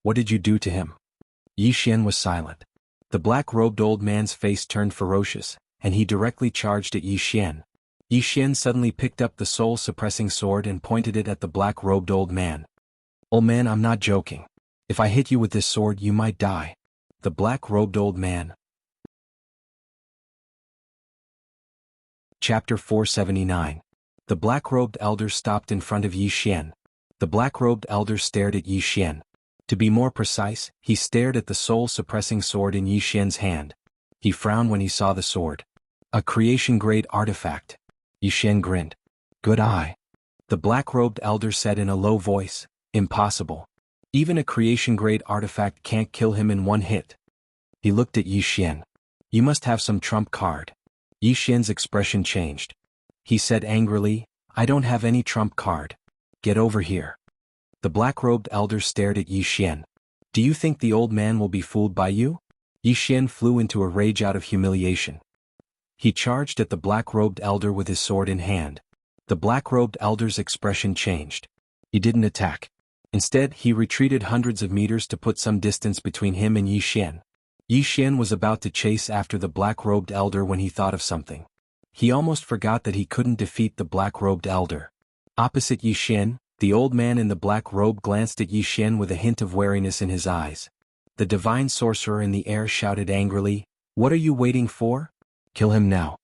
"What did you do to him?" Yi Xian was silent. The black-robed old man's face turned ferocious, and he directly charged at Yi Xian. Yi Xian suddenly picked up the soul-suppressing sword and pointed it at the black-robed old man. "Old man, I'm not joking. If I hit you with this sword, you might die." The black-robed old man. Chapter 479. The black-robed elder stopped in front of Yi Xian. The black-robed elder stared at Yi Xian. To be more precise, he stared at the soul-suppressing sword in Yi Xian's hand. He frowned when he saw the sword. "A creation-grade artifact." Yi Xian grinned. "Good eye." The black-robed elder said in a low voice, "Impossible. Even a creation-grade artifact can't kill him in one hit." He looked at Yi Xian. "You must have some trump card." Yi Xian's expression changed. He said angrily, "I don't have any trump card. Get over here." The black-robed elder stared at Yi Xian. "Do you think the old man will be fooled by you?" Yi Xian flew into a rage out of humiliation. He charged at the black-robed elder with his sword in hand. The black-robed elder's expression changed. He didn't attack. Instead, he retreated hundreds of meters to put some distance between him and Yi Xian. Yi Xian was about to chase after the black-robed elder when he thought of something. He almost forgot that he couldn't defeat the black-robed elder. Opposite Yi Xian, the old man in the black robe glanced at Yi Xian with a hint of wariness in his eyes. The divine sorcerer in the air shouted angrily, "What are you waiting for? Kill him now."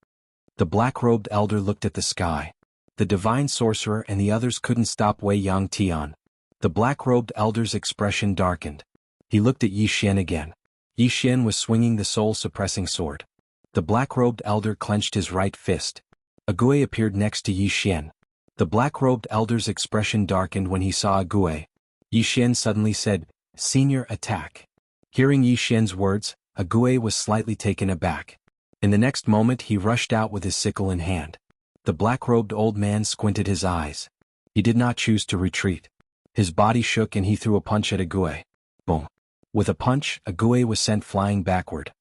The black-robed elder looked at the sky. The divine sorcerer and the others couldn't stop Wei Yang Tian. The black-robed elder's expression darkened. He looked at Yi Xian again. Yi Xian was swinging the soul-suppressing sword. The black-robed elder clenched his right fist. Ague appeared next to Yi Xian. The black-robed elder's expression darkened when he saw Ague. Yi Xian suddenly said, "Senior, attack." Hearing Yi Xian's words, Ague was slightly taken aback. In the next moment he rushed out with his sickle in hand. The black-robed old man squinted his eyes. He did not choose to retreat. His body shook and he threw a punch at Ague. Boom. With a punch, Ague was sent flying backward.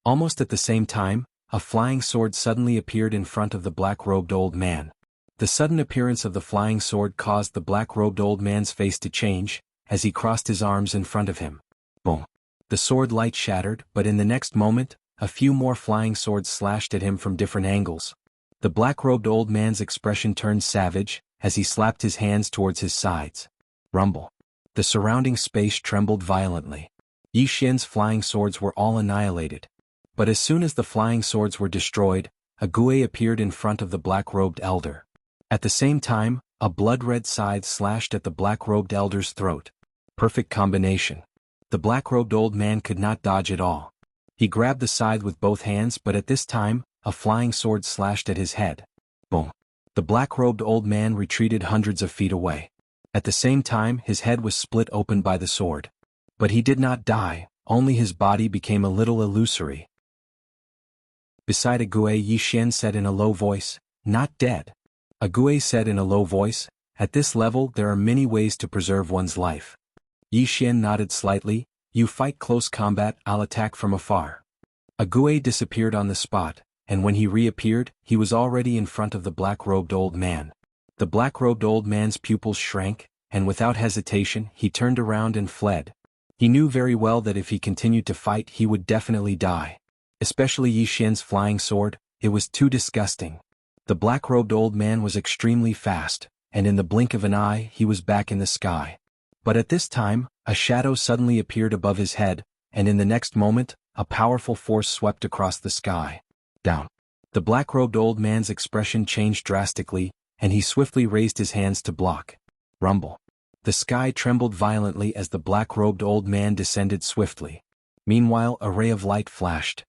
Almost at the same time, a flying sword suddenly appeared in front of the black-robed old man. The sudden appearance of the flying sword caused the black-robed old man's face to change, as he crossed his arms in front of him. Boom. The sword light shattered, but in the next moment, a few more flying swords slashed at him from different angles. The black-robed old man's expression turned savage, as he slapped his hands towards his sides. Rumble. The surrounding space trembled violently. Yi Xian's flying swords were all annihilated. But as soon as the flying swords were destroyed, Ague appeared in front of the black-robed elder. At the same time, A blood-red scythe slashed at the black-robed elder's throat. Perfect combination. The black-robed old man could not dodge at all. He grabbed the scythe with both hands, but at this time, a flying sword slashed at his head. Boom. The black-robed old man retreated hundreds of feet away. At the same time, his head was split open by the sword. But he did not die, only his body became a little illusory. Beside Ague, Yixin said in a low voice, "Not dead." Ague said in a low voice, "At this level there are many ways to preserve one's life." Yixin nodded slightly, "You fight close combat, I'll attack from afar." Ague disappeared on the spot, and when he reappeared, he was already in front of the black-robed old man. The black-robed old man's pupils shrank, and without hesitation, he turned around and fled. He knew very well that if he continued to fight he would definitely die. Especially Yixin's flying sword, it was too disgusting. The black-robed old man was extremely fast, and in the blink of an eye he was back in the sky. But at this time, a shadow suddenly appeared above his head, and in the next moment, a powerful force swept across the sky. Down. The black-robed old man's expression changed drastically, and he swiftly raised his hands to block. Rumble. The sky trembled violently as the black-robed old man descended swiftly. Meanwhile, a ray of light flashed.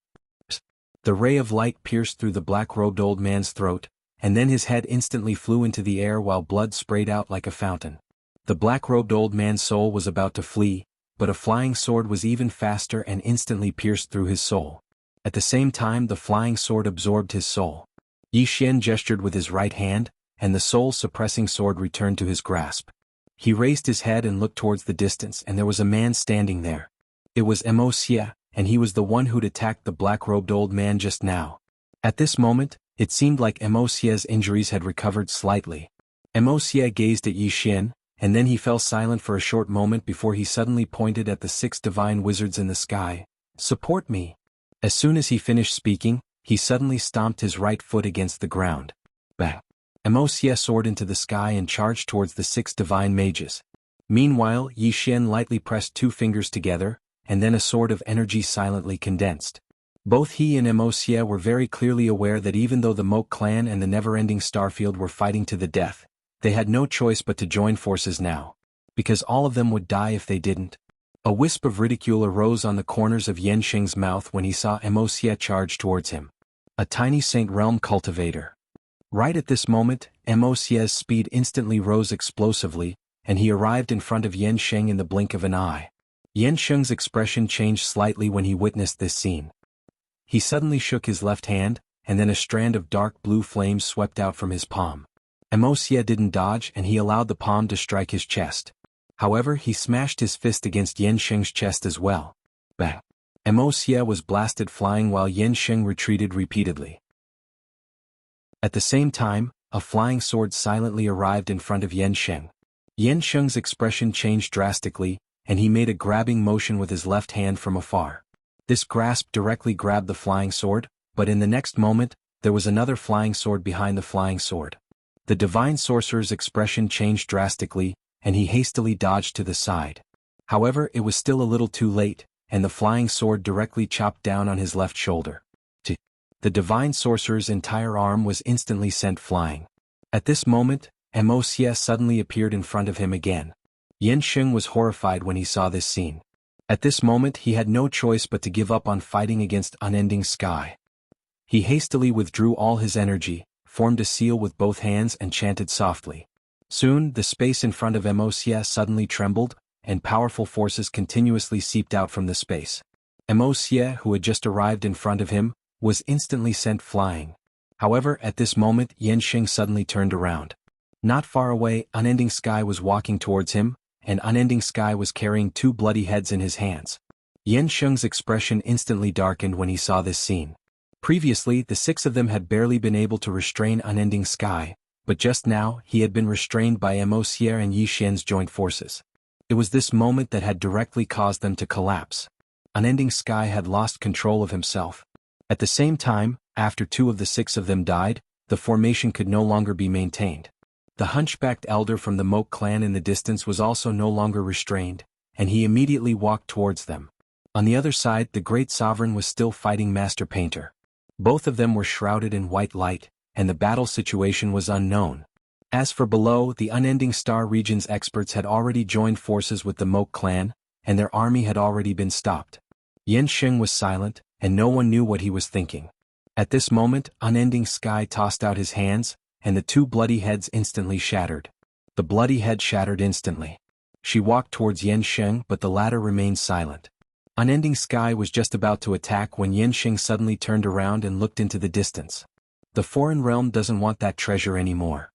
The ray of light pierced through the black-robed old man's throat, and then his head instantly flew into the air while blood sprayed out like a fountain. The black-robed old man's soul was about to flee, but a flying sword was even faster and instantly pierced through his soul. At the same time, the flying sword absorbed his soul. Yixin gestured with his right hand, and the soul-suppressing sword returned to his grasp. He raised his head and looked towards the distance, and there was a man standing there. It was Wuxia, and he was the one who'd attacked the black-robed old man just now. At this moment, it seemed like Wuxia's injuries had recovered slightly. Wuxia gazed at Yixin, and then he fell silent for a short moment before he suddenly pointed at the 6 divine wizards in the sky. "Support me." As soon as he finished speaking, he suddenly stomped his right foot against the ground. Bang! Wuxia soared into the sky and charged towards the 6 divine mages. Meanwhile, Yixin lightly pressed 2 fingers together, and then a sword of energy silently condensed. Both he and Wuxia were very clearly aware that even though the Moke clan and the never-ending Starfield were fighting to the death, they had no choice but to join forces now. Because all of them would die if they didn't. A wisp of ridicule arose on the corners of Yansheng's mouth when he saw Wuxia charge towards him. A tiny Saint Realm cultivator. Right at this moment, Wuxia's speed instantly rose explosively, and he arrived in front of Yansheng in the blink of an eye. Yansheng's expression changed slightly when he witnessed this scene. He suddenly shook his left hand, and then a strand of dark blue flames swept out from his palm. Wuxia didn't dodge, and he allowed the palm to strike his chest. However, he smashed his fist against Yansheng's chest as well. Bang! Wuxia was blasted flying while Yansheng retreated repeatedly. At the same time, a flying sword silently arrived in front of Yansheng. Yansheng's expression changed drastically, and he made a grabbing motion with his left hand from afar. This grasp directly grabbed the flying sword, but in the next moment, there was another flying sword behind the flying sword. The divine sorcerer's expression changed drastically, and he hastily dodged to the side. However, it was still a little too late, and the flying sword directly chopped down on his left shoulder. The divine sorcerer's entire arm was instantly sent flying. At this moment, Wuxia suddenly appeared in front of him again. Yansheng was horrified when he saw this scene. At this moment he had no choice but to give up on fighting against unending sky. He hastily withdrew all his energy, formed a seal with both hands and chanted softly. Soon, the space in front of Wuxia suddenly trembled, and powerful forces continuously seeped out from the space. Wuxia, who had just arrived in front of him, was instantly sent flying. However, at this moment Yansheng suddenly turned around. Not far away, Unending Sky was walking towards him, and Unending Sky was carrying 2 bloody heads in his hands. Yansheng's expression instantly darkened when he saw this scene. Previously, the 6 of them had barely been able to restrain Unending Sky, but just now he had been restrained by Wuxia and Yixin's joint forces. It was this moment that had directly caused them to collapse. Unending Sky had lost control of himself. At the same time, after 2 of the 6 of them died, the formation could no longer be maintained. The hunchbacked elder from the Moke clan in the distance was also no longer restrained, and he immediately walked towards them. On the other side, the great sovereign was still fighting Master Painter. Both of them were shrouded in white light, and the battle situation was unknown. As for below, the Unending Star region's experts had already joined forces with the Moke clan, and their army had already been stopped. Yansheng was silent, and no one knew what he was thinking. At this moment, Unending Sky tossed out his hands, and the two bloody heads instantly shattered. The bloody head shattered instantly. She walked towards Yansheng, but the latter remained silent. Unending Sky was just about to attack when Yansheng suddenly turned around and looked into the distance. The foreign realm doesn't want that treasure anymore.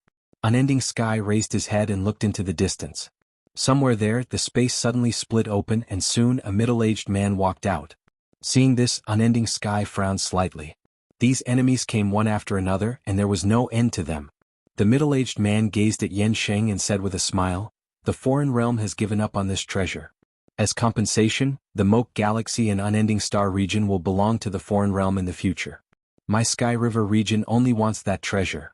Unending Sky raised his head and looked into the distance. Somewhere there, the space suddenly split open and soon a middle-aged man walked out. Seeing this, Unending Sky frowned slightly. These enemies came one after another and there was no end to them. The middle-aged man gazed at Yansheng and said with a smile, "The foreign realm has given up on this treasure. As compensation, the Moke Galaxy and Unending Star region will belong to the foreign realm in the future. My Sky River region only wants that treasure."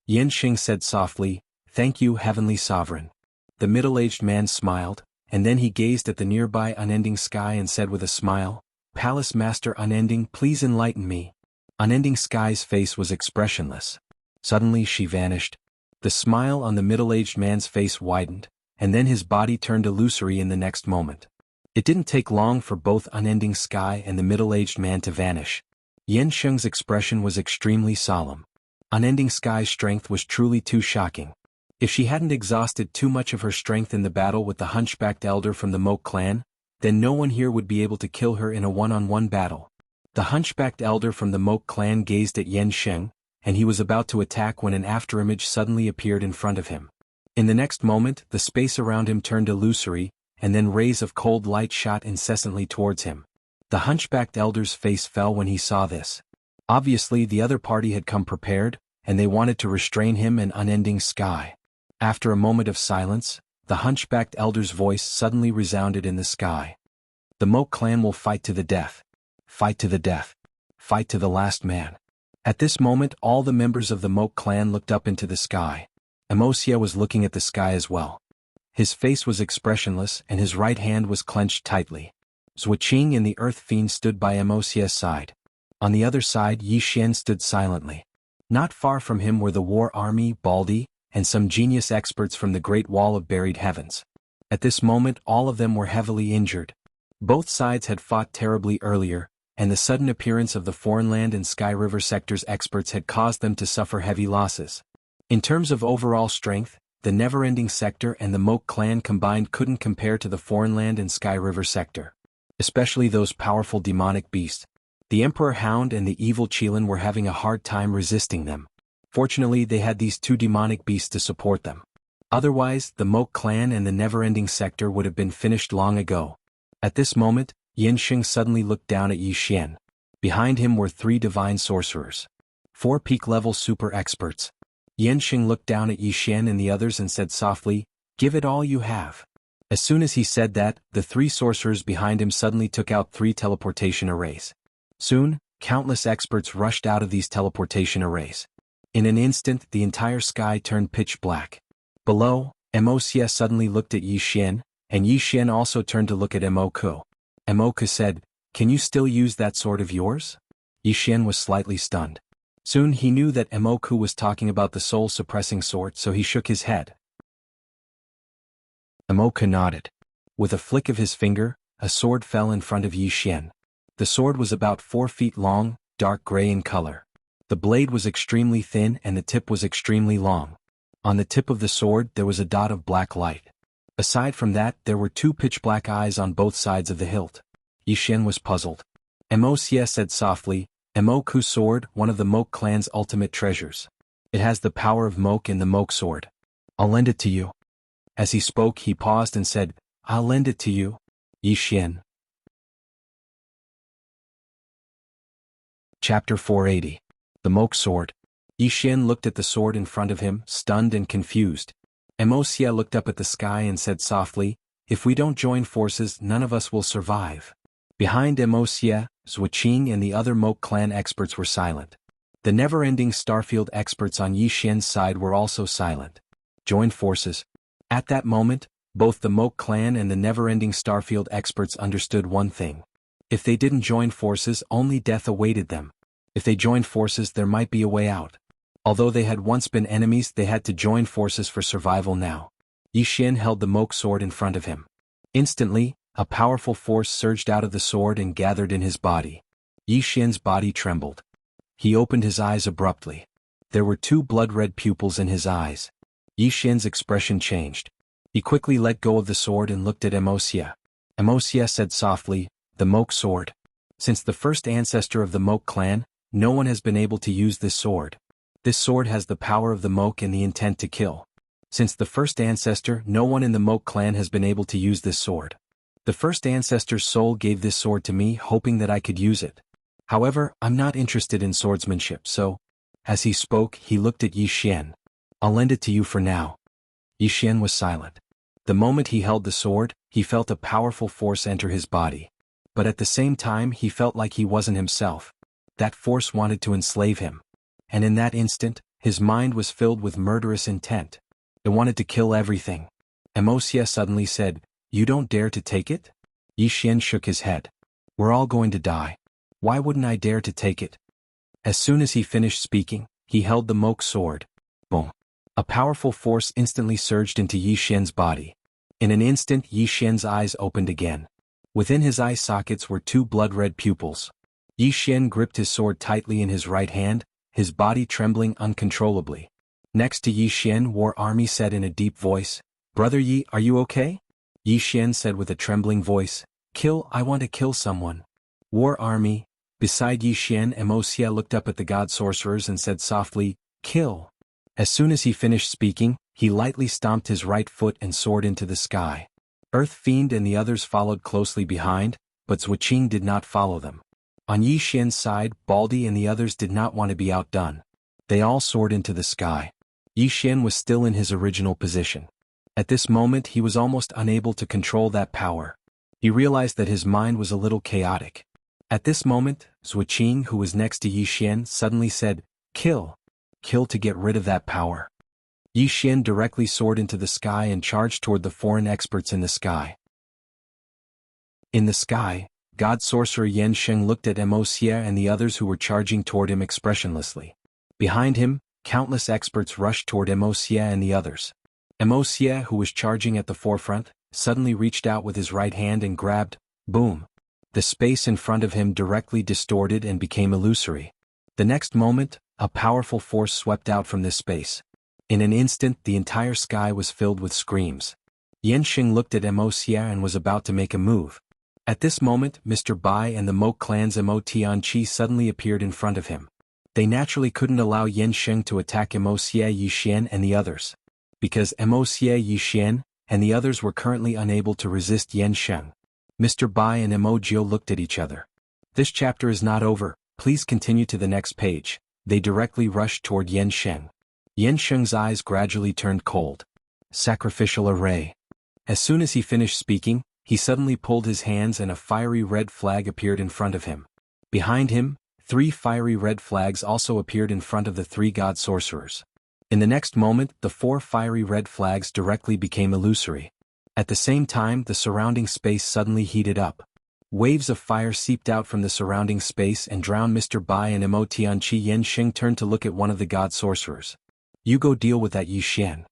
Yansheng said softly, "Thank you, Heavenly Sovereign." The middle-aged man smiled, and then he gazed at the nearby Unending Sky and said with a smile, "Palace Master Unending, please enlighten me." Unending Sky's face was expressionless. Suddenly she vanished. The smile on the middle-aged man's face widened, and then his body turned illusory in the next moment. It didn't take long for both Unending Sky and the middle-aged man to vanish. Yansheng's expression was extremely solemn. Unending Sky's strength was truly too shocking. If she hadn't exhausted too much of her strength in the battle with the hunchbacked elder from the Moke clan, then no one here would be able to kill her in a one-on-one battle. The hunchbacked elder from the Moke clan gazed at Yansheng, and he was about to attack when an afterimage suddenly appeared in front of him. In the next moment, the space around him turned illusory, and then rays of cold light shot incessantly towards him. The hunchbacked elder's face fell when he saw this. Obviously the other party had come prepared, and they wanted to restrain him and Unending Sky. After a moment of silence, the hunchbacked elder's voice suddenly resounded in the sky. "The Moke clan will fight to the death. Fight to the death. Fight to the last man." At this moment all the members of the Moke clan looked up into the sky. Emosia was looking at the sky as well. His face was expressionless and his right hand was clenched tightly. Zhuqing and the Earth Fiend stood by Emosia's side. On the other side Yixian stood silently. Not far from him were the war army, Baldi, and some genius experts from the Great Wall of Buried Heavens. At this moment all of them were heavily injured. Both sides had fought terribly earlier, and the sudden appearance of the Foreignland and Sky River sectors experts had caused them to suffer heavy losses. In terms of overall strength, the Neverending sector and the Moke clan combined couldn't compare to the Foreignland and Sky River sector. Especially those powerful demonic beasts. The Emperor Hound and the evil Qilin were having a hard time resisting them. Fortunately they had these two demonic beasts to support them. Otherwise, the Moke clan and the Neverending sector would have been finished long ago. At this moment, Yansheng suddenly looked down at Yixian. Behind him were 3 divine sorcerers. 4 peak-level super experts. Yansheng looked down at Yixian and the others and said softly, "Give it all you have." As soon as he said that, the 3 sorcerers behind him suddenly took out 3 teleportation arrays. Soon, countless experts rushed out of these teleportation arrays. In an instant the entire sky turned pitch black. Below, Emosia suddenly looked at Yixian, and Yixian also turned to look at Emoku. Emoku said, "Can you still use that sword of yours?" Yixian was slightly stunned. Soon he knew that Emoku was talking about the soul-suppressing sword, so he shook his head. Emoku nodded. With a flick of his finger, a sword fell in front of Yixian. The sword was about 4 feet long, dark gray in color. The blade was extremely thin and the tip was extremely long. On the tip of the sword there was a dot of black light. Aside from that there were 2 pitch-black eyes on both sides of the hilt. Yixian was puzzled. Emosia said softly, "Emoku's sword, one of the Moke clan's ultimate treasures. It has the power of Moke in the Moke sword. I'll lend it to you." As he spoke he paused and said, "I'll lend it to you, Yixian." Chapter 480. The Moke Sword. Yixian looked at the sword in front of him, stunned and confused. Emosia looked up at the sky and said softly, "If we don't join forces, none of us will survive." Behind Emosia, Zhuqing and the other Moke clan experts were silent. The never-ending Starfield experts on Yixian's side were also silent. Join forces. At that moment, both the Moke clan and the never-ending Starfield experts understood one thing. If they didn't join forces, only death awaited them. If they joined forces, there might be a way out. Although they had once been enemies, they had to join forces for survival now. Yi Xian held the moke sword in front of him. Instantly, a powerful force surged out of the sword and gathered in his body. Yi Xian's body trembled. He opened his eyes abruptly. There were two blood-red pupils in his eyes. Yi Xian's expression changed. He quickly let go of the sword and looked at Wuxia. Wuxia said softly, "The moke sword. Since the first ancestor of the moke clan, no one has been able to use this sword. This sword has the power of the moke and the intent to kill. Since the first ancestor, no one in the moke clan has been able to use this sword. The first ancestor's soul gave this sword to me, hoping that I could use it. However, I'm not interested in swordsmanship, so..." As he spoke, he looked at Yi Xian. "I'll lend it to you for now." Yi Xian was silent. The moment he held the sword, he felt a powerful force enter his body. But at the same time he felt like he wasn't himself. That force wanted to enslave him. And in that instant, his mind was filled with murderous intent. It wanted to kill everything. Wuxia suddenly said, "You don't dare to take it?" Yi Xian shook his head. "We're all going to die. Why wouldn't I dare to take it?" As soon as he finished speaking, he held the moke sword. Boom! A powerful force instantly surged into Yi Xian's body. In an instant, Yi Xian's eyes opened again. Within his eye sockets were two blood-red pupils. Yi Xian gripped his sword tightly in his right hand, his body trembling uncontrollably. Next to Yi Xian, War Army said in a deep voice, "Brother Yi, are you okay?" Yi Xian said with a trembling voice, I want to kill someone." War Army. Beside Yi Xian, Wuxia looked up at the god sorcerers and said softly, "Kill." As soon as he finished speaking, he lightly stomped his right foot and soared into the sky. Earth Fiend and the others followed closely behind, but Zhuqing did not follow them. On Yi Xian's side, Baldy and the others did not want to be outdone. They all soared into the sky. Yi Xian was still in his original position. At this moment he was almost unable to control that power. He realized that his mind was a little chaotic. At this moment, Zhuqing, who was next to Yi Xian, suddenly said, "Kill. Kill to get rid of that power." Yi Xian directly soared into the sky and charged toward the foreign experts in the sky. In the sky, God Sorcerer Yan Sheng looked at Wuxia and the others who were charging toward him expressionlessly. Behind him, countless experts rushed toward Wuxia and the others. Wuxia, who was charging at the forefront, suddenly reached out with his right hand and grabbed, boom. The space in front of him directly distorted and became illusory. The next moment, a powerful force swept out from this space. In an instant, the entire sky was filled with screams. Yan Sheng looked at Wuxia and was about to make a move. At this moment, Mr. Bai and the Moke clan's Mo Tianqi suddenly appeared in front of him. They naturally couldn't allow Yan Sheng to attack Wuxia, Yi Xian and the others. Because Wuxia, Yi Xian, and the others were currently unable to resist Yan Sheng. Mr. Bai and Mo Jio looked at each other. "This chapter is not over, please continue to the next page." They directly rushed toward Yan Sheng. Yan Sheng's eyes gradually turned cold. Sacrificial array. As soon as he finished speaking, he suddenly pulled his hands and a fiery red flag appeared in front of him. Behind him, 3 fiery red flags also appeared in front of the 3 god sorcerers. In the next moment, the 4 fiery red flags directly became illusory. At the same time, the surrounding space suddenly heated up. Waves of fire seeped out from the surrounding space and drowned Mr. Bai and Mo Tianqi. Yan Sheng turned to look at one of the god sorcerers. "You go deal with that, Yi Xian."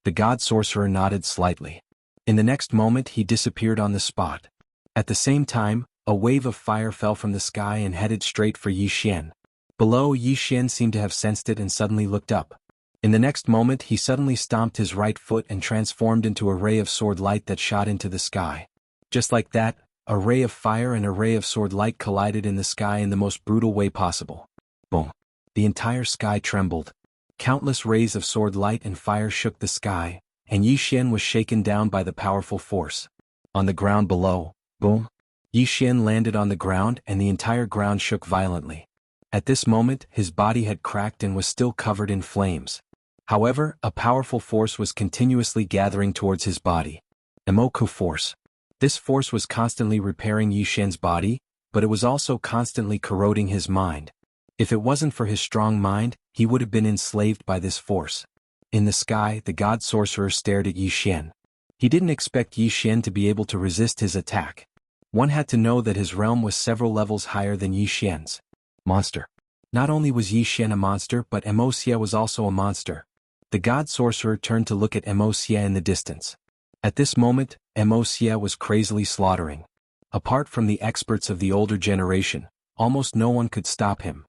The god sorcerer nodded slightly. In the next moment he disappeared on the spot. At the same time, a wave of fire fell from the sky and headed straight for Yi Xian. Below, Yi Xian seemed to have sensed it and suddenly looked up. In the next moment he suddenly stomped his right foot and transformed into a ray of sword light that shot into the sky. Just like that, a ray of fire and a ray of sword light collided in the sky in the most brutal way possible. Boom! The entire sky trembled. Countless rays of sword light and fire shook the sky, and Yi Xian was shaken down by the powerful force. On the ground below, boom! Yi Xian landed on the ground and the entire ground shook violently. At this moment, his body had cracked and was still covered in flames. However, a powerful force was continuously gathering towards his body. Emoku force. This force was constantly repairing Yi Xian's body, but it was also constantly corroding his mind. If it wasn't for his strong mind, he would have been enslaved by this force. In the sky, the god sorcerer stared at Yi Xian. He didn't expect Yi Xian to be able to resist his attack. One had to know that his realm was several levels higher than Yi Xian's. Monster. Not only was Yi Xian a monster but Emosia was also a monster. The god sorcerer turned to look at Emosia in the distance. At this moment, Emosia was crazily slaughtering. Apart from the experts of the older generation, almost no one could stop him.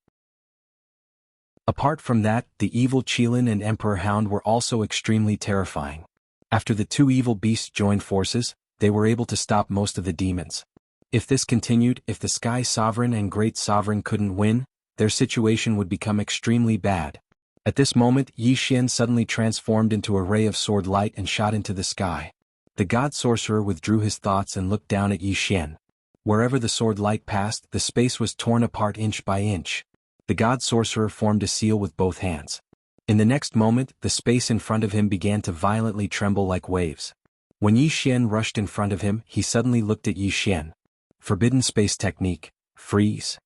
Apart from that, the evil Qilin and Emperor Hound were also extremely terrifying. After the two evil beasts joined forces, they were able to stop most of the demons. If this continued, if the Sky Sovereign and Great Sovereign couldn't win, their situation would become extremely bad. At this moment, Yi Xian suddenly transformed into a ray of sword light and shot into the sky. The god sorcerer withdrew his thoughts and looked down at Yi Xian. Wherever the sword light passed, the space was torn apart inch by inch. The god sorcerer formed a seal with both hands. In the next moment, the space in front of him began to violently tremble like waves. When Yi Xian rushed in front of him, he suddenly looked at Yi Xian. Forbidden space technique, freeze.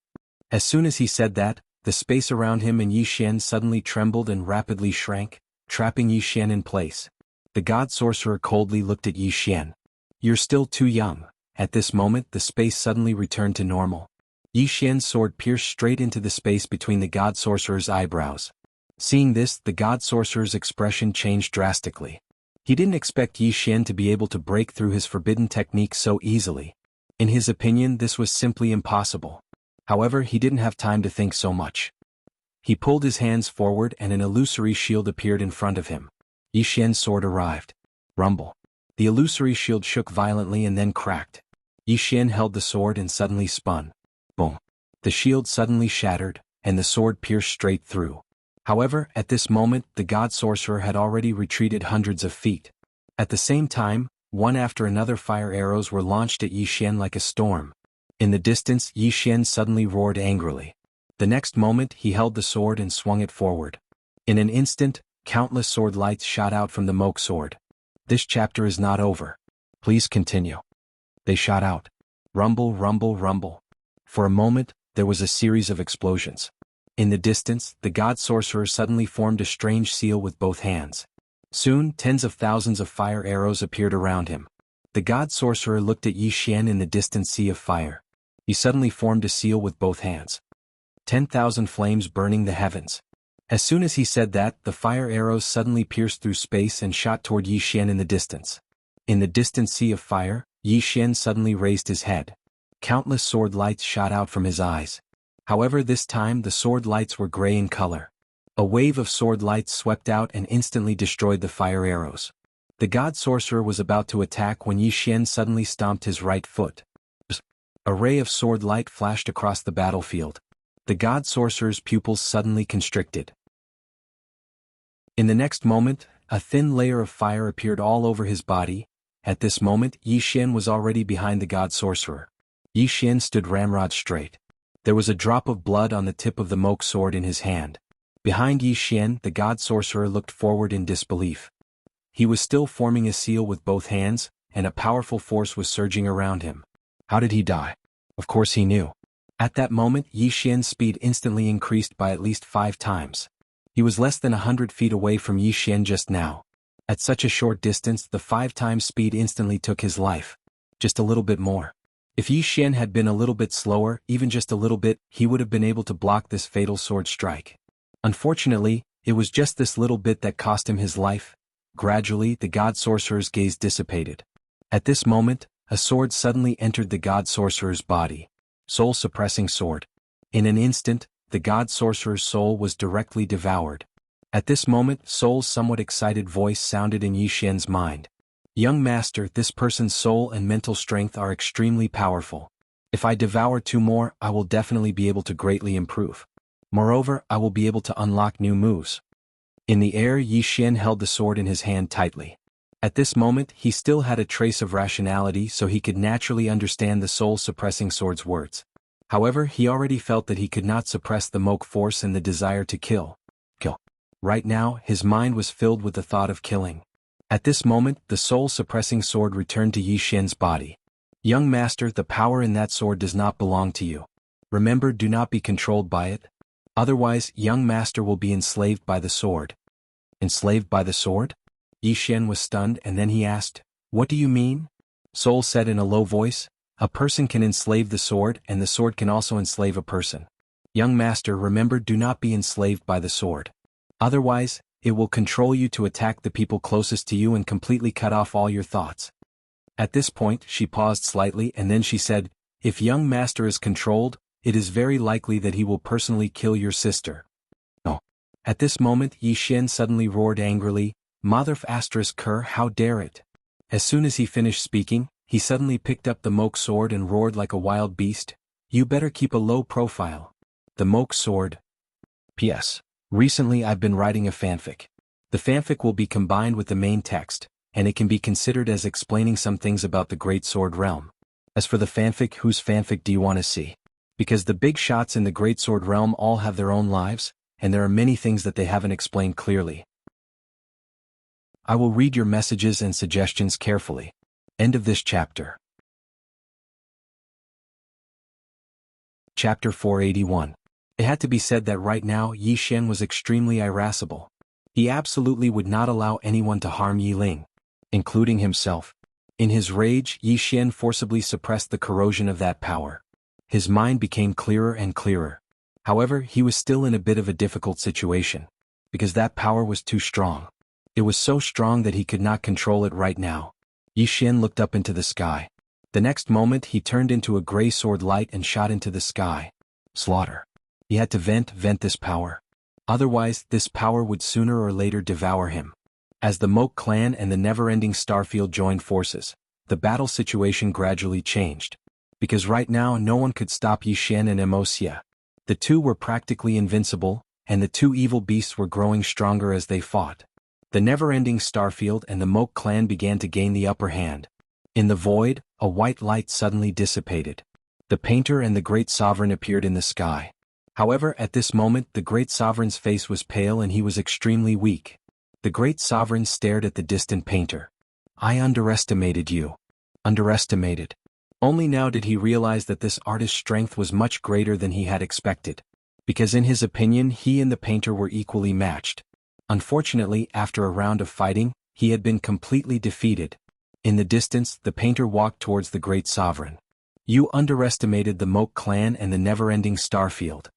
As soon as he said that, the space around him and Yi Xian suddenly trembled and rapidly shrank, trapping Yi Xian in place. The god sorcerer coldly looked at Yi Xian. You're still too young. At this moment, the space suddenly returned to normal. Yi Xian's sword pierced straight into the space between the god sorcerer's eyebrows. Seeing this, the god sorcerer's expression changed drastically. He didn't expect Yi Xian to be able to break through his forbidden technique so easily. In his opinion, this was simply impossible. However, he didn't have time to think so much. He pulled his hands forward and an illusory shield appeared in front of him. Yi Xian's sword arrived. Rumble. The illusory shield shook violently and then cracked. Yi Xian held the sword and suddenly spun. Boom. The shield suddenly shattered, and the sword pierced straight through. However, at this moment, the god sorcerer had already retreated hundreds of feet. At the same time, one after another fire arrows were launched at Yi Xian like a storm. In the distance, Yi Xian suddenly roared angrily. The next moment, he held the sword and swung it forward. In an instant, countless sword lights shot out from the Moke sword. This chapter is not over. Please continue. They shot out. Rumble, rumble, rumble. For a moment, there was a series of explosions. In the distance, the god sorcerer suddenly formed a strange seal with both hands. Soon, tens of thousands of fire arrows appeared around him. The god sorcerer looked at Yi Xian in the distant sea of fire. He suddenly formed a seal with both hands. 10,000 flames burning the heavens. As soon as he said that, the fire arrows suddenly pierced through space and shot toward Yi Xian in the distance. In the distant sea of fire, Yi Xian suddenly raised his head. Countless sword lights shot out from his eyes. However, this time the sword lights were gray in color. A wave of sword lights swept out and instantly destroyed the fire arrows. The god sorcerer was about to attack when Yi Xian suddenly stomped his right foot. A ray of sword light flashed across the battlefield. The god sorcerer's pupils suddenly constricted. In the next moment, a thin layer of fire appeared all over his body. At this moment, Yi Xian was already behind the god sorcerer. Yi Xian stood ramrod straight. There was a drop of blood on the tip of the Moke sword in his hand. Behind Yi Xian, the god sorcerer looked forward in disbelief. He was still forming a seal with both hands, and a powerful force was surging around him. How did he die? Of course he knew. At that moment, Yi Xian's speed instantly increased by at least 5 times. He was less than 100 feet away from Yi Xian just now. At such a short distance, the 5 times speed instantly took his life. Just a little bit more. If Yi Xian had been a little bit slower, even just a little bit, he would have been able to block this fatal sword strike. Unfortunately, it was just this little bit that cost him his life. Gradually, the god sorcerer's gaze dissipated. At this moment, a sword suddenly entered the god sorcerer's body. Soul-suppressing sword. In an instant, the god sorcerer's soul was directly devoured. At this moment, Soul's somewhat excited voice sounded in Yi Xian's mind. Young master, this person's soul and mental strength are extremely powerful. If I devour 2 more, I will definitely be able to greatly improve. Moreover, I will be able to unlock new moves. In the air, Yi Xian held the sword in his hand tightly. At this moment, he still had a trace of rationality, so he could naturally understand the soul-suppressing sword's words. However, he already felt that he could not suppress the Moke force and the desire to kill. Right now, his mind was filled with the thought of killing. At this moment, the soul-suppressing sword returned to Yi Xian's body. Young master, the power in that sword does not belong to you. Remember, do not be controlled by it. Otherwise, young master will be enslaved by the sword. Enslaved by the sword? Yi Xian was stunned and then he asked, "What do you mean?" Soul said in a low voice, "A person can enslave the sword and the sword can also enslave a person." Young master, remember, do not be enslaved by the sword. Otherwise, it will control you to attack the people closest to you and completely cut off all your thoughts. At this point, she paused slightly and then she said, if young master is controlled, it is very likely that he will personally kill your sister. No. At this moment, Yi Xian suddenly roared angrily, Mother Ker, how dare it? As soon as he finished speaking, he suddenly picked up the moke sword and roared like a wild beast, you better keep a low profile. The moke sword. P.S. Recently I've been writing a fanfic. The fanfic will be combined with the main text, and it can be considered as explaining some things about the Great Sword Realm. As for the fanfic, whose fanfic do you want to see? Because the big shots in the Great Sword Realm all have their own lives, and there are many things that they haven't explained clearly. I will read your messages and suggestions carefully. End of this chapter. Chapter 481. It had to be said that right now Yi Xian was extremely irascible. He absolutely would not allow anyone to harm Yi Ling, including himself. In his rage, Yi Xian forcibly suppressed the corrosion of that power. His mind became clearer and clearer. However, he was still in a bit of a difficult situation, because that power was too strong. It was so strong that he could not control it right now. Yi Xian looked up into the sky. The next moment he turned into a gray sword light and shot into the sky. Slaughter. He had to vent this power. Otherwise, this power would sooner or later devour him. As the Moke clan and the never-ending Starfield joined forces, the battle situation gradually changed. Because right now no one could stop Yi Xian and Emosia. The two were practically invincible, and the two evil beasts were growing stronger as they fought. The never-ending Starfield and the Moke clan began to gain the upper hand. In the void, a white light suddenly dissipated. The painter and the Great Sovereign appeared in the sky. However, at this moment the Great Sovereign's face was pale and he was extremely weak. The Great Sovereign stared at the distant painter. I underestimated you. Underestimated. Only now did he realize that this artist's strength was much greater than he had expected. Because in his opinion he and the painter were equally matched. Unfortunately, after a round of fighting, he had been completely defeated. In the distance, the painter walked towards the Great Sovereign. You underestimated the Moke clan and the never-ending Starfield.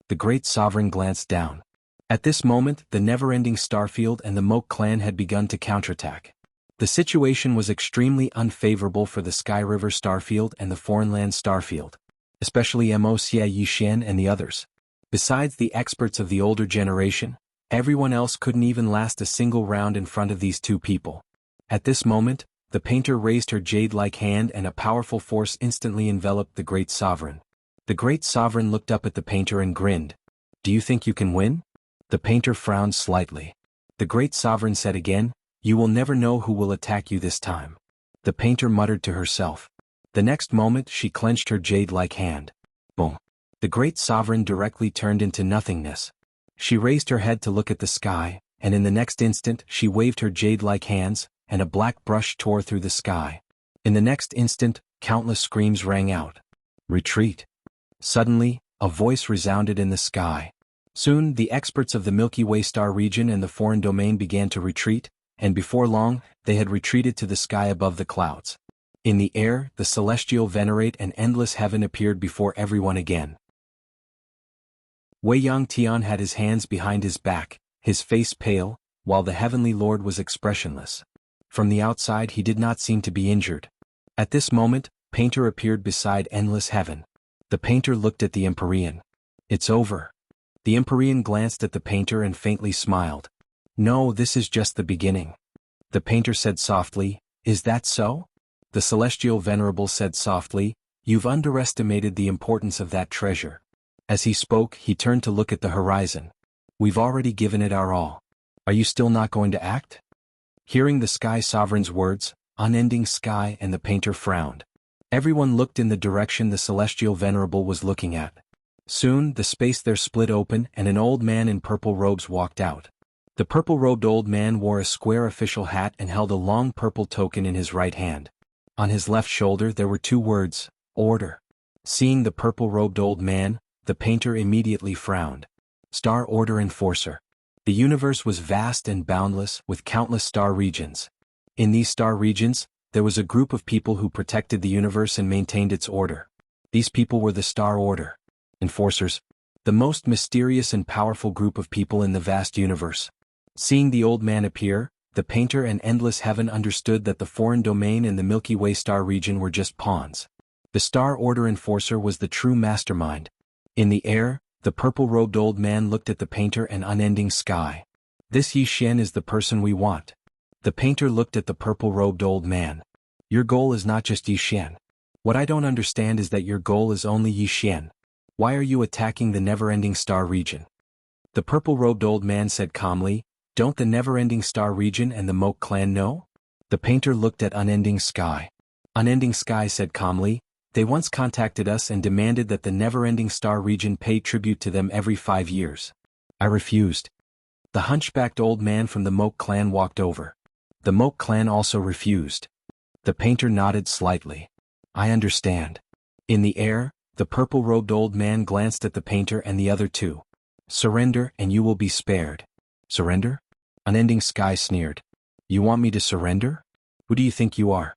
The Great Sovereign glanced down. At this moment, the never-ending Starfield and the Moke clan had begun to counterattack. The situation was extremely unfavorable for the Sky River Starfield and the Foreign Land Starfield, especially Emosia Yi Xian and the others. Besides the experts of the older generation, everyone else couldn't even last a single round in front of these two people. At this moment, the painter raised her jade-like hand and a powerful force instantly enveloped the Great Sovereign. The Great Sovereign looked up at the painter and grinned. Do you think you can win? The painter frowned slightly. The Great Sovereign said again, you will never know who will attack you this time. The painter muttered to herself. The next moment she clenched her jade-like hand. Boom. The Great Sovereign directly turned into nothingness. She raised her head to look at the sky, and in the next instant she waved her jade-like hands, and a black brush tore through the sky. In the next instant, countless screams rang out. Retreat. Suddenly, a voice resounded in the sky. Soon, the experts of the Milky Way star region and the foreign domain began to retreat, and before long, they had retreated to the sky above the clouds. In the air, the celestial venerate and endless heaven appeared before everyone again. Wei Yangtian had his hands behind his back, his face pale, while the heavenly lord was expressionless. From the outside he did not seem to be injured. At this moment, Painter appeared beside endless heaven. The painter looked at the Empyrean. It's over. The Empyrean glanced at the painter and faintly smiled. No, this is just the beginning. The painter said softly, is that so? The celestial venerable said softly, you've underestimated the importance of that treasure. As he spoke, he turned to look at the horizon. We've already given it our all. Are you still not going to act? Hearing the Sky Sovereign's words, unending sky and the painter frowned. Everyone looked in the direction the celestial venerable was looking at. Soon, the space there split open and an old man in purple robes walked out. The purple-robed old man wore a square official hat and held a long purple token in his right hand. On his left shoulder there were two words, Order. Seeing the purple-robed old man, the painter immediately frowned. Star Order Enforcer. The universe was vast and boundless, with countless star regions. In these star regions, there was a group of people who protected the universe and maintained its order. These people were the Star Order Enforcers. the most mysterious and powerful group of people in the vast universe. Seeing the old man appear, the painter and Endless Heaven understood that the foreign domain and the Milky Way star region were just pawns. The Star Order Enforcer was the true mastermind. In the air, the purple-robed old man looked at the painter and unending sky. This Yi Xian is the person we want. The painter looked at the purple-robed old man. Your goal is not just Yi Xian. What I don't understand is that your goal is only Yi Xian. Why are you attacking the never-ending star region? The purple-robed old man said calmly, don't the never-ending star region and the Moke clan know? The painter looked at Unending Sky. Unending Sky said calmly, they once contacted us and demanded that the never-ending star region pay tribute to them every 5 years. I refused. The hunchbacked old man from the Moke clan walked over. The Moke clan also refused. The painter nodded slightly. I understand. In the air, the purple-robed old man glanced at the painter and the other two. Surrender and you will be spared. Surrender? Unending Sky sneered. You want me to surrender? Who do you think you are?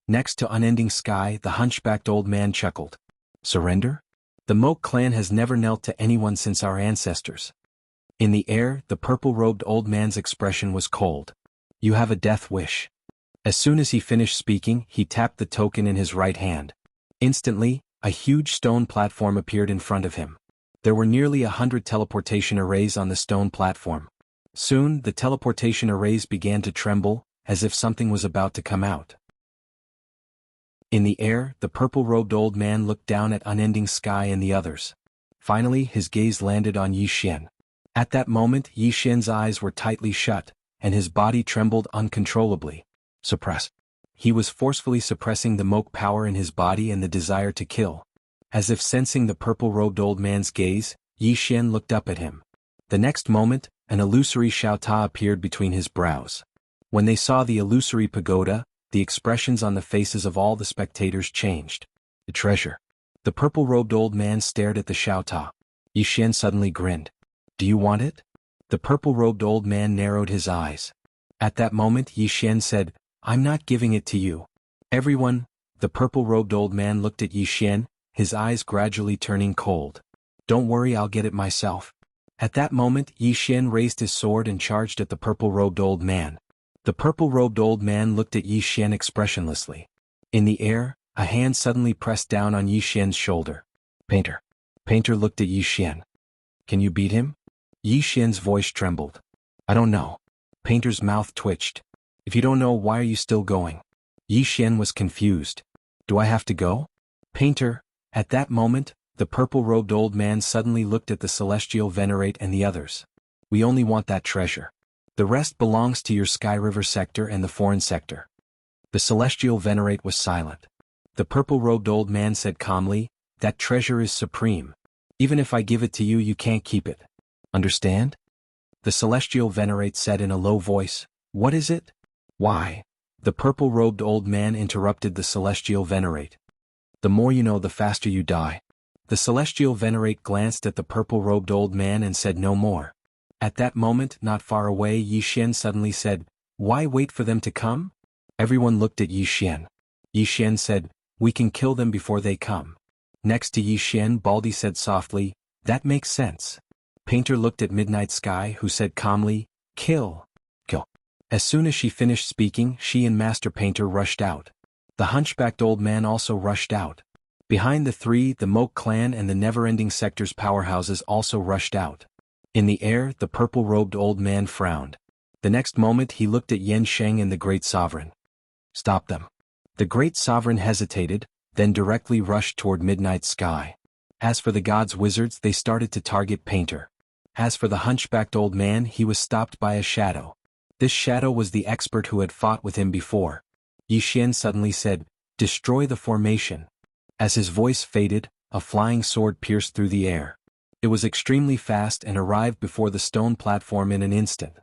Next to Unending Sky, the hunchbacked old man chuckled. Surrender? The Moke clan has never knelt to anyone since our ancestors. In the air, the purple-robed old man's expression was cold. You have a death wish. As soon as he finished speaking, he tapped the token in his right hand. Instantly, a huge stone platform appeared in front of him. There were nearly 100 teleportation arrays on the stone platform. Soon, the teleportation arrays began to tremble, as if something was about to come out. In the air, the purple-robed old man looked down at Unending Sky and the others. Finally, his gaze landed on Yi Xian. At that moment, Yi Xian's eyes were tightly shut, and his body trembled uncontrollably. Suppress. He was forcefully suppressing the Moke power in his body and the desire to kill. As if sensing the purple-robed old man's gaze, Yi Xian looked up at him. The next moment, an illusory Xiaota appeared between his brows. When they saw the illusory pagoda, the expressions on the faces of all the spectators changed. The treasure. The purple-robed old man stared at the Xiaota. Yi Xian suddenly grinned. Do you want it? The purple-robed old man narrowed his eyes. At that moment Yi Xian said, I'm not giving it to you. Everyone, the purple-robed old man looked at Yi Xian, his eyes gradually turning cold. Don't worry, I'll get it myself. At that moment Yi Xian raised his sword and charged at the purple-robed old man. The purple-robed old man looked at Yi Xian expressionlessly. In the air, a hand suddenly pressed down on Yi Xian's shoulder. Painter. Painter looked at Yi Xian. Can you beat him? Yi Xian's voice trembled. I don't know. Painter's mouth twitched. If you don't know, why are you still going? Yi Xian was confused. Do I have to go? Painter. At that moment, the purple-robed old man suddenly looked at the Celestial Venerate and the others. We only want that treasure. The rest belongs to your Sky River sector and the foreign sector. The Celestial Venerate was silent. The purple-robed old man said calmly, that treasure is supreme. Even if I give it to you, you can't keep it. Understand? The Celestial Venerate said in a low voice, What is it? Why? The purple-robed old man interrupted the Celestial Venerate. The more you know, the faster you die. The Celestial Venerate glanced at the purple-robed old man and said no more. At that moment, not far away, Yi Xian suddenly said, Why wait for them to come? Everyone looked at Yi Xian. Yi Xian said, We can kill them before they come. Next to Yi Xian, Baldy said softly, That makes sense. Painter looked at Midnight Sky, who said calmly, Kill. Kill. As soon as she finished speaking, she and Master Painter rushed out. The hunchbacked old man also rushed out. Behind the three, the Moke clan and the never-ending sector's powerhouses also rushed out. In the air, the purple-robed old man frowned. The next moment he looked at Yen Sheng and the Great Sovereign. Stop them. The Great Sovereign hesitated, then directly rushed toward Midnight Sky. As for the gods' wizards, they started to target Painter. As for the hunchbacked old man, he was stopped by a shadow. This shadow was the expert who had fought with him before. Yi Xian suddenly said, Destroy the formation. As his voice faded, a flying sword pierced through the air. It was extremely fast and arrived before the stone platform in an instant.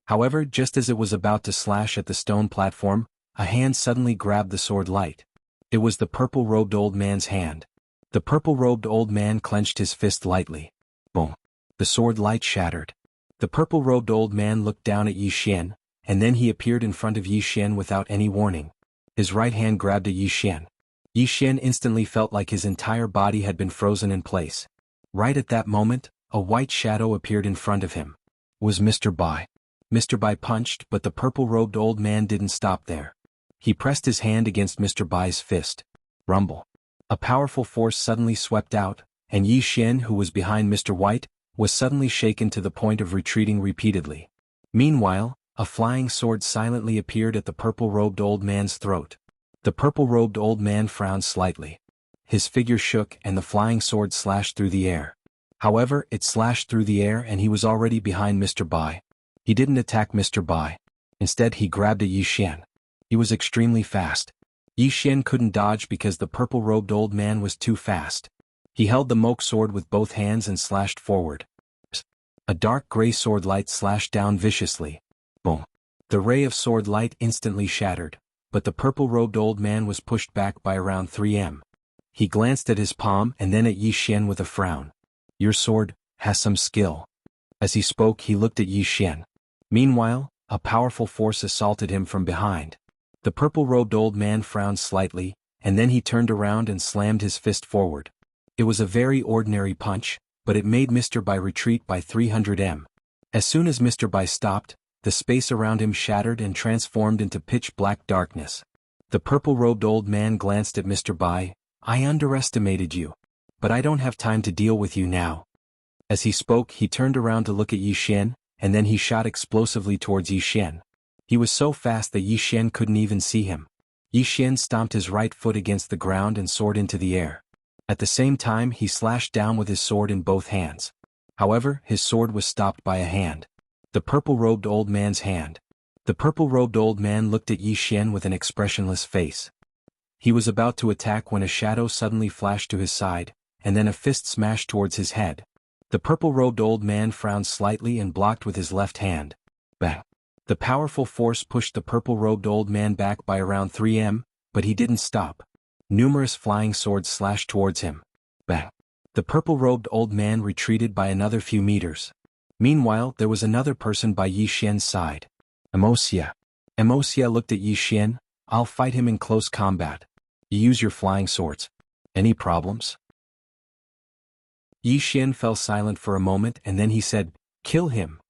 However, just as it was about to slash at the stone platform, a hand suddenly grabbed the sword light. It was the purple-robed old man's hand. The purple-robed old man clenched his fist lightly. Boom. The sword light shattered. The purple-robed old man looked down at Yi Xian, and then he appeared in front of Yi Xian without any warning. His right hand grabbed at Yi Xian. Yi Xian instantly felt like his entire body had been frozen in place. Right at that moment, a white shadow appeared in front of him. It was Mr. Bai. Mr. Bai punched, but the purple-robed old man didn't stop there. He pressed his hand against Mr. Bai's fist. Rumble. A powerful force suddenly swept out, and Yi Xian, who was behind Mr. White, was suddenly shaken to the point of retreating repeatedly. Meanwhile, a flying sword silently appeared at the purple-robed old man's throat. The purple-robed old man frowned slightly. His figure shook and the flying sword slashed through the air. However, it slashed through the air and he was already behind Mr. Bai. He didn't attack Mr. Bai. Instead he grabbed at Yi Xian. He was extremely fast. Yi Xian couldn't dodge because the purple-robed old man was too fast. He held the moke sword with both hands and slashed forward. A dark gray sword light slashed down viciously. Boom. The ray of sword light instantly shattered, but the purple-robed old man was pushed back by around 3 m. He glanced at his palm and then at Yi Xian with a frown. Your sword has some skill. As he spoke, he looked at Yi Xian. Meanwhile, a powerful force assaulted him from behind. The purple-robed old man frowned slightly, and then he turned around and slammed his fist forward. It was a very ordinary punch, but it made Mr. Bai retreat by 300 m. As soon as Mr. Bai stopped, the space around him shattered and transformed into pitch-black darkness. The purple-robed old man glanced at Mr. Bai. I underestimated you. But I don't have time to deal with you now. As he spoke, he turned around to look at Yi Xian, and then he shot explosively towards Yi Xian. He was so fast that Yi Xian couldn't even see him. Yi Xian stomped his right foot against the ground and soared into the air. At the same time, he slashed down with his sword in both hands. However, his sword was stopped by a hand. The purple-robed old man's hand. The purple-robed old man looked at Yi Xian with an expressionless face. He was about to attack when a shadow suddenly flashed to his side, and then a fist smashed towards his head. The purple-robed old man frowned slightly and blocked with his left hand. Bang! The powerful force pushed the purple-robed old man back by around 3 m, but he didn't stop. Numerous flying swords slashed towards him. Bang! The purple-robed old man retreated by another few meters. Meanwhile, there was another person by Yi Xian's side. Emosia. Emosia looked at Yi Xian. I'll fight him in close combat. You use your flying swords. Any problems? Yi Xian fell silent for a moment and then he said, Kill him.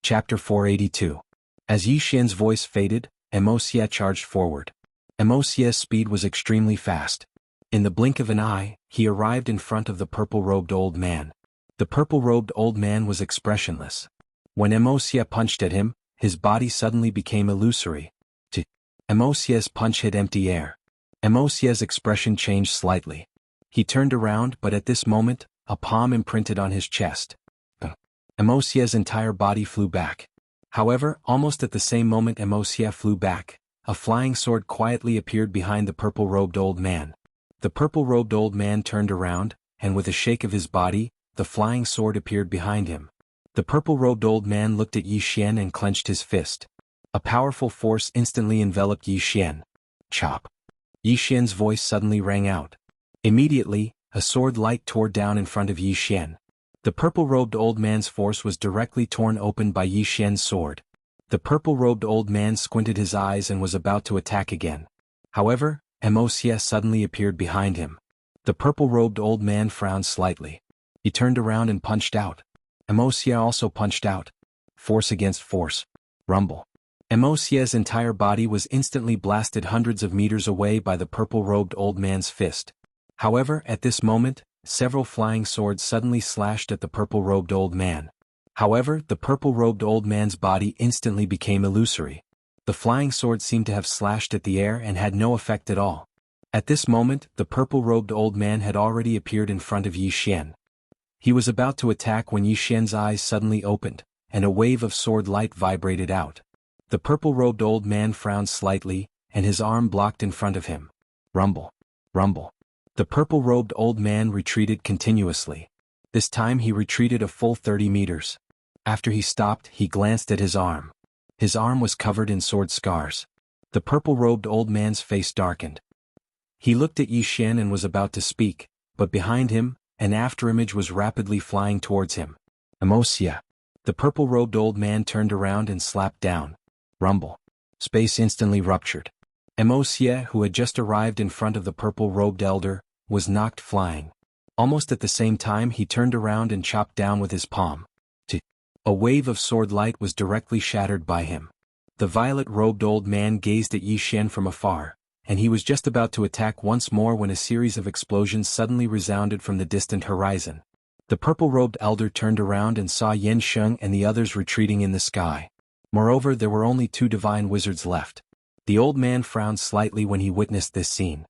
Chapter 482. As Yi Xian's voice faded, Emosia charged forward. Emosia's speed was extremely fast. In the blink of an eye, he arrived in front of the purple-robed old man. The purple-robed old man was expressionless. When Emosia punched at him, his body suddenly became illusory. Emosia's punch hit empty air. Emosia's expression changed slightly. He turned around, but at this moment, a palm imprinted on his chest. Emosia's entire body flew back. However, almost at the same moment Emosia flew back, a flying sword quietly appeared behind the purple-robed old man. The purple-robed old man turned around, and with a shake of his body, the flying sword appeared behind him. The purple-robed old man looked at Yi Xian and clenched his fist. A powerful force instantly enveloped Yi Xian. Chop! Yi Xian's voice suddenly rang out. Immediately, a sword light tore down in front of Yi Xian. The purple-robed old man's force was directly torn open by Yi Xian's sword. The purple-robed old man squinted his eyes and was about to attack again. However, Emosia suddenly appeared behind him. The purple-robed old man frowned slightly. He turned around and punched out. Emosia also punched out. Force against force. Rumble. Emosia's entire body was instantly blasted hundreds of meters away by the purple-robed old man's fist. However, at this moment, several flying swords suddenly slashed at the purple-robed old man. However, the purple-robed old man's body instantly became illusory. The flying sword seemed to have slashed at the air and had no effect at all. At this moment, the purple-robed old man had already appeared in front of Yi Xian. He was about to attack when Yi Xian's eyes suddenly opened, and a wave of sword light vibrated out. The purple-robed old man frowned slightly, and his arm blocked in front of him. Rumble. Rumble. The purple-robed old man retreated continuously. This time he retreated a full 30 meters. After he stopped, he glanced at his arm. His arm was covered in sword scars. The purple-robed old man's face darkened. He looked at Yi Xian and was about to speak, but behind him, an afterimage was rapidly flying towards him. Emosia. The purple-robed old man turned around and slapped down. Rumble. Space instantly ruptured. Emosia, who had just arrived in front of the purple-robed elder, was knocked flying. Almost at the same time he turned around and chopped down with his palm. A wave of sword light was directly shattered by him. The violet-robed old man gazed at Yi Xian from afar, and he was just about to attack once more when a series of explosions suddenly resounded from the distant horizon. The purple-robed elder turned around and saw Yan Sheng and the others retreating in the sky. Moreover, there were only 2 divine wizards left. The old man frowned slightly when he witnessed this scene.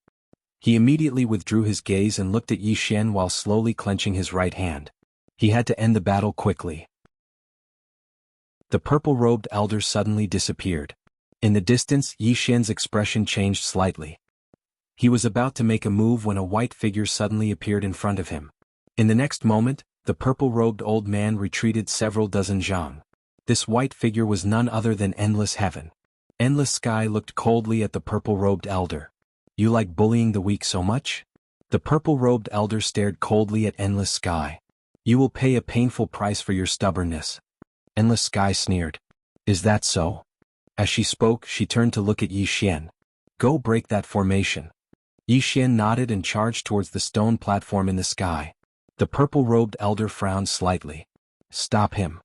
He immediately withdrew his gaze and looked at Yi Xian while slowly clenching his right hand. He had to end the battle quickly. The purple-robed elder suddenly disappeared. In the distance, Yi Xian's expression changed slightly. He was about to make a move when a white figure suddenly appeared in front of him. In the next moment, the purple-robed old man retreated several dozen zhang. This white figure was none other than Endless Heaven. Endless Sky looked coldly at the purple-robed elder. "You like bullying the weak so much?" The purple-robed elder stared coldly at Endless Sky. "You will pay a painful price for your stubbornness." Endless Sky sneered. "Is that so?" As she spoke, she turned to look at Yi Xian. "Go break that formation." Yi Xian nodded and charged towards the stone platform in the sky. The purple-robed elder frowned slightly. "Stop him."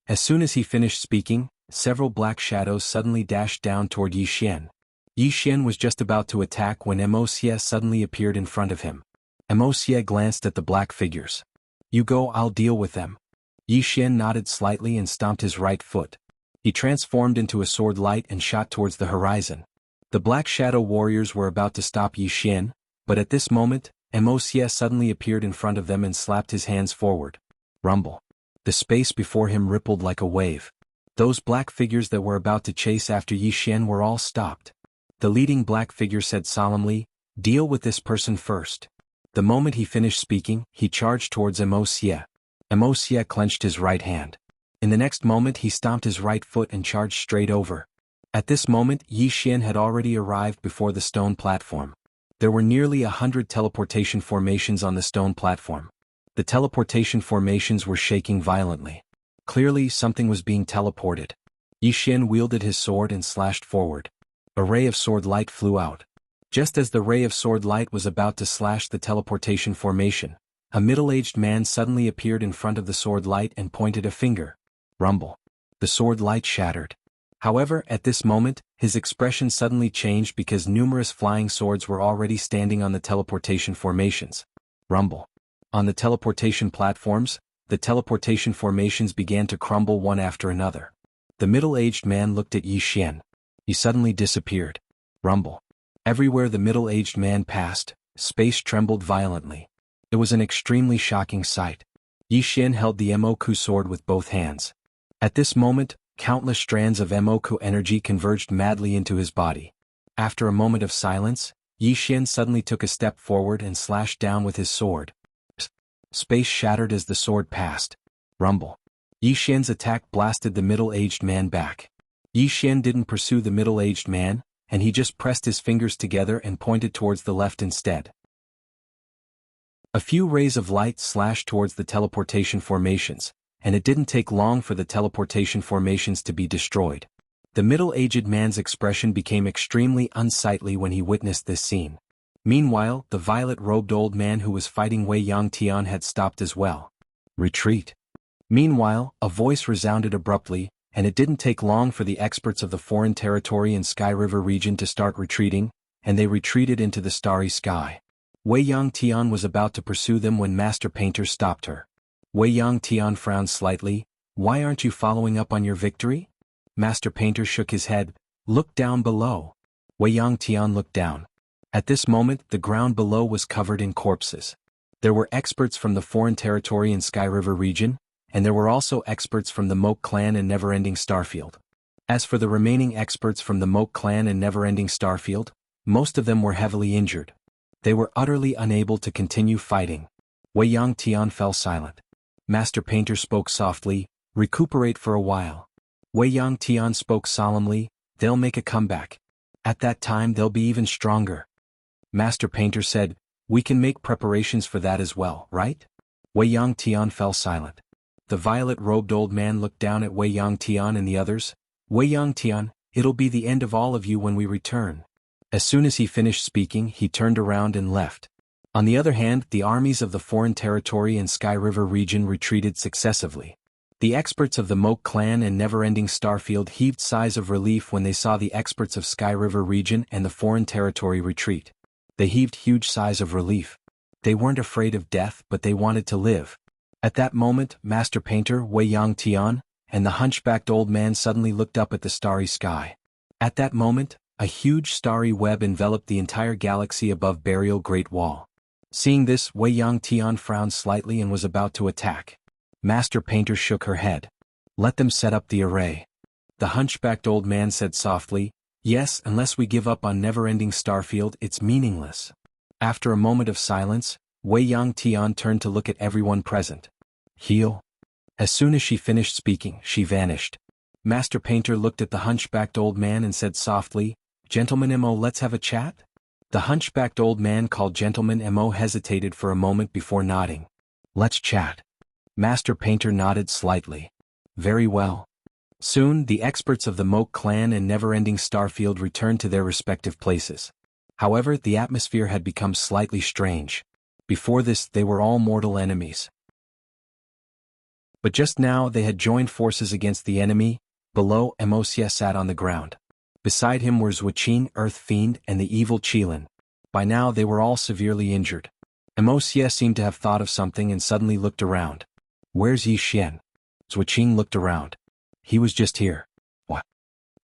As soon as he finished speaking, several black shadows suddenly dashed down toward Yi Xian. Yi Xian was just about to attack when Emosia suddenly appeared in front of him. Emosia glanced at the black figures. "You go, I'll deal with them." Yi Xian nodded slightly and stomped his right foot. He transformed into a sword light and shot towards the horizon. The black shadow warriors were about to stop Yi Xian, but at this moment, Emosia suddenly appeared in front of them and slapped his hands forward. Rumble. The space before him rippled like a wave. Those black figures that were about to chase after Yi Xian were all stopped. The leading black figure said solemnly, "Deal with this person first." The moment he finished speaking, he charged towards Emosia. Emosia clenched his right hand. In the next moment he stomped his right foot and charged straight over. At this moment Yi Xian had already arrived before the stone platform. There were nearly 100 teleportation formations on the stone platform. The teleportation formations were shaking violently. Clearly something was being teleported. Yi Xian wielded his sword and slashed forward. A ray of sword light flew out. Just as the ray of sword light was about to slash the teleportation formation, a middle-aged man suddenly appeared in front of the sword light and pointed a finger. Rumble. The sword light shattered. However, at this moment, his expression suddenly changed because numerous flying swords were already standing on the teleportation formations. Rumble. On the teleportation platforms, the teleportation formations began to crumble one after another. The middle-aged man looked at Yi Xian. He suddenly disappeared. Rumble. Everywhere the middle-aged man passed, space trembled violently. It was an extremely shocking sight. Yi Xian held the Emoku sword with both hands. At this moment, countless strands of Emoku energy converged madly into his body. After a moment of silence, Yi Xian suddenly took a step forward and slashed down with his sword. Space shattered as the sword passed. Rumble. Yi Xian's attack blasted the middle-aged man back. Yi Xian didn't pursue the middle-aged man, and he just pressed his fingers together and pointed towards the left instead. A few rays of light slashed towards the teleportation formations, and it didn't take long for the teleportation formations to be destroyed. The middle-aged man's expression became extremely unsightly when he witnessed this scene. Meanwhile, the violet-robed old man who was fighting Wei Yangtian had stopped as well. Retreat. Meanwhile, a voice resounded abruptly, and it didn't take long for the experts of the foreign territory and Sky River region to start retreating, and they retreated into the starry sky. Wei Yangtian was about to pursue them when Master Painter stopped her. Wei Yangtian frowned slightly. "Why aren't you following up on your victory?" Master Painter shook his head. "Look down below." Wei Yangtian looked down. At this moment, the ground below was covered in corpses. There were experts from the foreign territory and Sky River region, and there were also experts from the Moke clan and Neverending Starfield. As for the remaining experts from the Moke clan and Neverending Starfield, most of them were heavily injured. They were utterly unable to continue fighting. Wei Yangtian fell silent. Master Painter spoke softly, "Recuperate for a while." Wei Yangtian spoke solemnly, "They'll make a comeback. At that time they'll be even stronger." Master Painter said, "We can make preparations for that as well, right?" Wei Yangtian fell silent. The violet-robed old man looked down at Wei Yangtian and the others. "Wei Yangtian, It'll be the end of all of you when we return." As soon as he finished speaking, he turned around and left. On the other hand, the armies of the Foreign Territory and Sky River region retreated successively. The experts of the Moke clan and Neverending Starfield heaved sighs of relief when they saw the experts of Sky River region and the Foreign Territory retreat. They heaved huge sighs of relief. They weren't afraid of death, but they wanted to live. At that moment, Master Painter Wei Yang Tian and the hunchbacked old man suddenly looked up at the starry sky. At that moment, a huge starry web enveloped the entire galaxy above Burial Great Wall. Seeing this, Wei Yang Tian frowned slightly and was about to attack. Master Painter shook her head. "Let them set up the array." The hunchbacked old man said softly, "Yes, unless we give up on Neverending Starfield, it's meaningless." After a moment of silence, Wei Yang Tian turned to look at everyone present. "Heal." As soon as she finished speaking, she vanished. Master Painter looked at the hunchbacked old man and said softly, "Gentleman Mo, let's have a chat?" The hunchbacked old man called Gentleman Mo hesitated for a moment before nodding. "Let's chat." Master Painter nodded slightly. "Very well." Soon, the experts of the Moke clan and Neverending Starfield returned to their respective places. However, the atmosphere had become slightly strange. Before this, they were all mortal enemies. But just now they had joined forces against the enemy. Below, Emosia sat on the ground. Beside him were Zhuqin, Earth Fiend, and the evil Qilin. By now they were all severely injured. Emosia seemed to have thought of something and suddenly looked around. "Where's Yi Xian?" Zhuqin looked around. "He was just here." "What?"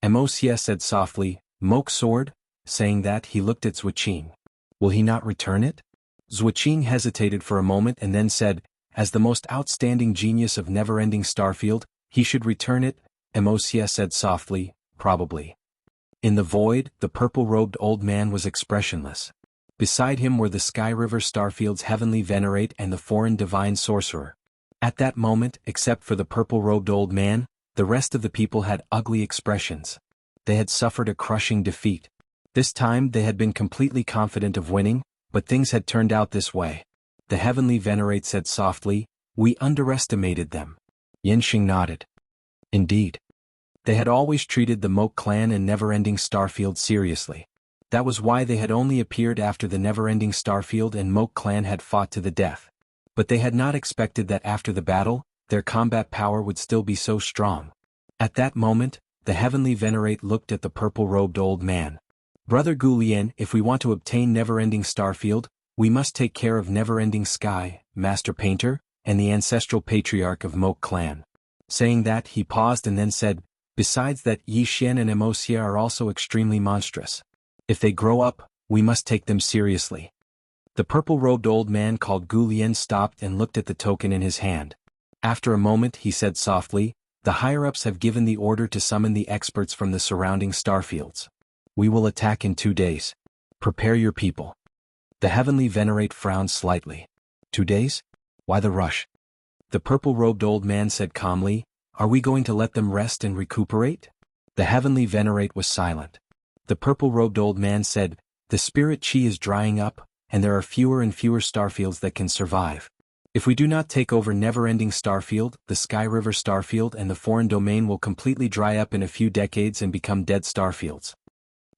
Emosia said softly, "Moke sword?" Saying that, he looked at Zhuqin. "Will he not return it?" Zhuqin hesitated for a moment and then said, "As the most outstanding genius of Neverending Starfield, he should return it." Emosia said softly, "Probably." In the void, the purple-robed old man was expressionless. Beside him were the Sky River Starfield's Heavenly Venerate and the Foreign Divine Sorcerer. At that moment, except for the purple-robed old man, the rest of the people had ugly expressions. They had suffered a crushing defeat. This time they had been completely confident of winning, but things had turned out this way. The Heavenly Venerate said softly, "We underestimated them." Yinxing nodded. Indeed. They had always treated the Moke clan and Neverending Starfield seriously. That was why they had only appeared after the Neverending Starfield and Moke clan had fought to the death. But they had not expected that after the battle, their combat power would still be so strong. At that moment, the Heavenly Venerate looked at the purple-robed old man. "Brother Gulian, if we want to obtain Neverending Starfield, we must take care of Neverending Sky, Master Painter, and the ancestral patriarch of Moke clan." Saying that, he paused and then said, "Besides that, Yi Xian and Emosia are also extremely monstrous. If they grow up, we must take them seriously." The purple-robed old man called Gulian stopped and looked at the token in his hand. After a moment he said softly, "The higher-ups have given the order to summon the experts from the surrounding starfields. We will attack in 2 days. Prepare your people." The Heavenly Venerate frowned slightly. 2 days? Why the rush? The purple-robed old man said calmly, "Are we going to let them rest and recuperate?" The Heavenly Venerate was silent. The purple-robed old man said, "The spirit chi is drying up, and there are fewer and fewer starfields that can survive. If we do not take over Neverending Starfield, the Sky River Starfield and the foreign domain will completely dry up in a few decades and become dead starfields."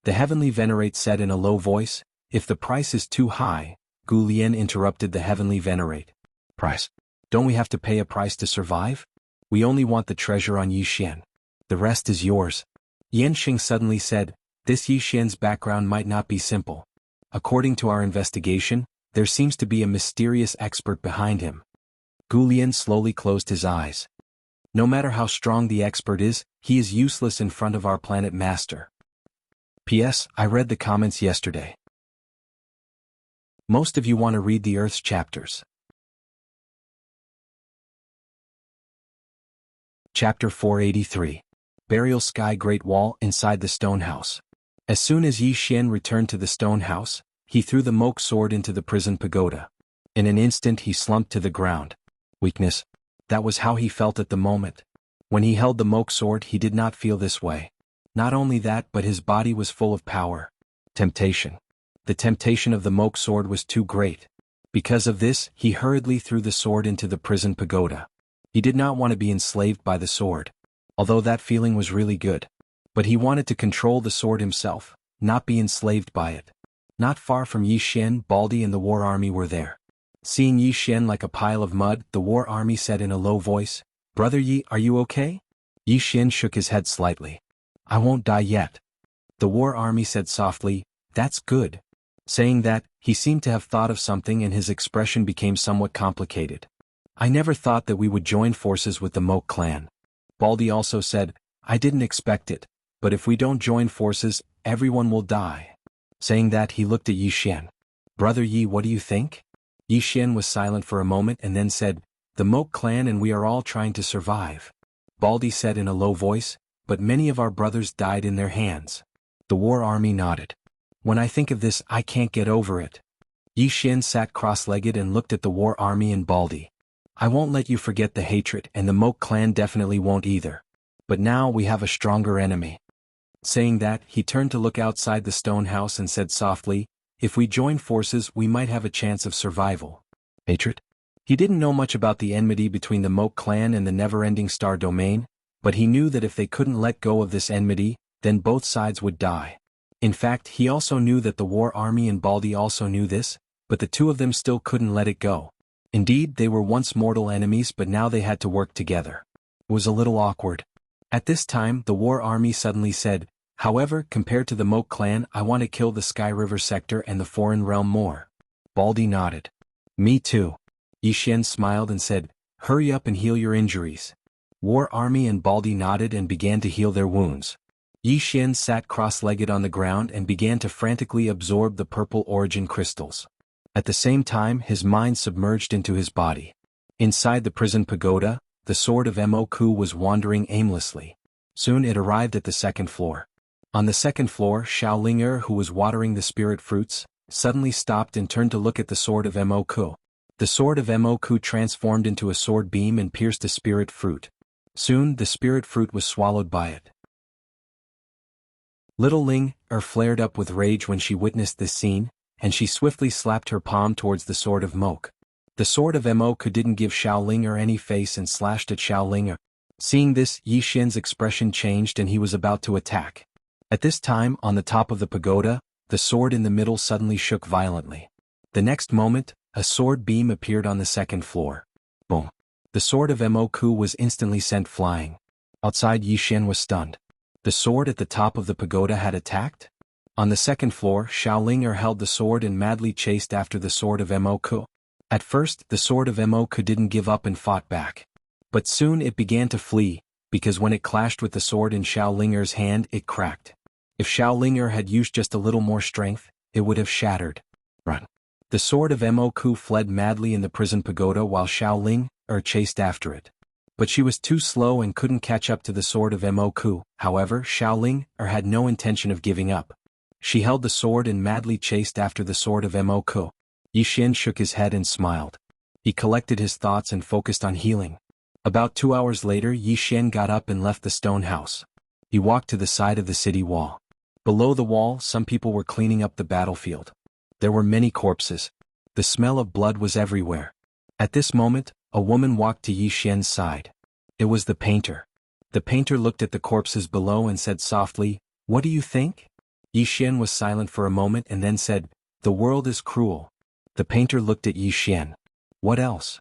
The Heavenly Venerate said in a low voice, "If the price is too high," Gulian interrupted the Heavenly Venerate. "Price? Don't we have to pay a price to survive? We only want the treasure on Yi Xian. The rest is yours." Yanxing suddenly said, "This Yi Xian's background might not be simple. According to our investigation, there seems to be a mysterious expert behind him." Gulian slowly closed his eyes. "No matter how strong the expert is, he is useless in front of our planet master." P.S. I read the comments yesterday. Most of you want to read the Earth's chapters. Chapter 483. Burial Sky Great Wall inside the stone house. As soon as Yi Xian returned to the stone house, he threw the Moke sword into the prison pagoda. In an instant he slumped to the ground. Weakness. That was how he felt at the moment. When he held the Moke sword he did not feel this way. Not only that, but his body was full of power. Temptation. The temptation of the Moke sword was too great. Because of this, he hurriedly threw the sword into the prison pagoda. He did not want to be enslaved by the sword. Although that feeling was really good. But he wanted to control the sword himself, not be enslaved by it. Not far from Yi Xian, Baldy and the war army were there. Seeing Yi Xian like a pile of mud, the war army said in a low voice, "Brother Yi, are you okay?" Yi Xian shook his head slightly. "I won't die yet." The war army said softly, "That's good." Saying that, he seemed to have thought of something and his expression became somewhat complicated. "I never thought that we would join forces with the Moke clan." Baldy also said, "I didn't expect it, but if we don't join forces, everyone will die." Saying that, he looked at Yi Xian. "Brother Yi, what do you think?" Yi Xian was silent for a moment and then said, "The Moke clan and we are all trying to survive." Baldy said in a low voice, "But many of our brothers died in their hands." The war army nodded. "When I think of this, I can't get over it." Yi Xian sat cross-legged and looked at the war army and Baldy. "I won't let you forget the hatred and the Moke clan definitely won't either. But now we have a stronger enemy." Saying that, he turned to look outside the stone house and said softly, "If we join forces, we might have a chance of survival." Hatred? He didn't know much about the enmity between the Moke clan and the never-ending Star Domain, but he knew that if they couldn't let go of this enmity, then both sides would die. In fact, he also knew that the war army and Baldy also knew this, but the two of them still couldn't let it go. Indeed, they were once mortal enemies, but now they had to work together. It was a little awkward. At this time, the war army suddenly said, "However, compared to the Moke clan, I want to kill the Sky River sector and the Foreign Realm more." Baldy nodded. "Me too." Yi Xian smiled and said, "Hurry up and heal your injuries." War army and Baldy nodded and began to heal their wounds. Yi Xian sat cross-legged on the ground and began to frantically absorb the purple origin crystals. At the same time, his mind submerged into his body. Inside the prison pagoda, the sword of Moku was wandering aimlessly. Soon it arrived at the second floor. On the second floor, Xiaolinger, who was watering the spirit fruits, suddenly stopped and turned to look at the sword of Moku. The sword of Moku transformed into a sword beam and pierced a spirit fruit. Soon, the spirit fruit was swallowed by it. Little Ling flared up with rage when she witnessed this scene, and she swiftly slapped her palm towards the sword of Moke. The sword of Moku didn't give Xiaolinger any face and slashed at Xiaolinger. Seeing this, Yi Xian's expression changed and he was about to attack. At this time, on the top of the pagoda, the sword in the middle suddenly shook violently. The next moment, a sword beam appeared on the second floor. Boom! The sword of Moku was instantly sent flying. Outside, Yi Xian was stunned. The sword at the top of the pagoda had attacked? On the second floor, Xiaolinger held the sword and madly chased after the sword of Moku. At first, the sword of Moku didn't give up and fought back. But soon it began to flee, because when it clashed with the sword in Xiaolinger's hand, it cracked. If Xiaolinger had used just a little more strength, it would have shattered. Run! The sword of Moku fled madly in the prison pagoda while Xiaolinger chased after it. But she was too slow and couldn't catch up to the sword of Moku. However, Xiaolinger had no intention of giving up. She held the sword and madly chased after the sword of Moku. Yi Xian shook his head and smiled. He collected his thoughts and focused on healing. About 2 hours later, Yi Xian got up and left the stone house. He walked to the side of the city wall. Below the wall, some people were cleaning up the battlefield. There were many corpses. The smell of blood was everywhere. At this moment, a woman walked to Yi Xian's side. It was the painter. The painter looked at the corpses below and said softly, "What do you think?" Yi Xian was silent for a moment and then said, "The world is cruel." The painter looked at Yi Xian. "What else?"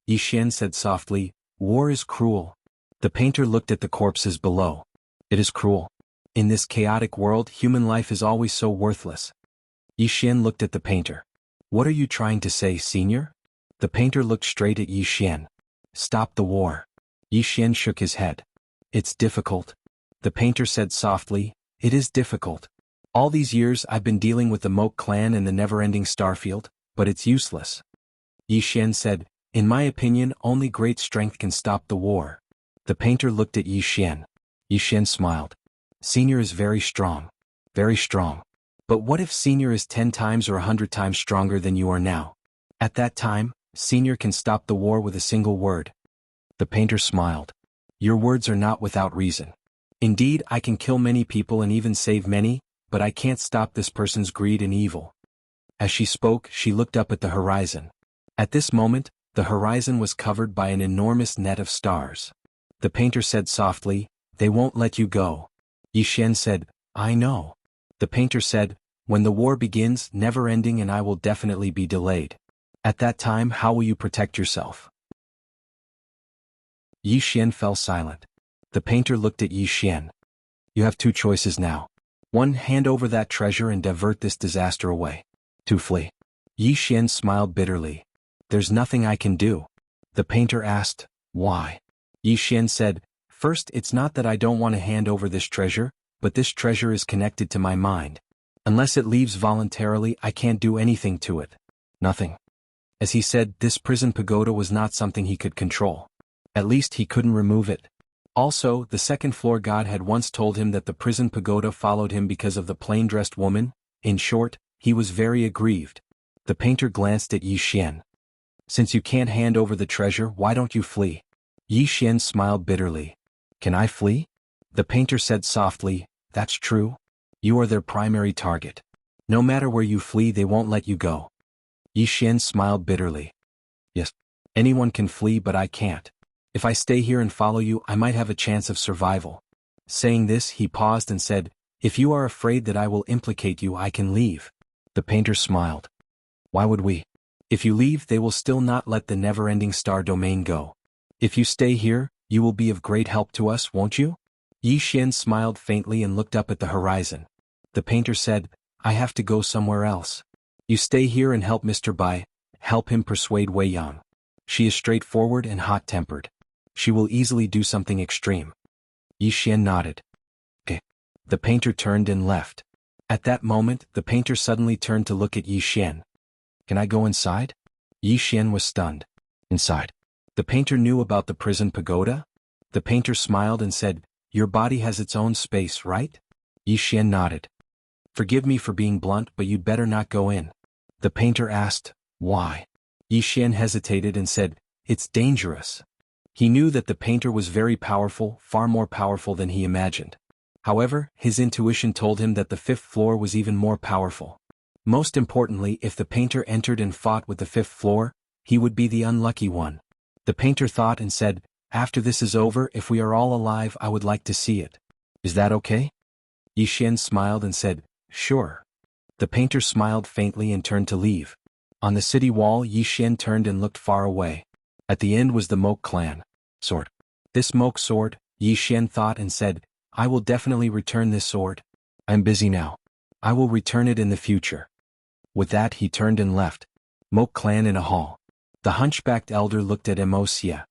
Yi Xian said softly, "War is cruel." The painter looked at the corpses below. "It is cruel. In this chaotic world, human life is always so worthless." Yi Xian looked at the painter. "What are you trying to say, senior?" The painter looked straight at Yi Xian. "Stop the war." Yi Xian shook his head. "It's difficult." The painter said softly, "It is difficult. All these years I've been dealing with the Moke clan and the never-ending Starfield, but it's useless." Yi Xian said, "In my opinion, only great strength can stop the war." The painter looked at Yi Xian. Yi Xian smiled. "Senior is very strong. Very strong. But what if Senior is 10 times or 100 times stronger than you are now? At that time, Senior can stop the war with a single word." The painter smiled. "Your words are not without reason. Indeed, I can kill many people and even save many, but I can't stop this person's greed and evil." As she spoke, she looked up at the horizon. At this moment, the horizon was covered by an enormous net of stars. The painter said softly, "They won't let you go." Yi Xian said, I know. The painter said, when the war begins, never ending, and I will definitely be delayed. At that time, how will you protect yourself? Yi Xian fell silent. The painter looked at Yi Xian. You have two choices now. 1. Hand over that treasure and divert this disaster away. 2. Flee. Yi Xian smiled bitterly. There's nothing I can do. The painter asked, why? Yi Xian said, first, it's not that I don't want to hand over this treasure, but this treasure is connected to my mind. Unless it leaves voluntarily, I can't do anything to it. Nothing. As he said, this prison pagoda was not something he could control. At least he couldn't remove it. Also, the second floor god had once told him that the prison pagoda followed him because of the plain-dressed woman. In short, he was very aggrieved. The painter glanced at Yi Xian. Since you can't hand over the treasure, why don't you flee? Yi Xian smiled bitterly. Can I flee? The painter said softly, that's true. You are their primary target. No matter where you flee, they won't let you go. Yi Xian smiled bitterly. Yes. Anyone can flee, but I can't. If I stay here and follow you, I might have a chance of survival. Saying this, he paused and said, if you are afraid that I will implicate you, I can leave. The painter smiled. Why would we? If you leave, they will still not let the never-ending star domain go. If you stay here, you will be of great help to us, won't you? Yi Xian smiled faintly and looked up at the horizon. The painter said, I have to go somewhere else. You stay here and help Mr. Bai, help him persuade Wei Yang. She is straightforward and hot-tempered. She will easily do something extreme. Yi Xian nodded. Okay. The painter turned and left. At that moment, the painter suddenly turned to look at Yi Xian. Can I go inside? Yi Xian was stunned. Inside. The painter knew about the prison pagoda? The painter smiled and said, your body has its own space, right? Yi Xian nodded. Forgive me for being blunt, but you'd better not go in. The painter asked, why? Yi Xian hesitated and said, it's dangerous. He knew that the painter was very powerful, far more powerful than he imagined. However, his intuition told him that the fifth floor was even more powerful. Most importantly, if the painter entered and fought with the fifth floor, he would be the unlucky one. The painter thought and said, after this is over, if we are all alive, I would like to see it. Is that okay? Yi Xian smiled and said, sure. The painter smiled faintly and turned to leave. On the city wall, Yi Xian turned and looked far away. At the end was the Moke clan. Sword. This Moke sword, Yi Xian thought and said, I will definitely return this sword. I'm busy now. I will return it in the future. With that, he turned and left. Moke clan in a hall. The hunchbacked elder looked at Emosia.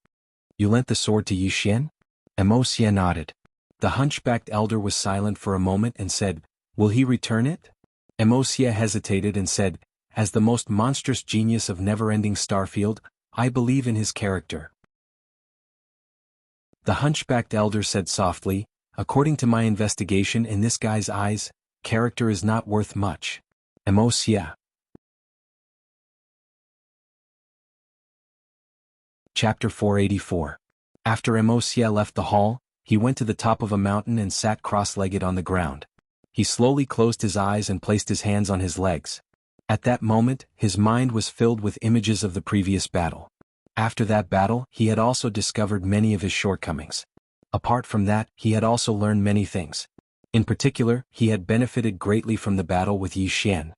You lent the sword to Yi Xian? Emosia nodded. The hunchbacked elder was silent for a moment and said, will he return it? Emosia hesitated and said, as the most monstrous genius of never-ending Starfield, I believe in his character. The hunchbacked elder said softly, according to my investigation, in this guy's eyes, character is not worth much. Emosia. Chapter 484. After Emosia left the hall, he went to the top of a mountain and sat cross-legged on the ground. He slowly closed his eyes and placed his hands on his legs. At that moment, his mind was filled with images of the previous battle. After that battle, he had also discovered many of his shortcomings. Apart from that, he had also learned many things. In particular, he had benefited greatly from the battle with Yi Xian.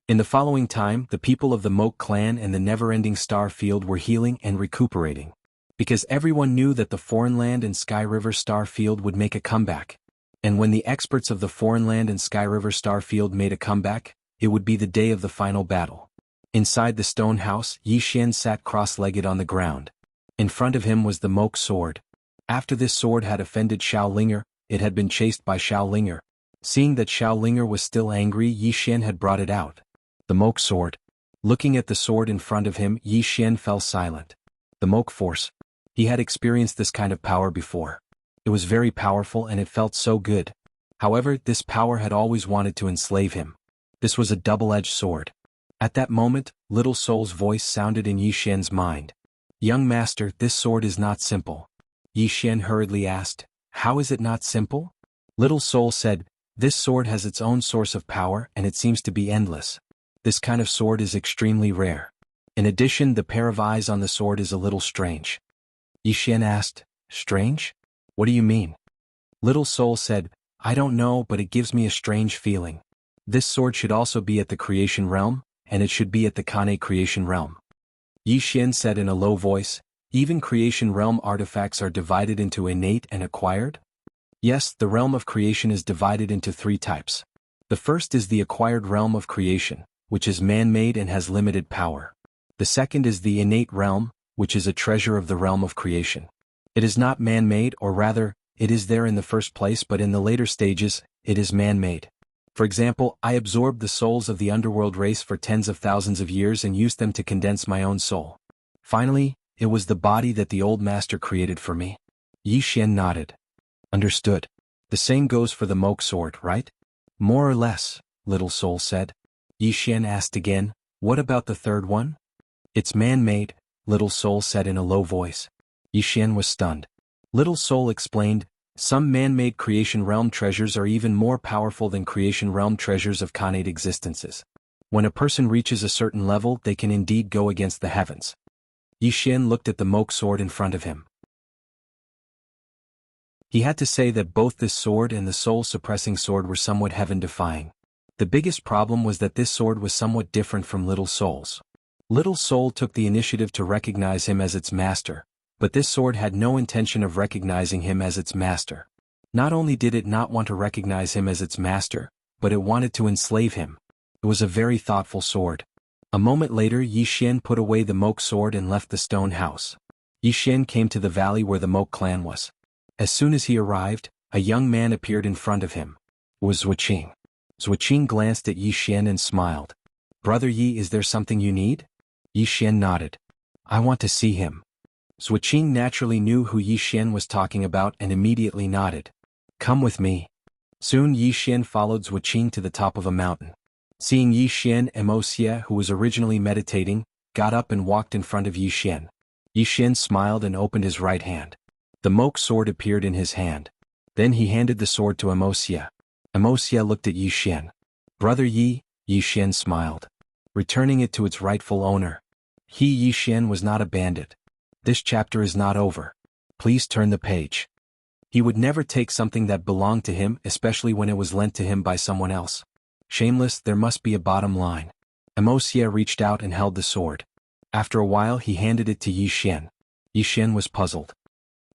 In the following time, the people of the Moke clan and the never-ending Star Field were healing and recuperating. Because everyone knew that the Foreign Land and Sky River Star Field would make a comeback. And when the experts of the Foreign Land and Sky River Star Field made a comeback, it would be the day of the final battle. Inside the stone house, Yi Xian sat cross-legged on the ground. In front of him was the Moke sword. After this sword had offended Xiaolinger, it had been chased by Xiaolinger. Seeing that Xiaolinger was still angry, Yi Xian had brought it out. The Moke sword. Looking at the sword in front of him, Yi Xian fell silent. The Moke force. He had experienced this kind of power before. It was very powerful and it felt so good. However, this power had always wanted to enslave him. This was a double-edged sword. At that moment, Little Soul's voice sounded in Yi Xian's mind. Young master, this sword is not simple. Yi Xian hurriedly asked, how is it not simple? Little Soul said, this sword has its own source of power and it seems to be endless. This kind of sword is extremely rare. In addition, the pair of eyes on the sword is a little strange. Yi Xian asked, strange? What do you mean? Little Soul said, I don't know, but it gives me a strange feeling. This sword should also be at the creation realm, and it should be at the Kane creation realm. Yi Xian said in a low voice, even creation realm artifacts are divided into innate and acquired? Yes, the realm of creation is divided into 3 types. The first is the acquired realm of creation, which is man-made and has limited power. The second is the innate realm, which is a treasure of the realm of creation. It is not man-made, or rather, it is there in the first place, but in the later stages, it is man-made. For example, I absorbed the souls of the underworld race for tens of thousands of years and used them to condense my own soul. Finally, it was the body that the old master created for me. Yi Xian nodded. Understood. The same goes for the Moke sword, right? More or less, Little Soul said. Yi Xian asked again, what about the third one? It's man-made, Little Soul said in a low voice. Yi Xian was stunned. Little Soul explained, some man-made creation realm treasures are even more powerful than creation realm treasures of Khanate existences. When a person reaches a certain level, they can indeed go against the heavens. Yi Xian looked at the Moke sword in front of him. He had to say that both this sword and the soul-suppressing sword were somewhat heaven-defying. The biggest problem was that this sword was somewhat different from Little Soul's. Little Soul took the initiative to recognize him as its master, but this sword had no intention of recognizing him as its master. Not only did it not want to recognize him as its master, but it wanted to enslave him. It was a very thoughtful sword. A moment later, Yi Xian put away the Moke sword and left the stone house. Yi Xian came to the valley where the Moke clan was. As soon as he arrived, a young man appeared in front of him. It was Zuoqing. Zuoqing glanced at Yi Xian and smiled. Brother Yi, is there something you need? Yi Xian nodded. I want to see him. Zuoqing naturally knew who Yi Xian was talking about and immediately nodded. Come with me. Soon Yi Xian followed Zuoqing to the top of a mountain. Seeing Yi Xian, Emosia, who was originally meditating, got up and walked in front of Yi Xian. Yi Xian smiled and opened his right hand. The Moke sword appeared in his hand. Then he handed the sword to Emosia. Emosia looked at Yi Xian. Brother Yi, Yi Xian smiled. Returning it to its rightful owner. Yi Xian was not a bandit. This chapter is not over. Please turn the page. He would never take something that belonged to him, especially when it was lent to him by someone else. Shameless, there must be a bottom line. Emosia reached out and held the sword. After a while he handed it to Yi Xian. Yi Xian was puzzled.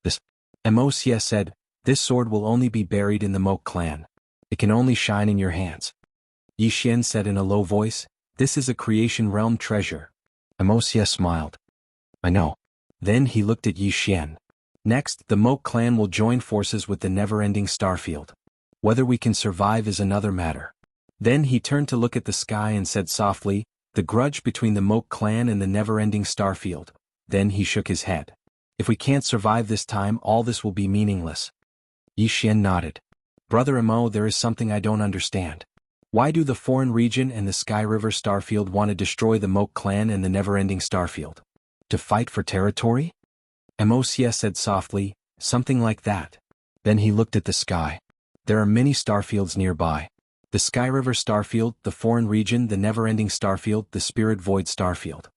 This, Emosia said, this sword will only be buried in the Moke clan. It can only shine in your hands. Yi Xian said in a low voice, this is a creation realm treasure. Emosia smiled. I know. Then he looked at Yi Xian. Next, the Moke clan will join forces with the never-ending Starfield. Whether we can survive is another matter. Then he turned to look at the sky and said softly, the grudge between the Moke clan and the never-ending Starfield. Then he shook his head. If we can't survive this time, all this will be meaningless. Yi Xian nodded. Brother Emo, there is something I don't understand. Why do the foreign region and the Sky River Starfield want to destroy the Moke clan and the never-ending Starfield? To fight for territory? Emosia said softly, something like that. Then he looked at the sky. There are many starfields nearby. The Sky River Starfield, the foreign region, the never-ending Starfield, the Spirit Void Starfield.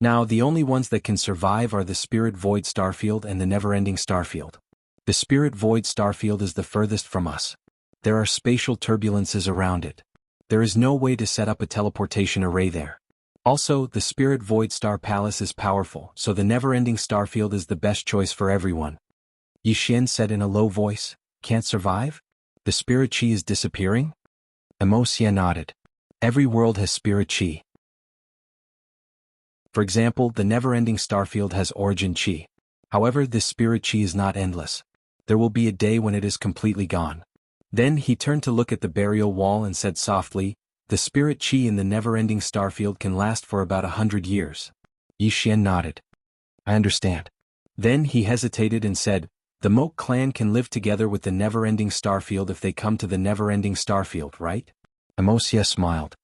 Now the only ones that can survive are the Spirit Void Starfield and the never-ending Starfield. The Spirit Void Starfield is the furthest from us. There are spatial turbulences around it. There is no way to set up a teleportation array there. Also, the Spirit Void Star Palace is powerful, so the never-ending Starfield is the best choice for everyone. Yi Xian said in a low voice, can't survive? The Spirit Chi is disappearing? Emosia nodded. Every world has Spirit Chi. For example, the never-ending Starfield has Origin Chi. However, this Spirit Chi is not endless. There will be a day when it is completely gone. Then he turned to look at the burial wall and said softly, the Spirit Chi in the never-ending Starfield can last for about 100 years. Yi Xian nodded. I understand. Then he hesitated and said, the Moke clan can live together with the never-ending Starfield if they come to the never-ending Starfield, right? Emosia smiled.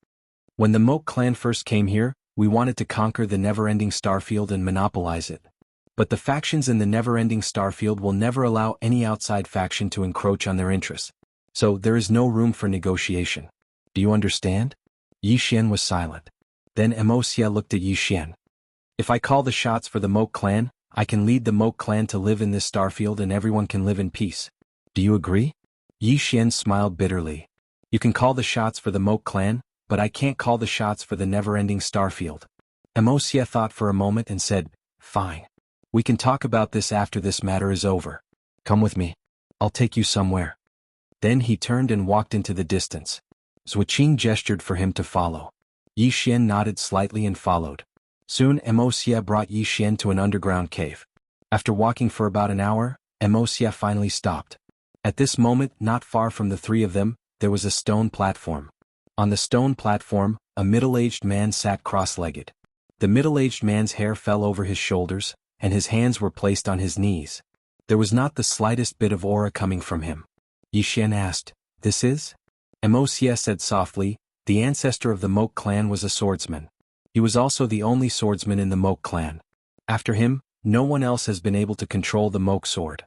When the Moke clan first came here, we wanted to conquer the never-ending Starfield and monopolize it. But the factions in the never-ending Starfield will never allow any outside faction to encroach on their interests. So there is no room for negotiation. Do you understand? Yi Xian was silent. Then Emosia looked at Yi Xian. If I call the shots for the Moke clan, I can lead the Moke clan to live in this Starfield and everyone can live in peace. Do you agree? Yi Xian smiled bitterly. You can call the shots for the Moke clan, but I can't call the shots for the never-ending Starfield. Emosia thought for a moment and said, Fine. We can talk about this after this matter is over. Come with me. I'll take you somewhere. Then he turned and walked into the distance. Zhuqing gestured for him to follow. Yi Xian nodded slightly and followed. Soon Emosia brought Yi Xian to an underground cave. After walking for about an hour, Emosia finally stopped. At this moment, not far from the three of them, there was a stone platform. On the stone platform, a middle-aged man sat cross-legged. The middle-aged man's hair fell over his shoulders, and his hands were placed on his knees. There was not the slightest bit of aura coming from him. Yi Xian asked, This is? Emosia said softly, The ancestor of the Moke clan was a swordsman. He was also the only swordsman in the Moke clan. After him, no one else has been able to control the Moke sword.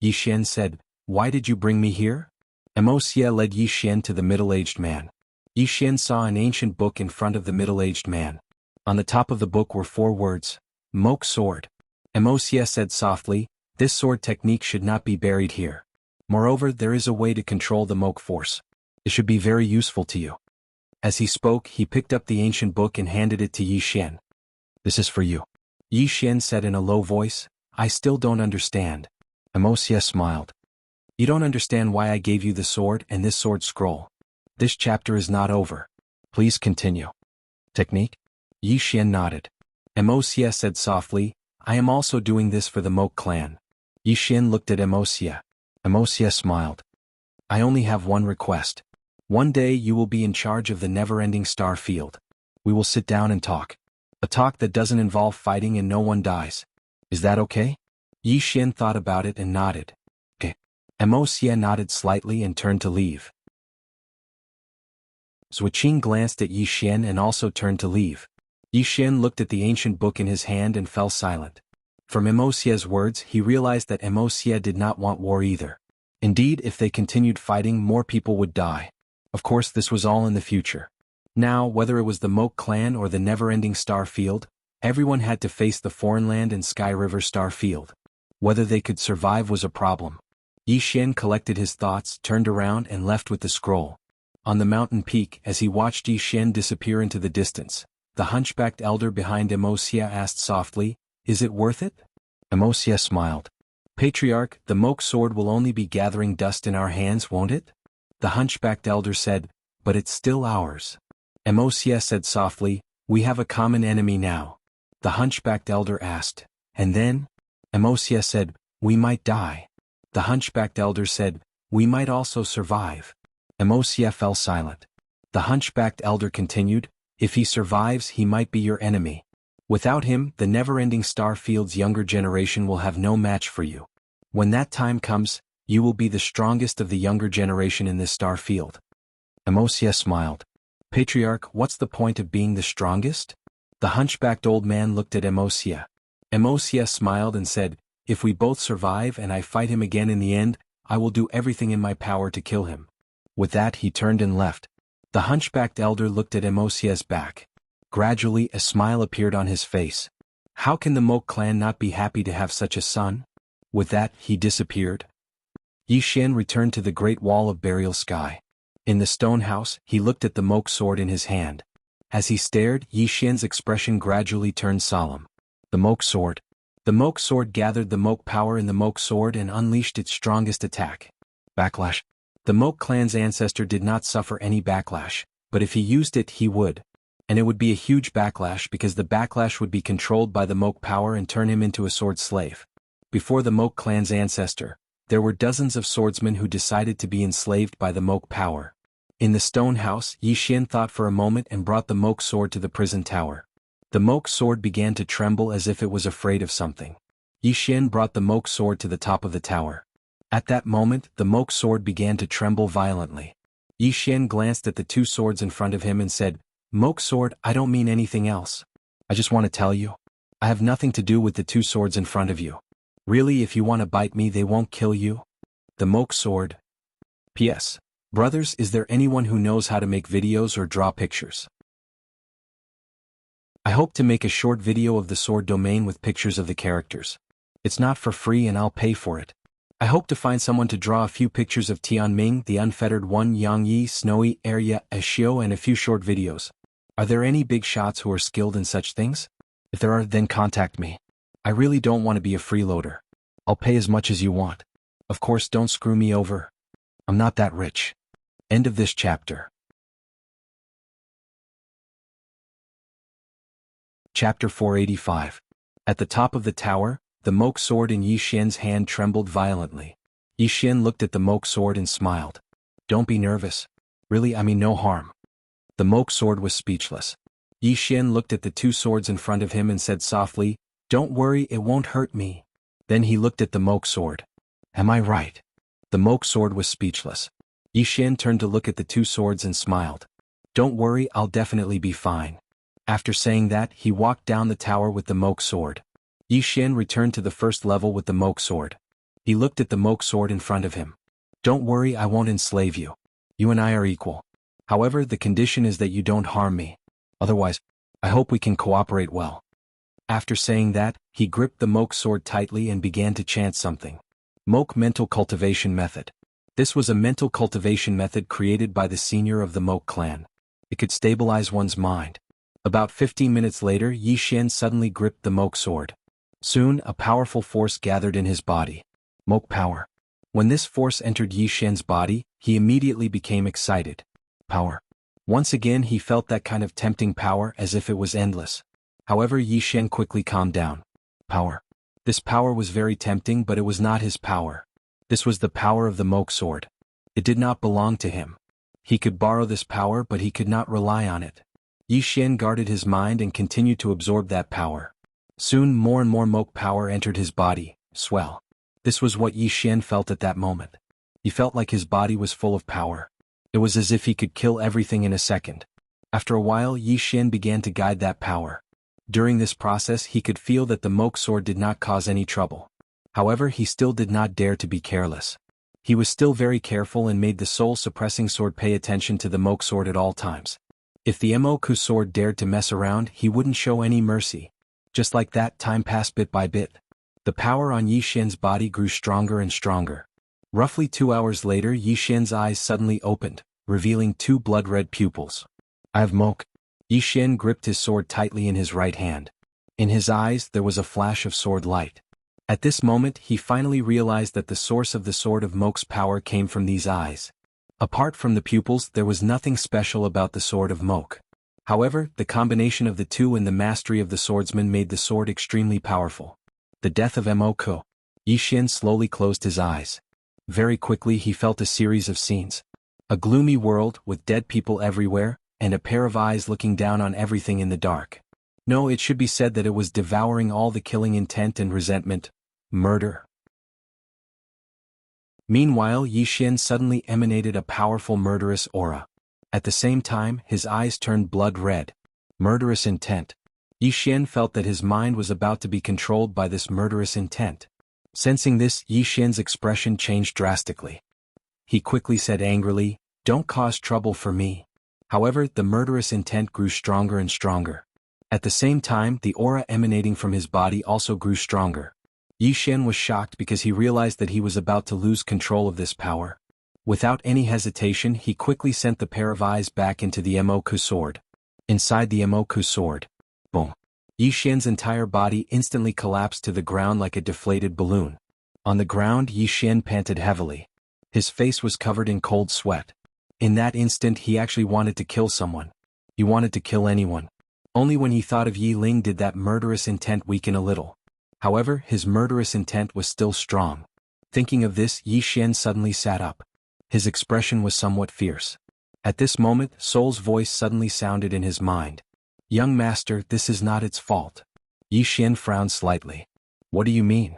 Yi Xian said, Why did you bring me here? Emosia led Yi Xian to the middle-aged man. Yi Xian saw an ancient book in front of the middle-aged man. On the top of the book were 4 words, Moke sword. Emosia said softly, This sword technique should not be buried here. Moreover, there is a way to control the Moke force. It should be very useful to you. As he spoke, he picked up the ancient book and handed it to Yi Xian. This is for you. Yi Xian said in a low voice, I still don't understand. Emosia smiled. You don't understand why I gave you the sword and this sword scroll. This chapter is not over. Please continue. Technique? Yi Xian nodded. Emosia said softly, I am also doing this for the Moke clan. Yi Xian looked at Emosia. Emosia smiled. I only have one request. One day you will be in charge of the never-ending star field. We will sit down and talk. A talk that doesn't involve fighting and no one dies. Is that okay? Yi Xian thought about it and nodded. Okay. Emosia nodded slightly and turned to leave. Zhuqing glanced at Yi Xian and also turned to leave. Yi Xian looked at the ancient book in his hand and fell silent. From Emosia's words, he realized that Emosia did not want war either. Indeed, if they continued fighting, more people would die. Of course, this was all in the future. Now, whether it was the Moke clan or the never-ending star field, everyone had to face the foreign land and Sky River star field. Whether they could survive was a problem. Yi Xian collected his thoughts, turned around and left with the scroll. On the mountain peak, as he watched Yi Xian disappear into the distance, the hunchbacked elder behind Emosia asked softly, Is it worth it? Emosia smiled. Patriarch, the Moke sword will only be gathering dust in our hands, won't it? The hunchbacked elder said, But it's still ours. Emosia said softly, We have a common enemy now. The hunchbacked elder asked, And then? Emosia said, We might die. The hunchbacked elder said, We might also survive. Emosia fell silent. The hunchbacked elder continued, If he survives, he might be your enemy. Without him, the never-ending star field's younger generation will have no match for you. When that time comes, you will be the strongest of the younger generation in this star field. Emosia smiled. Patriarch, what's the point of being the strongest? The hunchbacked old man looked at Emosia. Emosia smiled and said, If we both survive and I fight him again in the end, I will do everything in my power to kill him. With that he turned and left. The hunchbacked elder looked at Emosia's back. Gradually a smile appeared on his face. How can the Moke clan not be happy to have such a son? With that he disappeared. Yi Xian returned to the great wall of burial sky. In the stone house, he looked at the Moke sword in his hand. As he stared, Yi Xian's expression gradually turned solemn. The Moke sword. The Moke sword gathered the Moke power in the Moke sword and unleashed its strongest attack. Backlash. The Moke clan's ancestor did not suffer any backlash, but if he used it he would. And it would be a huge backlash because the backlash would be controlled by the Moke power and turn him into a sword slave. Before the Moke clan's ancestor, there were dozens of swordsmen who decided to be enslaved by the Moke power. In the stone house, Yi Xian thought for a moment and brought the Moke sword to the prison tower. The Moke sword began to tremble as if it was afraid of something. Yi Xian brought the Moke sword to the top of the tower. At that moment, the Moke sword began to tremble violently. Yi Xian glanced at the 2 swords in front of him and said, Moke sword, I don't mean anything else. I just want to tell you. I have nothing to do with the 2 swords in front of you. Really, if you want to bite me, they won't kill you. The Moke sword. P.S. Brothers, is there anyone who knows how to make videos or draw pictures? I hope to make a short video of the sword domain with pictures of the characters. It's not for free and I'll pay for it. I hope to find someone to draw a few pictures of Tianming, the unfettered one, Yangyi, snowy area, Ashio, and a few short videos. Are there any big shots who are skilled in such things? If there are, then contact me. I really don't want to be a freeloader. I'll pay as much as you want. Of course, don't screw me over. I'm not that rich. End of this chapter. Chapter 485. At the top of the tower, the moke sword in Yi Xian's hand trembled violently. Yi Xian looked at the moke sword and smiled. Don't be nervous. Really, I mean no harm. The moke sword was speechless. Yi Xian looked at the two swords in front of him and said softly, Don't worry, it won't hurt me. Then he looked at the moke sword. Am I right? The moke sword was speechless. Yi Xian turned to look at the two swords and smiled. Don't worry, I'll definitely be fine. After saying that, he walked down the tower with the moke sword. Yi Xian returned to the first level with the moke sword. He looked at the moke sword in front of him. Don't worry, I won't enslave you. You and I are equal. However, the condition is that you don't harm me. Otherwise, I hope we can cooperate well. After saying that, he gripped the moke sword tightly and began to chant something. Moke Mental Cultivation Method. This was a mental cultivation method created by the senior of the Moke clan. It could stabilize one's mind. About 15 minutes later, Yi Xian suddenly gripped the moke sword. Soon, a powerful force gathered in his body. Moke power. When this force entered Yi Xian's body, he immediately became excited. Power. Once again he felt that kind of tempting power as if it was endless. However, Yi Xian quickly calmed down. Power. This power was very tempting, but it was not his power. This was the power of the moke sword. It did not belong to him. He could borrow this power, but he could not rely on it. Yi Xian guarded his mind and continued to absorb that power. Soon more and more moke power entered his body. Swell. This was what Yi Xian felt at that moment. He felt like his body was full of power. It was as if he could kill everything in a second. After a while, Yi Xian began to guide that power. During this process, he could feel that the moke sword did not cause any trouble. However, he still did not dare to be careless. He was still very careful and made the soul-suppressing sword pay attention to the moke sword at all times. If the Emoku sword dared to mess around, he wouldn't show any mercy. Just like that, time passed bit by bit. The power on Yi Xian's body grew stronger and stronger. Roughly 2 hours later, Yi Xian's eyes suddenly opened, revealing 2 blood-red pupils. I have moke. Yi Xian gripped his sword tightly in his right hand. In his eyes, there was a flash of sword light. At this moment, he finally realized that the source of the sword of moke's power came from these eyes. Apart from the pupils, there was nothing special about the sword of moke. However, the combination of the two and the mastery of the swordsman made the sword extremely powerful. The death of Emoku. Yi Xian slowly closed his eyes. Very quickly he felt a series of scenes. A gloomy world, with dead people everywhere, and a pair of eyes looking down on everything in the dark. No, it should be said that it was devouring all the killing intent and resentment. Murder. Meanwhile, Yi Xian suddenly emanated a powerful murderous aura. At the same time, his eyes turned blood red. Murderous intent. Yi Xian felt that his mind was about to be controlled by this murderous intent. Sensing this, Yi Xian's expression changed drastically. He quickly said angrily, Don't cause trouble for me. However, the murderous intent grew stronger and stronger. At the same time, the aura emanating from his body also grew stronger. Yi Xian was shocked because he realized that he was about to lose control of this power. Without any hesitation, he quickly sent the pair of eyes back into the Emoku sword. Inside the Emoku sword. Boom. Yi Xian's entire body instantly collapsed to the ground like a deflated balloon. On the ground, Yi Xian panted heavily. His face was covered in cold sweat. In that instant, he actually wanted to kill someone. He wanted to kill anyone. Only when he thought of Yi Ling did that murderous intent weaken a little. However, his murderous intent was still strong. Thinking of this, Yi Xian suddenly sat up. His expression was somewhat fierce. At this moment, Soul's voice suddenly sounded in his mind. Young master, this is not its fault. Yi Xian frowned slightly. What do you mean?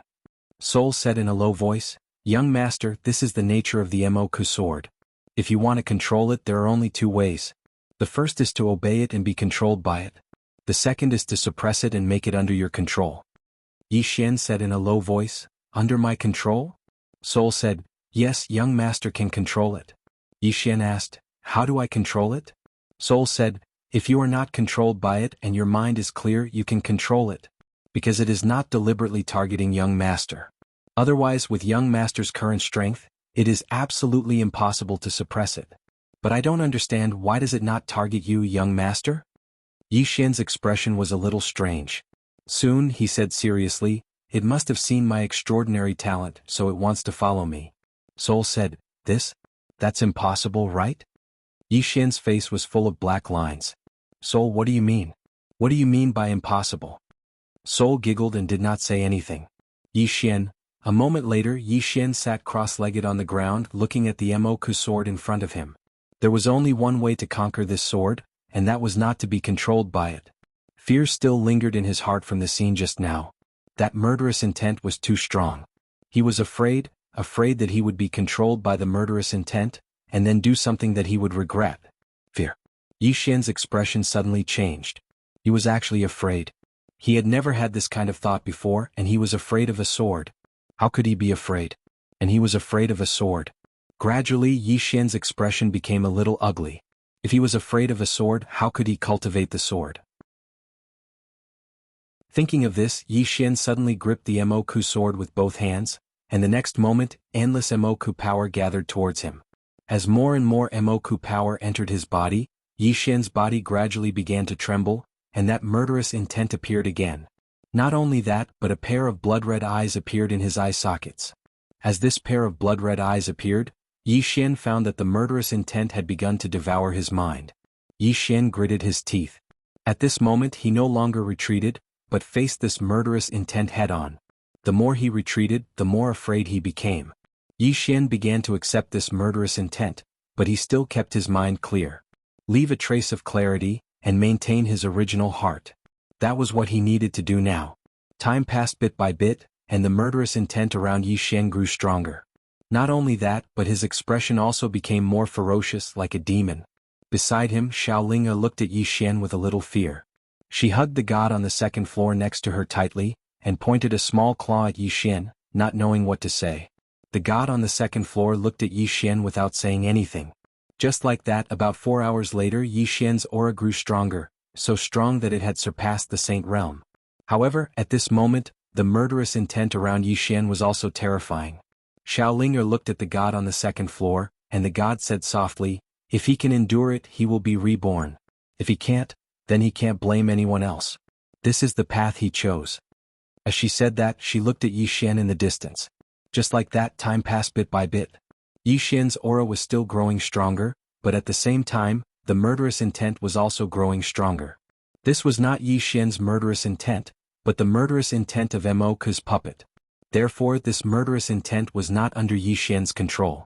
Soul said in a low voice, Young master, this is the nature of the Emoku sword. If you want to control it, there are only 2 ways. The first is to obey it and be controlled by it. The second is to suppress it and make it under your control. Yi Xian said in a low voice, Under my control? Soul said, Yes, young master can control it. Yi Xian asked, How do I control it? Soul said, If you are not controlled by it and your mind is clear, you can control it. Because it is not deliberately targeting young master. Otherwise, with young master's current strength, it is absolutely impossible to suppress it. But I don't understand, why does it not target you, young master? Yi Xian's expression was a little strange. Soon, he said seriously, it must have seen my extraordinary talent, so it wants to follow me. Soul said, that's impossible, right? Yi Xian's face was full of black lines. Soul, what do you mean? What do you mean by impossible? Soul giggled and did not say anything. Yi Xian. A moment later, Yi Xian sat cross-legged on the ground looking at the Emoku sword in front of him. There was only one way to conquer this sword, and that was not to be controlled by it. Fear still lingered in his heart from the scene just now. That murderous intent was too strong. He was afraid that he would be controlled by the murderous intent, and then do something that he would regret. Fear. Yi Xian's expression suddenly changed. He was actually afraid. He had never had this kind of thought before, and he was afraid of a sword. How could he be afraid? And he was afraid of a sword. Gradually, Yi Xian's expression became a little ugly. If he was afraid of a sword, how could he cultivate the sword? Thinking of this, Yi Xian suddenly gripped the Emoku sword with both hands, and the next moment, endless Emoku power gathered towards him. As more and more Emoku power entered his body, Yi Xian's body gradually began to tremble, and that murderous intent appeared again. Not only that, but a pair of blood-red eyes appeared in his eye sockets. As this pair of blood-red eyes appeared, Yi Xian found that the murderous intent had begun to devour his mind. Yi Xian gritted his teeth. At this moment he no longer retreated, but faced this murderous intent head-on. The more he retreated, the more afraid he became. Yi Xian began to accept this murderous intent, but he still kept his mind clear. Leave a trace of clarity, and maintain his original heart. That was what he needed to do now. Time passed bit by bit, and the murderous intent around Yi Xian grew stronger. Not only that, but his expression also became more ferocious, like a demon. Beside him, Xiaolinga looked at Yi Xian with a little fear. She hugged the god on the second floor next to her tightly, and pointed a small claw at Yi Xian, not knowing what to say. The god on the second floor looked at Yi Xian without saying anything. Just like that, about 4 hours later, Yi Xian's aura grew stronger, so strong that it had surpassed the Saint Realm. However, at this moment, the murderous intent around Yi Xian was also terrifying. Xiaolinga looked at the god on the second floor, and the god said softly, if he can endure it, he will be reborn. If he can't, then he can't blame anyone else. This is the path he chose. As she said that, she looked at Yi Xian in the distance. Just like that, time passed bit by bit. Yi Xian's aura was still growing stronger, but at the same time, the murderous intent was also growing stronger. This was not Yi Xian's murderous intent, but the murderous intent of Emoku's puppet. Therefore, this murderous intent was not under Yi Xian's control.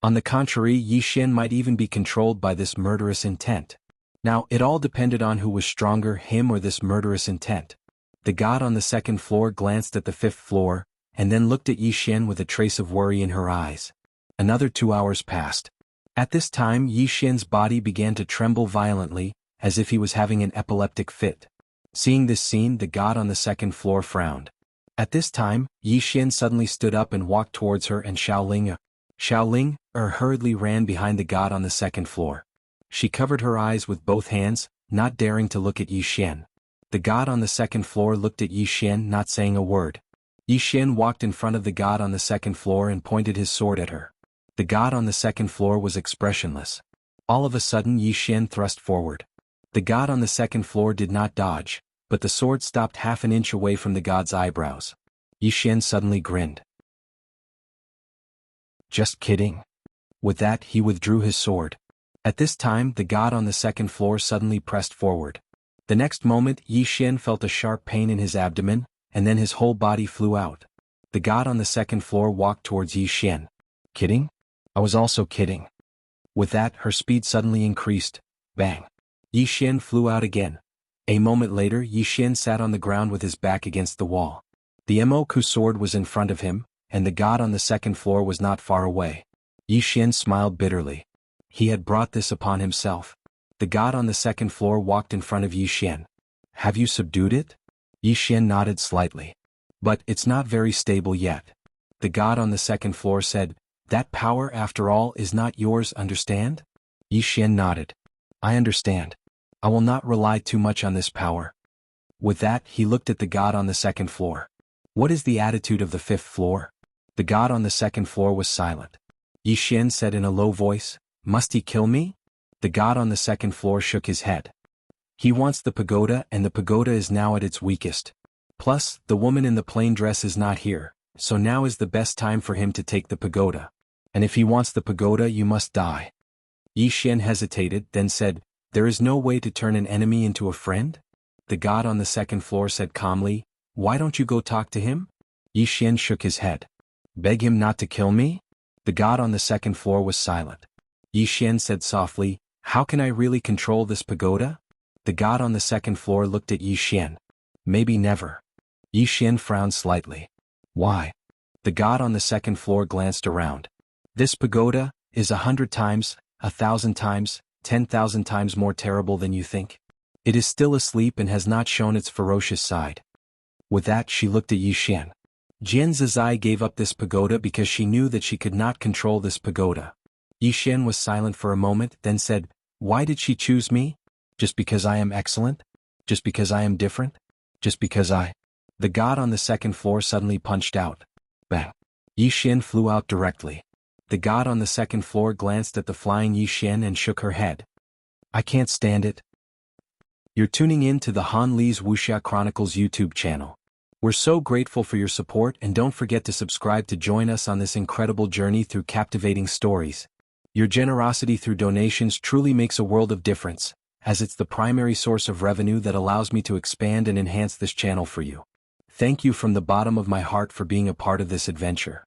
On the contrary, Yi Xian might even be controlled by this murderous intent. Now, it all depended on who was stronger, him or this murderous intent. The god on the second floor glanced at the fifth floor, and then looked at Yi Xian with a trace of worry in her eyes. Another 2 hours passed. At this time, Yi Xian's body began to tremble violently, as if he was having an epileptic fit. Seeing this scene, the god on the second floor frowned. At this time, Yi Xian suddenly stood up and walked towards her, and Xiaoling hurriedly ran behind the god on the second floor. She covered her eyes with both hands, not daring to look at Yi Xian. The god on the second floor looked at Yi Xian, not saying a word. Yi Xian walked in front of the god on the second floor and pointed his sword at her. The god on the second floor was expressionless. All of a sudden, Yi Xian thrust forward. The god on the second floor did not dodge, but the sword stopped half an inch away from the god's eyebrows. Yi Xian suddenly grinned. Just kidding. With that, he withdrew his sword. At this time, the god on the second floor suddenly pressed forward. The next moment, Yi Xian felt a sharp pain in his abdomen, and then his whole body flew out. The god on the second floor walked towards Yi Xian. Kidding? I was also kidding. With that, her speed suddenly increased. Bang! Yi Xian flew out again. A moment later, Yi Xian sat on the ground with his back against the wall. The Emoku sword was in front of him, and the god on the second floor was not far away. Yi Xian smiled bitterly. He had brought this upon himself. The god on the second floor walked in front of Yi Xian. Have you subdued it? Yi Xian nodded slightly. But it's not very stable yet. The god on the second floor said, that power, after all, is not yours, understand? Yi Xian nodded. I understand. I will not rely too much on this power. With that, he looked at the god on the second floor. What is the attitude of the fifth floor? The god on the second floor was silent. Yi Xian said in a low voice, "Must he kill me?" The god on the second floor shook his head. "He wants the pagoda, and the pagoda is now at its weakest. Plus, the woman in the plain dress is not here, so now is the best time for him to take the pagoda. And if he wants the pagoda, you must die." Yi Xian hesitated, then said, "There is no way to turn an enemy into a friend?" The god on the second floor said calmly, "Why don't you go talk to him?" Yi Xian shook his head. "Beg him not to kill me?" The god on the second floor was silent. Yi Xian said softly, "How can I really control this pagoda?" The god on the second floor looked at Yi Xian. "Maybe never." Yi Xian frowned slightly. "Why?" The god on the second floor glanced around. "This pagoda is 100 times, 1,000 times, 10,000 times more terrible than you think. It is still asleep and has not shown its ferocious side." With that, she looked at Yi Xian. Jian Zizai gave up this pagoda because she knew that she could not control this pagoda. Yi Xian was silent for a moment, then said, "Why did she choose me? Just because I am excellent? Just because I am different? Just because I—" The god on the second floor suddenly punched out. Bang! Yi Xian flew out directly. The god on the second floor glanced at the flying Yi Xian and shook her head. "I can't stand it." You're tuning in to the Han Li's Wuxia Chronicles YouTube channel. We're so grateful for your support, and don't forget to subscribe to join us on this incredible journey through captivating stories. Your generosity through donations truly makes a world of difference, as it's the primary source of revenue that allows me to expand and enhance this channel for you. Thank you from the bottom of my heart for being a part of this adventure.